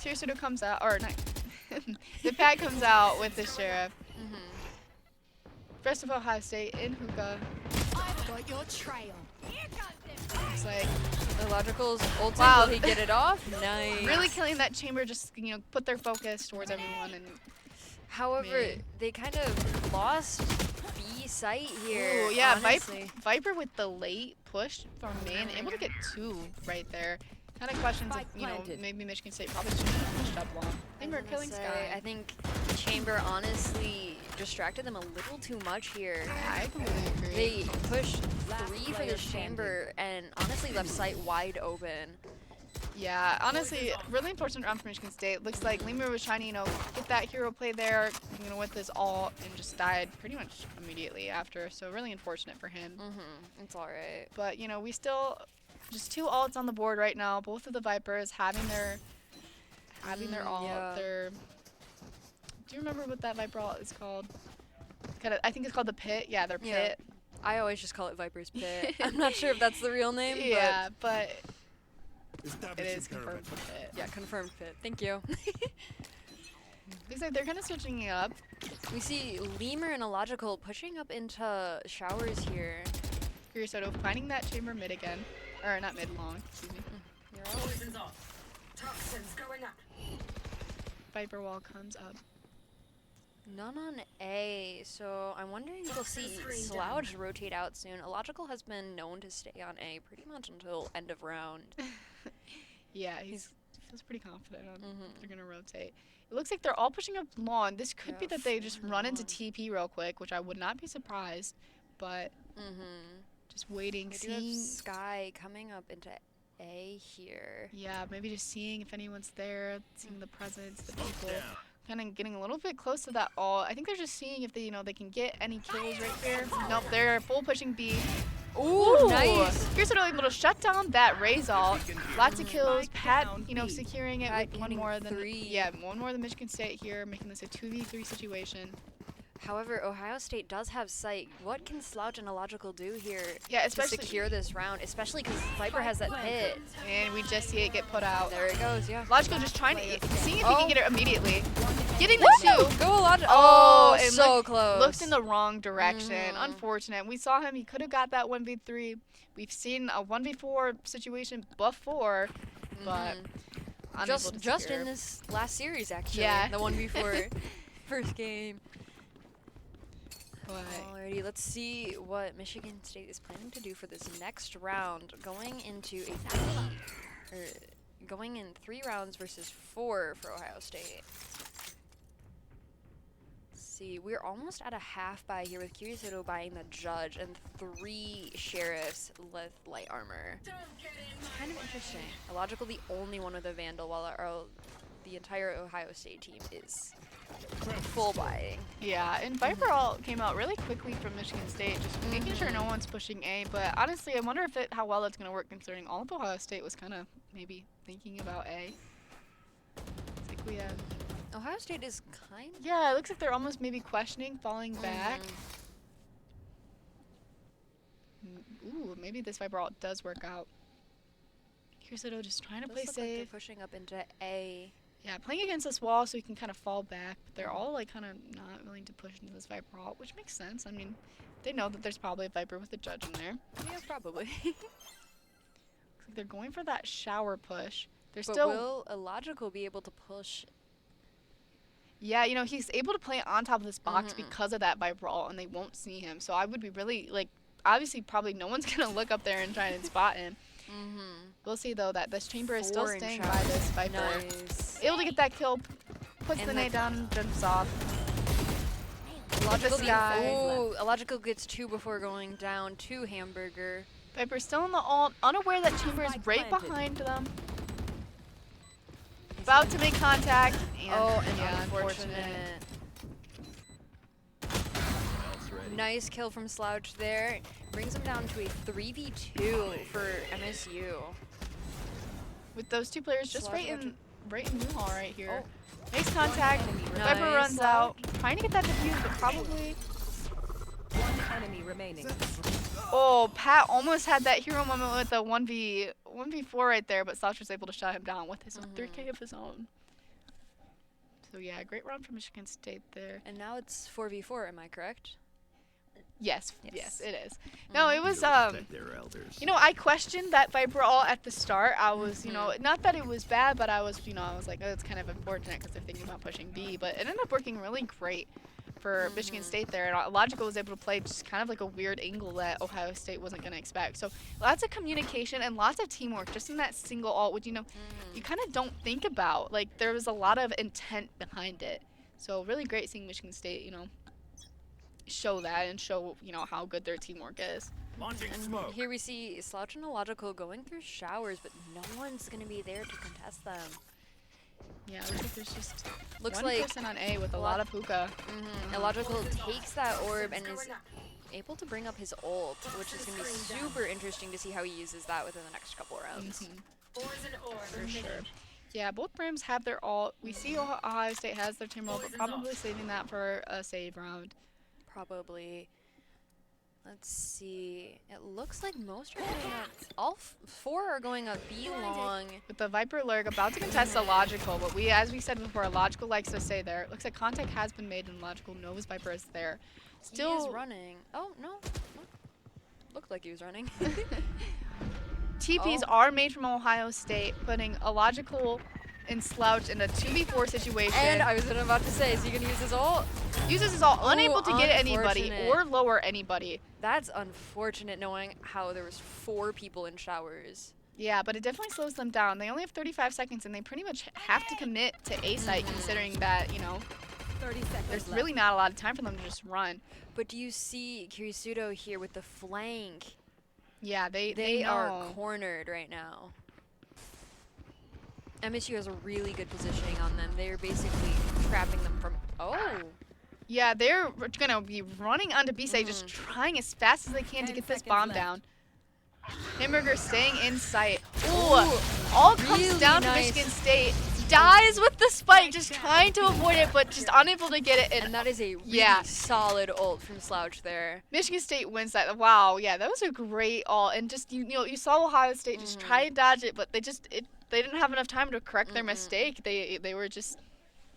A: Curious comes out, or not. The pack comes out with the Sheriff. Rest of Ohio State in hookah.
F: I've got your trail.
A: Looks like
H: Illogical's ulti,
A: Wow.
H: will he get it off? Nice.
A: really killing that chamber, just, you know, put their focus towards everyone. And
H: However,
A: Man.
H: they kind of lost B site here.
A: ooh, yeah,
H: honestly.
A: Viper with the late push from main, able to get 2 right there. Kind of questions if, you know,
C: planted.
A: maybe Michigan State probably shouldn't have pushed up long. They were
H: I was
A: killing
H: gonna say,
A: Sky.
H: I think Chamber honestly distracted them a little too much here.
A: I completely agree.
H: They pushed
C: Last
H: 3 for
C: player
H: this chamber and honestly left site wide open.
A: Yeah, honestly, really unfortunate round for Michigan State. Looks like Lemur was trying to, you know, get that hero play there, you know, with his ult, and just died pretty much immediately after. So really unfortunate for him.
H: It's alright.
A: But, you know, we still just 2 ults on the board right now. Both of the Vipers having their ult.
H: yeah.
A: Their, do you remember what that Viper ult is called? I think it's called the Pit. Yeah, their
H: Yeah.
A: Pit.
H: I always just call it Viper's Pit. I'm not sure if that's the real name,
A: Yeah, but it
D: Establishing
A: is confirmed
D: pyramid.
A: Pit.
H: but yeah, confirmed Pit. Thank you.
A: Looks like they're kind of switching it up.
H: We see Lemur and Illogical pushing up into showers here.
A: Curiousoto finding that chamber mid again. Or not mid, long, excuse me.
F: Poison's off. Toxins going up.
A: Viper wall comes up.
H: None on A, so I'm wondering if we'll see Slouch rotate out soon. Illogical has been known to stay on A pretty much until end of round.
A: Yeah, he feels pretty confident on they're gonna rotate. It looks like they're all pushing up long. This could be
H: Yeah,
A: that they just run into
H: full
A: TP real quick, which I would not be surprised. But just waiting,
H: We do have
A: seeing.
H: Sky coming up into A here.
A: Yeah, maybe just seeing if anyone's there, seeing the presence, the people. Kind of getting a little bit close to that all. I think they're just seeing if they, you know, they can get any kills right there. Nope, they're full pushing B.
H: Ooh, nice.
A: Here's able to shut down that Raze ult. Lots of kills.
C: Spike
A: Pat,
C: down
A: you know,
C: B.
A: securing it
H: Pat
A: with one
H: getting
A: more than
H: 3.
A: yeah, one more than Michigan State here, making this a 2v3 situation.
H: However, Ohio State does have sight. What can Slouch and Illogical do here
A: Yeah,
H: to
A: especially
H: secure this round? Especially because Viper has that pit.
A: and we just see it get put out.
H: There it goes, yeah.
A: Logical just trying to seeing if he
H: Oh.
A: can get it immediately. Getting the two.
H: Go Illogical.
A: Oh,
H: Oh,
A: and
H: so close.
A: Looked in the wrong direction. Unfortunate. We saw him. He could have got that 1v3. We've seen a 1v4 situation before, but unable to
H: just
A: secure.
H: in this last series, actually.
A: Yeah.
H: The one before first game.
A: But
H: Alrighty, let's see what Michigan State is planning to do for this next round. Going into going in 3 rounds versus 4 for Ohio State. Let's see, we're almost at a half buy here with Curiousoto buying the Judge and 3 Sheriffs with light armor. It's kind of interesting. Illogical the only one with a Vandal while the entire Ohio State team is full buying.
A: yeah, and Viper all came out really quickly from Michigan State, just making sure no one's pushing A. But honestly, I wonder how well that's going to work, considering all of Ohio State was kind of maybe thinking about A. It's like we have.
H: Ohio State is kind of
A: Yeah, it looks like they're almost maybe questioning falling back. Ooh, maybe this Viper ult does work out. Curiousoto just trying to play
H: Does look like they're
A: safe.
H: pushing up into A.
A: Yeah, playing against this wall so he can kind of fall back. But they're all like kind of not willing to push into this Viper ult, which makes sense. I mean, they know that there's probably a Viper with a Judge in there.
H: Yeah, probably.
A: Looks like they're going for that shower push. They're
H: But
A: still,
H: will Illogical be able to push?
A: yeah, you know, he's able to play on top of this box because of that Viper ult, and they won't see him. So I would be really, like, obviously probably no one's going to look up there and try and spot him. We'll see, though, that this chamber is still
H: 4 in
A: staying
H: shower.
A: by this Viper.
H: Nice.
A: Able to get that kill, puts
H: And
A: the
H: the-
A: nade down, jumps off.
H: Illogical
A: this guy.
H: Ooh, Illogical gets 2 before going down to Hamburger.
A: Viper's still in the ult, unaware that chamber is
C: Spike
A: right
C: planted.
A: behind them. About to make contact, and
H: And
A: yeah,
H: unfortunate. Nice kill from Slouch there. Brings him down to a 3v2 for MSU.
A: With those two players just
H: Slash
A: right in Newhall right here.
H: Oh.
A: Makes contact, Viper
H: Nice.
A: runs out, trying to get that defuse, but probably...
C: One enemy remaining.
A: Oh, Pat almost had that hero moment with a 1v4 right there, but Slouch was able to shut him down with his 3K of his own. So yeah, great round from Michigan State there.
H: And now it's 4v4, am I correct?
A: Yes,
H: Yes.
A: yes, it is. No, it was
D: Their elders.
A: you know, I questioned that Viper ult at the start. I was, you know, not that it was bad, but I was, you know, I was like, oh, it's kind of unfortunate because they're thinking about pushing B, but it ended up working really great for Michigan State there, and Logical was able to play just kind of like a weird angle that Ohio State wasn't going to expect. So lots of communication and lots of teamwork just in that single ult, which, you know, you kind of don't think about. Like, there was a lot of intent behind it. So really great seeing Michigan State, you know, show that and show, you know, how good their teamwork is.
D: Launching
H: And
D: smoke.
H: here we see Slouch and Illogical going through showers, but no one's going to be there to contest them.
A: Yeah, looks like there's just
H: Looks
A: one
H: like
A: person on A with a lot of hookah.
H: Illogical takes that orb and is able to bring up his ult, which is going to be super interesting to see how he uses that within the next couple rounds.
F: Ores and ore
A: For sure. Yeah, both Brims have their ult. We see Ohio State has their team ult, but probably saving that for a save round.
H: Probably. Let's see. It looks like most are going up. All 4 are going up B long.
A: With the Viper Lurk about to contest the Logical, but we, as we said before, Logical likes to stay there. Looks like contact has been made and Logical knows Viper is there.
H: He
A: Still,
H: is running. Oh, no. Looked like he was running.
A: TPs
H: Oh.
A: are made from Ohio State, putting a Logical and Slouch in a 2v4 situation.
H: And I was about to say, is he going to use his ult?
A: Uses his ult, unable to get anybody
H: unfortunate.
A: or lower anybody.
H: That's unfortunate knowing how there was 4 people in showers.
A: Yeah, but it definitely slows them down. They only have 35 seconds, and they pretty much have to commit to A site, considering that, you know,
C: 30 seconds
A: there's
C: left.
A: really not a lot of time for them to just run.
H: But do you see Kirisudo here with the flank?
A: Yeah, they
H: They are
A: know.
H: cornered right now. MSU has a really good positioning on them. They're basically trapping them from... Oh!
A: Yeah, they're gonna be running onto B site, just trying as fast as they can to
C: 10
A: get this
C: seconds
A: bomb
C: left.
A: down. Hamburger staying in sight. Ooh, all comes
H: really
A: down to
H: nice.
A: Michigan State. Dies with the spike, just trying to avoid it, but just unable to get it.
H: And
A: And
H: that is a really
A: yeah.
H: solid ult from Slouch there.
A: Michigan State wins that. Wow, yeah, that was a great ult. And just you know, you saw Ohio State just try and dodge it, but they didn't have enough time to correct their mistake. They were just,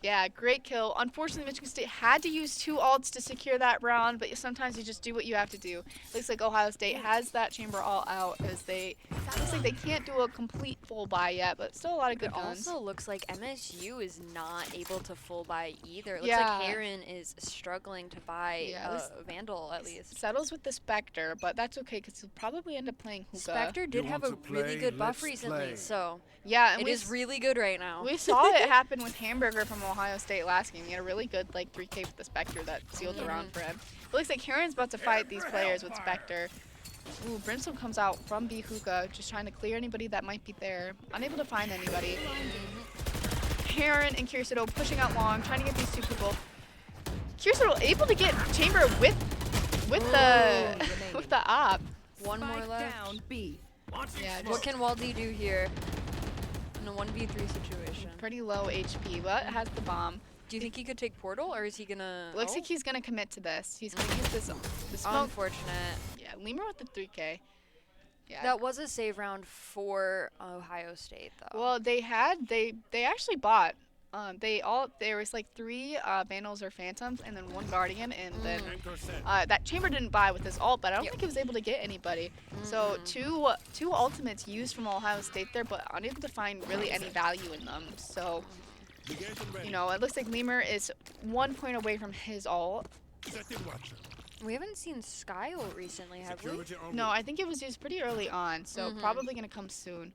A: yeah, great kill. Unfortunately, Michigan State had to use 2 ults to secure that round, but sometimes you just do what you have to do. Looks like Ohio State has that chamber all out as looks like they can't do a complete full buy yet, but still a lot of good
H: It
A: guns.
H: also looks like MSU is not able to full buy either. It looks
A: Yeah.
H: like Heron is struggling to buy
A: Yeah, at least
H: Vandal at least.
A: Settles with the Spectre, but that's okay because he'll probably end up playing Hookah.
H: Spectre did
D: You
H: have a
D: want to
H: really
D: play?
H: good buff
D: Let's
H: recently,
D: play.
H: so
A: Yeah, and
H: it is really good right now.
A: We saw it happen with Hamburger from Ohio State last game. He had a really good like 3K with the Spectre that sealed the round for him. It looks like Heron's about to fight these players with Spectre. Ooh, Brimstone comes out from B Hookah, just trying to clear anybody that might be there. Unable to find anybody. Heron and Kirisudo pushing out long, trying to get these 2 people. Kirisudo able to get Chamber with the
C: remaining.
A: with the op.
H: One more
C: Spike
H: left.
C: down B.
D: Launching
A: Yeah,
D: smoke.
H: What can Waldy do here in a 1v3 situation?
A: Pretty low HP, but has the bomb.
H: Do you think he could take Portal, or is he gonna...
A: Looks like he's gonna commit to this. He's gonna use this the smoke.
H: Unfortunate.
A: Yeah, Lemur with the 3K. Yeah.
H: That was a save round for Ohio State, though.
A: Well, they actually bought there was like 3 Vandals or Phantoms and then 1 Guardian, and then
D: Anchor set.
A: that Chamber didn't buy with his ult, but I don't
H: Yep.
A: think he was able to get anybody. So two ultimates used from Ohio State there, but unable to find really any value in them. So
D: Engage and ready.
A: you know, it looks like Lemur is 1 point away from his ult.
D: Setting watcher.
H: We haven't seen Sky ult recently, have we?
D: Security on
A: No,
D: route.
A: I think it was used pretty early on, so probably gonna come soon.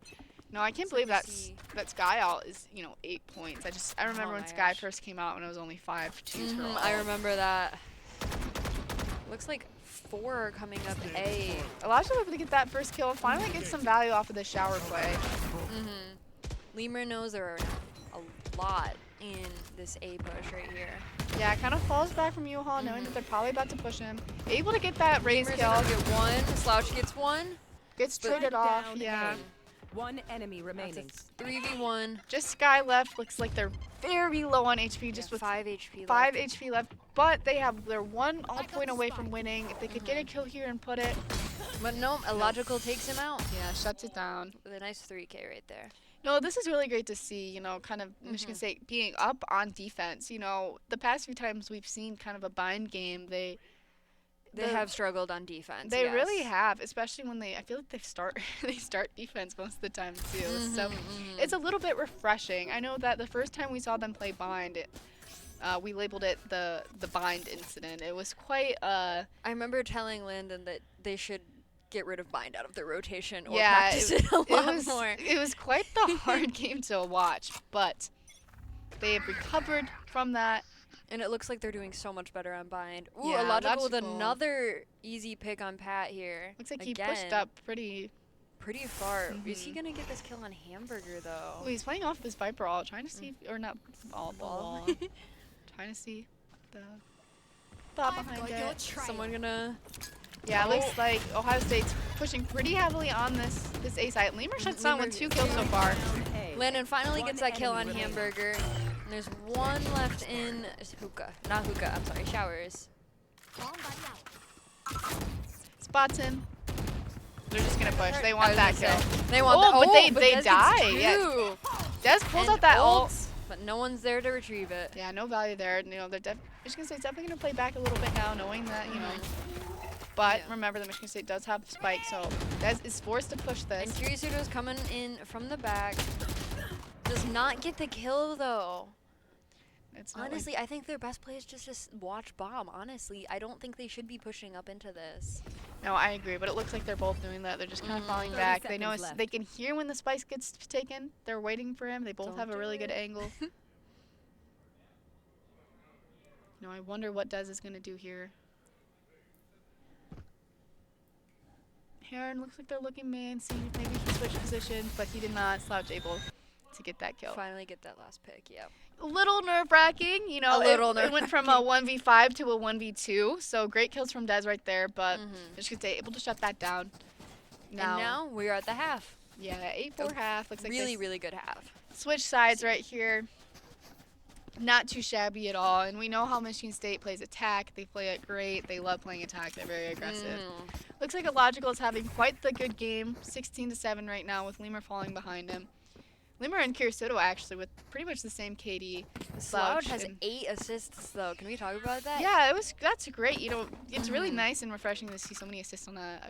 A: No, I can't
H: So
A: believe
H: we see-
A: that Sky ult is 8 points. I remember
H: Oh
A: when
H: my
A: Sky
H: gosh.
A: first came out when it was only 5-2 for
H: I
A: ult.
H: remember that. Looks like 4 are coming up A.
A: Elijah was able to get that first kill and finally get some value off of the shower play.
H: Lemur knows there are a lot in this A push right here.
A: Yeah, kind of falls back from U-Haul knowing that they're probably about to push him. Able to get that raise
H: Lemur's
A: kill.
H: able to get 1. Slouch gets 1.
A: Gets
C: Spike
A: traded off,
C: down
A: yeah.
C: A. One enemy remaining.
H: 3v1.
A: Just Sky left. Looks like they're very low on HP, just with
H: 5 HP
A: 5
H: left.
A: HP left. But they're 1 all point away from winning. If they could get a kill here and put it,
H: But no, Illogical takes him out
A: yeah, shuts it down.
H: with a nice 3K right there.
A: No, this is really great to see, you know, kind of Michigan State being up on defense. You know, the past few times we've seen kind of a bind game,
H: They
A: The-
H: have struggled on defense.
A: they
H: yes.
A: really have, especially when I feel like they start defense most of the time too. So it's a little bit refreshing. I know that the first time we saw them play bind, we labeled it the bind incident. It was quite
H: I remember telling Landon that they should get rid of bind out of their rotation or
A: yeah,
H: practice it a lot
A: was
H: more.
A: it was quite the hard game to watch, but they have recovered from that.
H: And it looks like they're doing so much better on bind. Ooh,
A: Yeah,
H: Illogical with
A: Illogical.
H: another easy pick on Pat here.
A: Looks like
H: Again,
A: he pushed up pretty.
H: pretty far. Is he gonna get this kill on Hamburger though?
A: Oh, he's playing off his Viper all, trying to see, or not all, the
H: Wall.
A: wall. Trying to see the thought behind it.
H: Someone gonna
A: Yeah, it looks like Ohio State's pushing pretty heavily on this A side. Lemur shuts down with 2 kills so far.
C: A.
H: Landon finally
C: One
H: gets that kill on
C: enemy remaining.
H: Hamburger. And there's 1 left in hookah. Not hookah, I'm sorry, showers.
A: Spots him. They're just gonna push. They
H: I
A: want
H: was
A: that
H: gonna
A: kill.
H: say, They want
A: Oh,
H: that.
A: but they
H: Des gets
A: die. Yeah.
H: 2.
A: Des pulls
H: And
A: out that ult.
H: ults, but no one's there to retrieve it.
A: Yeah, no value there. You know, Michigan State's definitely gonna play back a little bit now, knowing that But
H: Yeah.
A: remember that Michigan State does have the spike, so Des is forced to push
H: And
A: this.
H: Kirisuto's coming in from the back. Does not get the kill though.
A: It's not like-
H: Honestly, I think their best play is just to watch bomb. Honestly, I don't think they should be pushing up into this.
A: no, I agree, but it looks like they're both doing that. They're just kind of falling
C: 30
A: back. They know
C: seconds
A: they can hear when the spike gets taken. They're waiting for him. They both
H: Don't
A: have a
H: do
A: really good
H: it.
A: angle. No, I wonder what Des is gonna do here. Heron looks like they're looking main, seeing if maybe he switched positions, but he did not. Slouch able to get that kill.
H: Finally get that last pick. Yep.
A: A little nerve-wracking, you know.
H: A little
A: It went from a 1v5 to a 1v2, so great kills from Des right there, but Michigan State able to shut that down.
H: And now we are at the half.
A: Yeah, 8-4 half. Looks like
H: Really,
A: this
H: really good half.
A: switch sides right here. Not too shabby at all, and we know how Michigan State plays attack. They play it great. They love playing attack. They're very aggressive. Looks like Illogical is having quite the good game, 16-7 right now, with Lemur falling behind him. Lemur and Kirisuto actually with pretty much the same KD.
H: Slouch has
A: and-
H: 8 assists though. Can we talk about that?
A: Yeah, that's great. You know, it's really nice and refreshing to see so many assists on a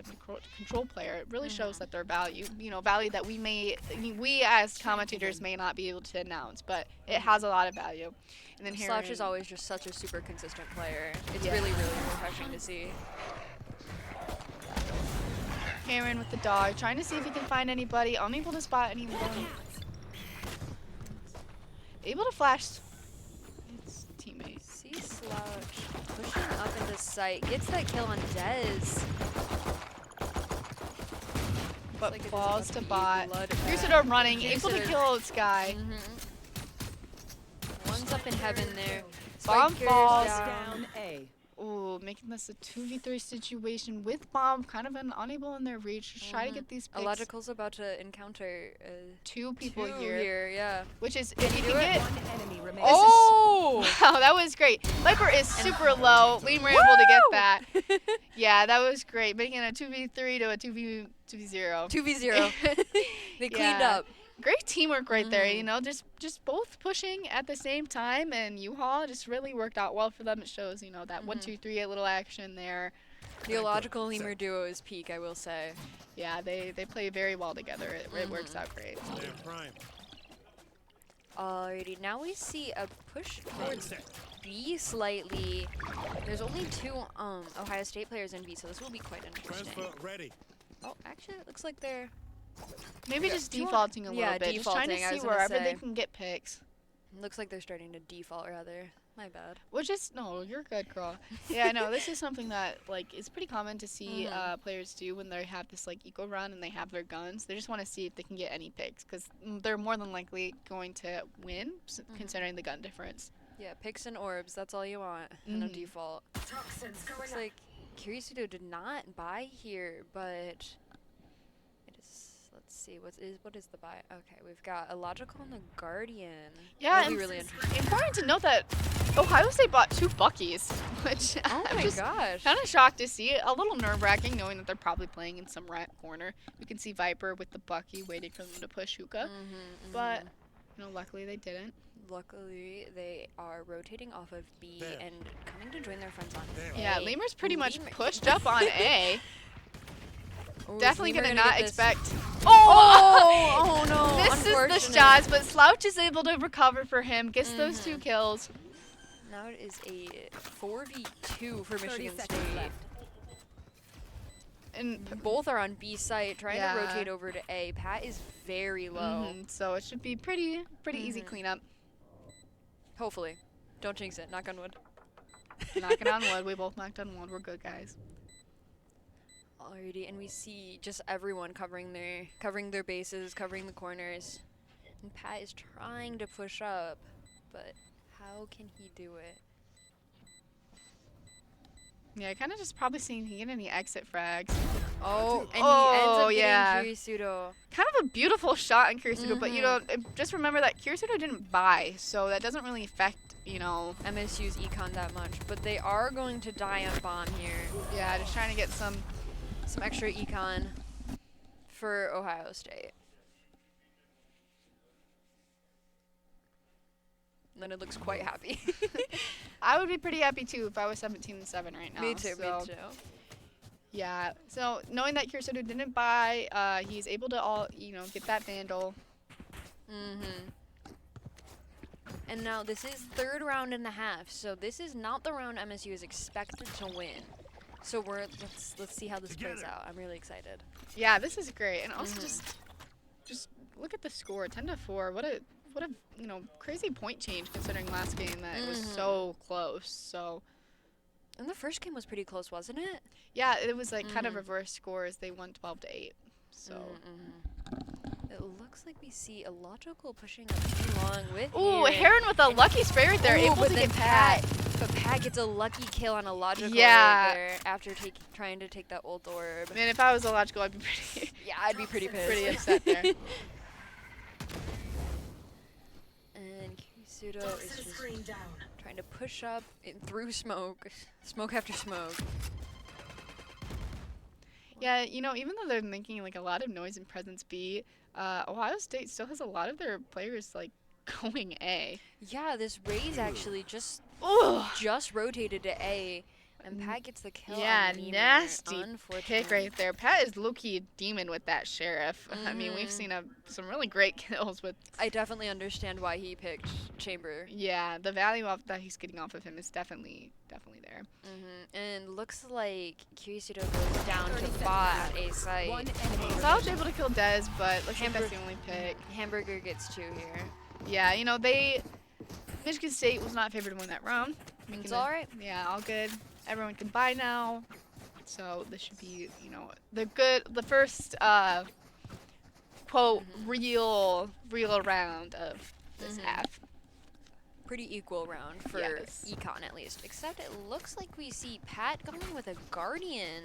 A: control player. It really shows that their value, value that we as commentators may not be able to announce, but it has a lot of value. And then
H: Slouch
A: Heron-
H: is always just such a super consistent player. It's
A: Yeah.
H: really, really refreshing to see.
A: Heron with the dog, trying to see if he can find anybody. Unable to spot anyone. Able to flash his teammate.
H: See Slouch pushing up into sight. Gets that kill on Dez.
A: But
H: like it is
A: falls
H: about
A: to
H: to be
A: bot.
H: bloodbath.
A: Kirisuto running, able to
H: Kirisuto-
A: kill Sky.
H: One's up in heaven there.
A: Bomb
H: Spike
A: falls.
H: goes
C: Down A.
A: Ooh, making this a 2v3 situation with bomb, kind of unable in their reach. Just try to get these picks.
H: Illogical's about to encounter
A: 2 people
H: two
A: here,
H: yeah.
A: which is if you
H: do
A: can
H: it?
A: get.
C: One enemy remaining.
A: Oh! Wow, that was great. Viper is super low. Lemur able to get that. Yeah, that was great. Making a 2v3 to a 2v0.
H: 2v0. They cleaned
A: Yeah.
H: up.
A: great teamwork right there. You know, just both pushing at the same time, and U-Haul just really worked out well for them. It shows, you know, that 1-2-3 a little action there.
H: The illogical lemur duo is peak, I will say.
A: Yeah, they play very well together. It works out great.
D: They're prime.
H: Alrighty, now we see a push
D: Throwing
H: towards
D: set.
H: B slightly. There's only 2 Ohio State players in B, so this will be quite interesting.
D: Transfer ready.
H: Oh, actually, it looks like they're
A: Maybe just
H: Do you want-
A: defaulting a little
H: yeah,
A: bit. Just trying to
H: defaulting, I
A: see
H: was gonna
A: wherever they
H: say.
A: can get picks.
H: looks like they're starting to default rather. My bad.
A: Which is no, you're good, girl. Yeah, no, this is something that like is pretty common to see players do when they have this like eco run and they have their guns. They just want to see if they can get any picks because they're more than likely going to win, considering the gun difference.
H: Yeah, picks and orbs, that's all you want in a default.
F: Toxins going
H: Looks
F: up.
H: like Kirisudo did not buy here, but it is. Let's see, what is the buy? Okay, we've got a logical and a guardian.
A: Yeah,
H: That'll be
A: and
H: really interesting.
A: important to note that Ohio State bought 2 Buckies, which
H: Oh
A: I'm
H: my
A: just
H: gosh.
A: kind of shocked to see. A little nerve-wracking knowing that they're probably playing in some rat corner. We can see Viper with the Bucky waiting for them to push Hookah, but you know, luckily they didn't.
H: Luckily, they are rotating off of B
D: There.
H: and coming to join their friends on
D: There.
H: A.
A: Yeah, Lemur's pretty much
H: Lemur-
A: pushed up on A.
H: Ooh, is
A: Definitely
H: Lemur
A: gonna
H: get
A: not
H: this?
A: expect.
H: Oh no!
A: This is the
H: unfortunate.
A: shots, but Slouch is able to recover for him. Gets those 2 kills.
H: Now it is a 4v2 for
C: 30
H: Michigan
C: seconds
H: State.
C: left.
A: And
H: Both are on B site, trying
A: Yeah.
H: to rotate over to A. Pat is very low.
A: so it should be pretty easy cleanup.
H: Hopefully. Don't jinx it. Knock on wood.
A: Knocking on wood. We both knocked on wood. We're good, guys.
H: Alrighty, and we see just everyone covering their bases, covering the corners. And Pat is trying to push up, but how can he do it?
A: Yeah, kind of just probably seeing if he can get any exit frags.
H: Oh, and
A: Oh,
H: he ends up
A: yeah.
H: getting Kirisudo.
A: Kind of a beautiful shot in Kirisudo, but you know, just remember that Kirisudo didn't buy, so that doesn't really affect, you know.
H: MSU's econ that much, but they are going to die on bomb here.
A: Yeah, just trying to get some.
H: Some extra econ for Ohio State. Leonard looks quite happy.
A: I would be pretty happy too if I was 17-7 right now.
H: Me too,
A: so,
H: me too.
A: Yeah. So knowing that Kirisudo didn't buy, he's able to get that Vandal.
H: And now this is 3rd round and a half, so this is not the round MSU is expected to win. So let's see how this plays out. I'm really excited.
A: Yeah, this is great, and also just look at the score, 10-4. What a crazy point change considering last game that it was so close. So
H: And the first game was pretty close, wasn't it?
A: yeah, it was like kind of reverse scores. They won 12-8. So
H: It looks like we see a logical pushing up along with
A: ooh,
H: here.
A: Heron with a lucky spray right there,
H: Ooh,
A: able
H: but
A: to
H: then
A: get Pat.
H: But Pat gets a lucky kill on a logical
A: Yeah.
H: right there after trying to take that old orb.
A: Man, if I was illogical, I'd be pretty
H: Yeah, I'd be pretty pissed.
A: pretty upset there.
H: And Kirisudo is
F: Toxin
H: just
F: screen down.
H: trying to push up through smoke after smoke.
A: Yeah, you know, even though they're making like a lot of noise in Presence B, Ohio State still has a lot of their players like going A.
H: Yeah, this Raze actually just
A: Ooh.
H: rotated to A, and Pat gets the kill.
A: Yeah,
H: on Lemur,
A: nasty pick
H: unfortunately.
A: right there. Pat is low-key a demon with that sheriff. I mean, we've seen some really great kills with.
H: I definitely understand why he picked Chamber.
A: Yeah, the value that he's getting off of him is definitely there.
H: And looks like Kirisudo goes down to bot at A site.
C: One enemy.
A: So I was able to kill Dez, but looks like that's the only pick.
H: Hamburger gets 2 here.
A: Yeah, you know, Michigan State was not favored to win that round.
H: It's all right.
A: Yeah, all good. Everyone can buy now. So this should be, you know, the first quote real round of this half.
H: Pretty equal round for
A: Yes.
H: econ at least. Except it looks like we see Pat going with a Guardian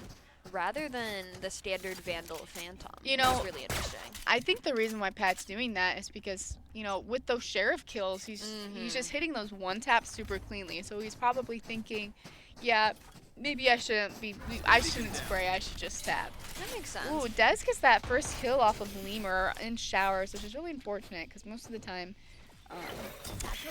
H: rather than the standard Vandal Phantom.
A: You know,
H: That's really interesting.
A: I think the reason why Pat's doing that is because, you know, with those sheriff kills, he's just hitting those one taps super cleanly. So he's probably thinking, yeah, maybe I shouldn't be. I shouldn't spray. I should just stab.
H: That makes sense.
A: Ooh, Des gets that first kill off of Lemur in showers, which is really unfortunate because most of the time,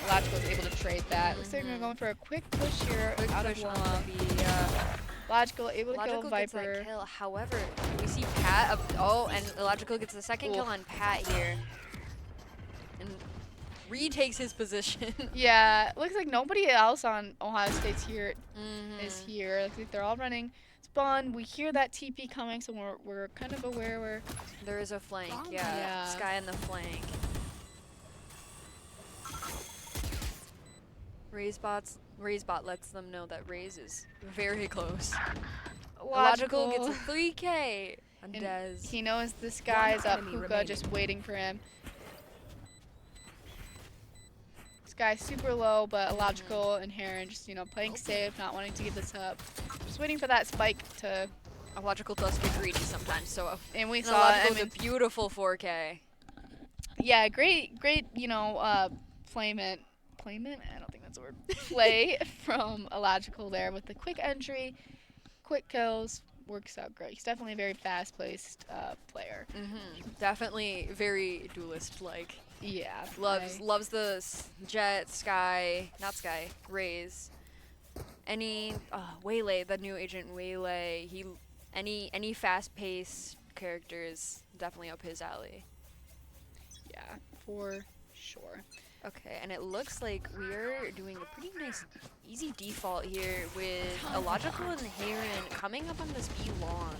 A: Logical is able to trade that. Looks like we're going for a quick push here out of
H: Push on
A: wall.
H: the
A: Logical able to
H: Logical
A: kill
H: gets
A: Viper.
H: that kill. However, we see Pat up. Oh, and Logical gets the second kill on Pat here, and retakes his position.
A: Yeah, looks like nobody else on Ohio State's here is here. Looks like they're all running spawn. We hear that TP coming, so we're kind of aware where.
H: There is a flank.
A: Yeah.
H: Yeah. Sky on the flank. Raze bot lets them know that Raze is very close. Logical gets a 3K on
A: And
H: Dez.
A: he knows this guy's up
C: enemy
A: hookah,
C: remaining.
A: just waiting for him. This guy's super low, but Logical and Heron just, playing safe, not wanting to give this up. Just waiting for that spike to.
H: Logical does get greedy sometimes, so
A: And we
H: and
A: saw
H: Logical
A: it.
H: is a beautiful 4K.
A: Yeah, great, playment. Playment? I don't think that's a word. Play from Illogical there with the quick entry, quick kills. Works out great. He's definitely a very fast-paced player.
H: Definitely very duelist-like.
A: Yeah.
H: Loves the Jet, Sky, not Sky, Raze. Waylay, the new agent Waylay. Any fast-paced characters definitely up his alley.
A: Yeah, for sure.
H: Okay, and it looks like we're doing a pretty nice, easy default here with Illogical and Heron coming up on this B long.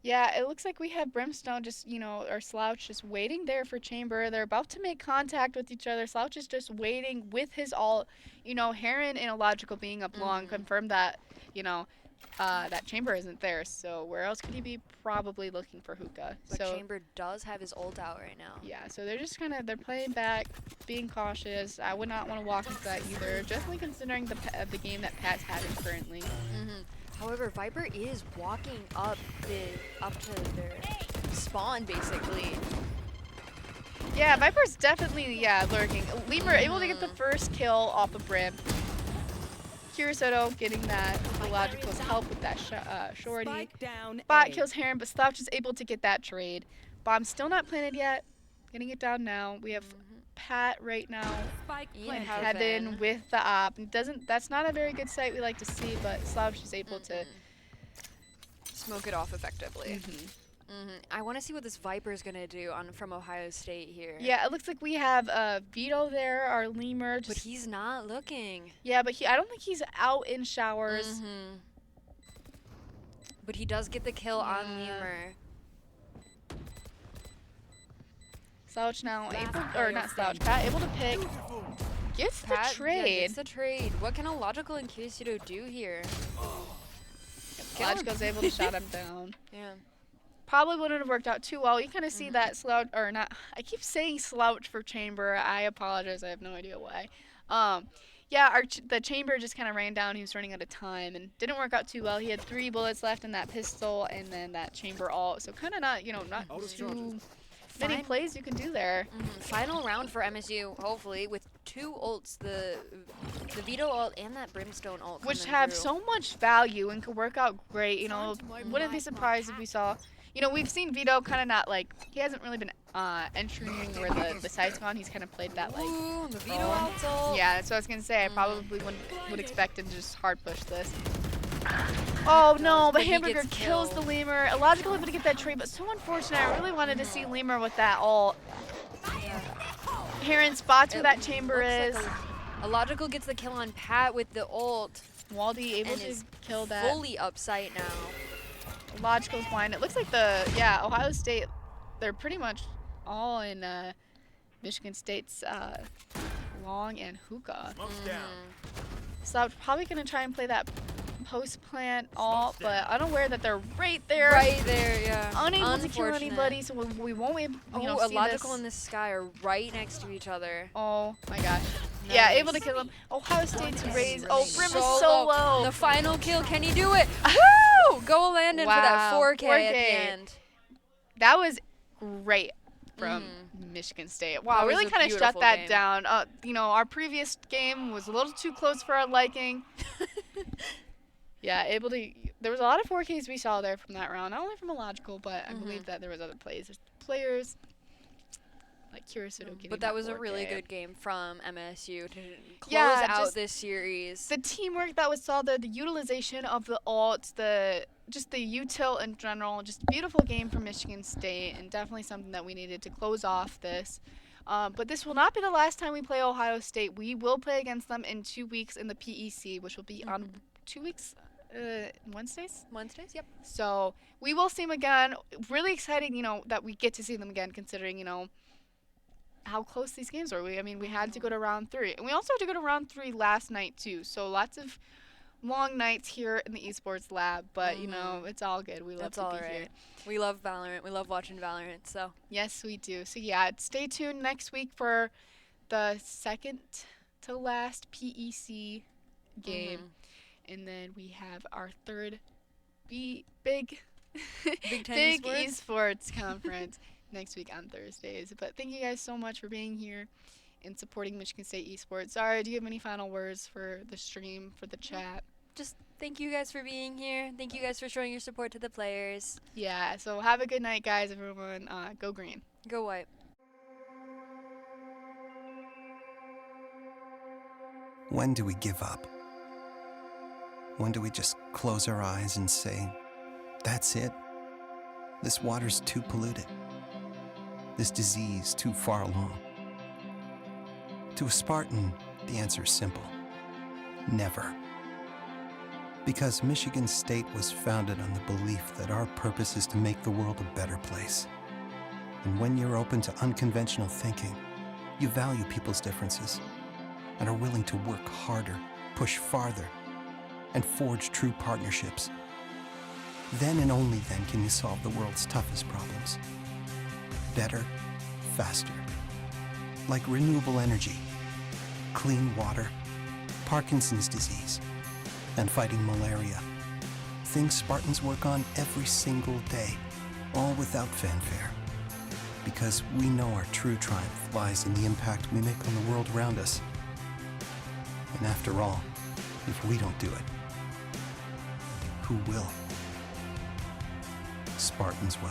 A: Yeah, it looks like we have Brimstone just, or Slouch just waiting there for Chamber. They're about to make contact with each other. Slouch is just waiting with his ult. Heron and Illogical being up long confirmed that, that Chamber isn't there. So where else could he be? Probably looking for hookah.
H: But
A: So
H: Chamber does have his ult out right now.
A: yeah, so they're just they're playing back, being cautious. I would not want to walk into that either, definitely considering the game that Pat's having currently.
H: However, Viper is walking up to their spawn basically.
A: Yeah, Viper's definitely, lurking. Lemur able to get the first kill off of Brim. Kirisoto getting that with Logical's help with that shorty.
C: Spike down
A: Bot
C: A.
A: kills Heron, but Slouch is able to get that trade. Bomb's still not planted yet. Getting it down now. We have Pat right now.
C: Spike
H: Ian
C: planted.
A: Heaven with the op. That's not a very good sight we like to see, but Slouch is able to.
H: Smoke it off effectively. I want to see what this Viper is gonna do from Ohio State here.
A: Yeah, it looks like we have Vito there, our Lemur.
H: But he's not looking.
A: Yeah, but I don't think he's out in showers.
H: But he does get the kill on
A: Yeah.
H: Lemur.
A: Slouch now
C: Last
A: able,
C: player
A: or not Slouch,
C: standing.
A: Pat able to pick. Gets the
H: Pat
A: trade.
H: gets the trade. What can Illogical and Kirisuto do here?
A: Logical's able to shut him down.
H: Yeah.
A: Probably wouldn't have worked out too well. You kind of see that Slouch, or not. I keep saying Slouch for Chamber. I apologize. I have no idea why. Yeah, the Chamber just kind of ran down. He was running out of time and didn't work out too well. He had 3 bullets left in that pistol and then that Chamber ult. So kind of not, not
D: Out of
A: too
D: charges.
A: many
H: Fine.
A: plays you can do there.
H: Final round for MSU, hopefully, with 2 ults, the Vito ult and that Brimstone ult
A: Which
H: coming
A: have
H: through.
A: so much value and could work out great. Wouldn't be surprised if we saw. We've seen Vito kind of not he hasn't really been entering where the sight's gone. He's kind of played that
H: Ooh, the Vito ult.
A: Yeah, that's what I was gonna say. I probably would expect him to just hard push this. Oh no, but
H: but he
A: Hamburger
H: gets
A: kills the
H: killed.
A: Lemur. Illogical able to get that trade, but so unfortunate. I really wanted to see Lemur with that ult. Heron spots where that Chamber is.
H: Illogical gets the kill on Pat with the ult.
A: Waldy able
H: and
A: to
H: is
A: kill that.
H: Fully upside now.
A: Logical's blind. It looks like Ohio State, they're pretty much all in Michigan State's long and hookah.
D: Smoke's down.
A: So I'm probably going to try and play that post-plant ult, but unaware that they're right there.
H: Right there, yeah.
A: Unable to kill
H: Unfortunate.
A: anybody, so we won't be able
H: Oh,
A: see
H: Illogical
A: this.
H: and this Sky are right next to each other.
A: Oh my gosh. Yeah,
H: Nice.
A: able to kill him. Ohio State's raised. Oh,
C: remaining.
A: Brim is so low.
H: The final kill, can he do it? Woo! Go Landon for that
A: Wow,
H: 4K, at
A: 4K.
H: the end.
A: That was great. from
H: Mhm.
A: Michigan State. Wow,
H: That was
A: really
H: a
A: kind of shut
H: beautiful
A: that
H: game.
A: down. Our previous game was a little too close for our liking. Yeah, there was a lot of 4Ks we saw there from that round. Not only from Illogical, but I believe that there was other players like Kirisudo getting
H: But that was a
A: 4K.
H: really good game from MSU to close
A: Yeah,
H: out
A: just
H: this series.
A: The teamwork that was saw, the utilization of the ults, the util in general, just beautiful game from Michigan State, and definitely something that we needed to close off this. But this will not be the last time we play Ohio State. We will play against them in 2 weeks in the PEC, which will be on 2 weeks, Wednesdays.
H: Wednesdays, yep.
A: So we will see them again. Really exciting, that we get to see them again, considering, how close these games were. We had to go to round 3. And we also had to go to round 3 last night, too. So lots of long nights here in the Esports lab. But, it's all good. We love
H: That's
A: to
H: all
A: be
H: right.
A: here.
H: We love Valorant. We love watching Valorant, so.
A: Yes, we do. So, yeah, stay tuned next week for the second to last PEC game. And then we have our third big
H: Big Ten
A: big
H: Esports?
A: esports conference next week on Thursdays. But thank you guys so much for being here and supporting Michigan State Esports. Zara, do you have any final words for the stream, for the chat?
H: Just thank you guys for being here. Thank you guys for showing your support to the players.
A: Yeah, so have a good night, guys, everyone. Go green.
H: Go White.
G: When do we give up? When do we just close our eyes and say, that's it? This water's too polluted. This disease too far along. To a Spartan, the answer is simple. Never. Because Michigan State was founded on the belief that our purpose is to make the world a better place. And when you're open to unconventional thinking, you value people's differences and are willing to work harder, push farther, and forge true partnerships. Then and only then can you solve the world's toughest problems. Better, faster. Like renewable energy, clean water, Parkinson's disease, and fighting malaria. Things Spartans work on every single day, all without fanfare. Because we know our true triumph lies in the impact we make on the world around us. And after all, if we don't do it, who will? Spartans will.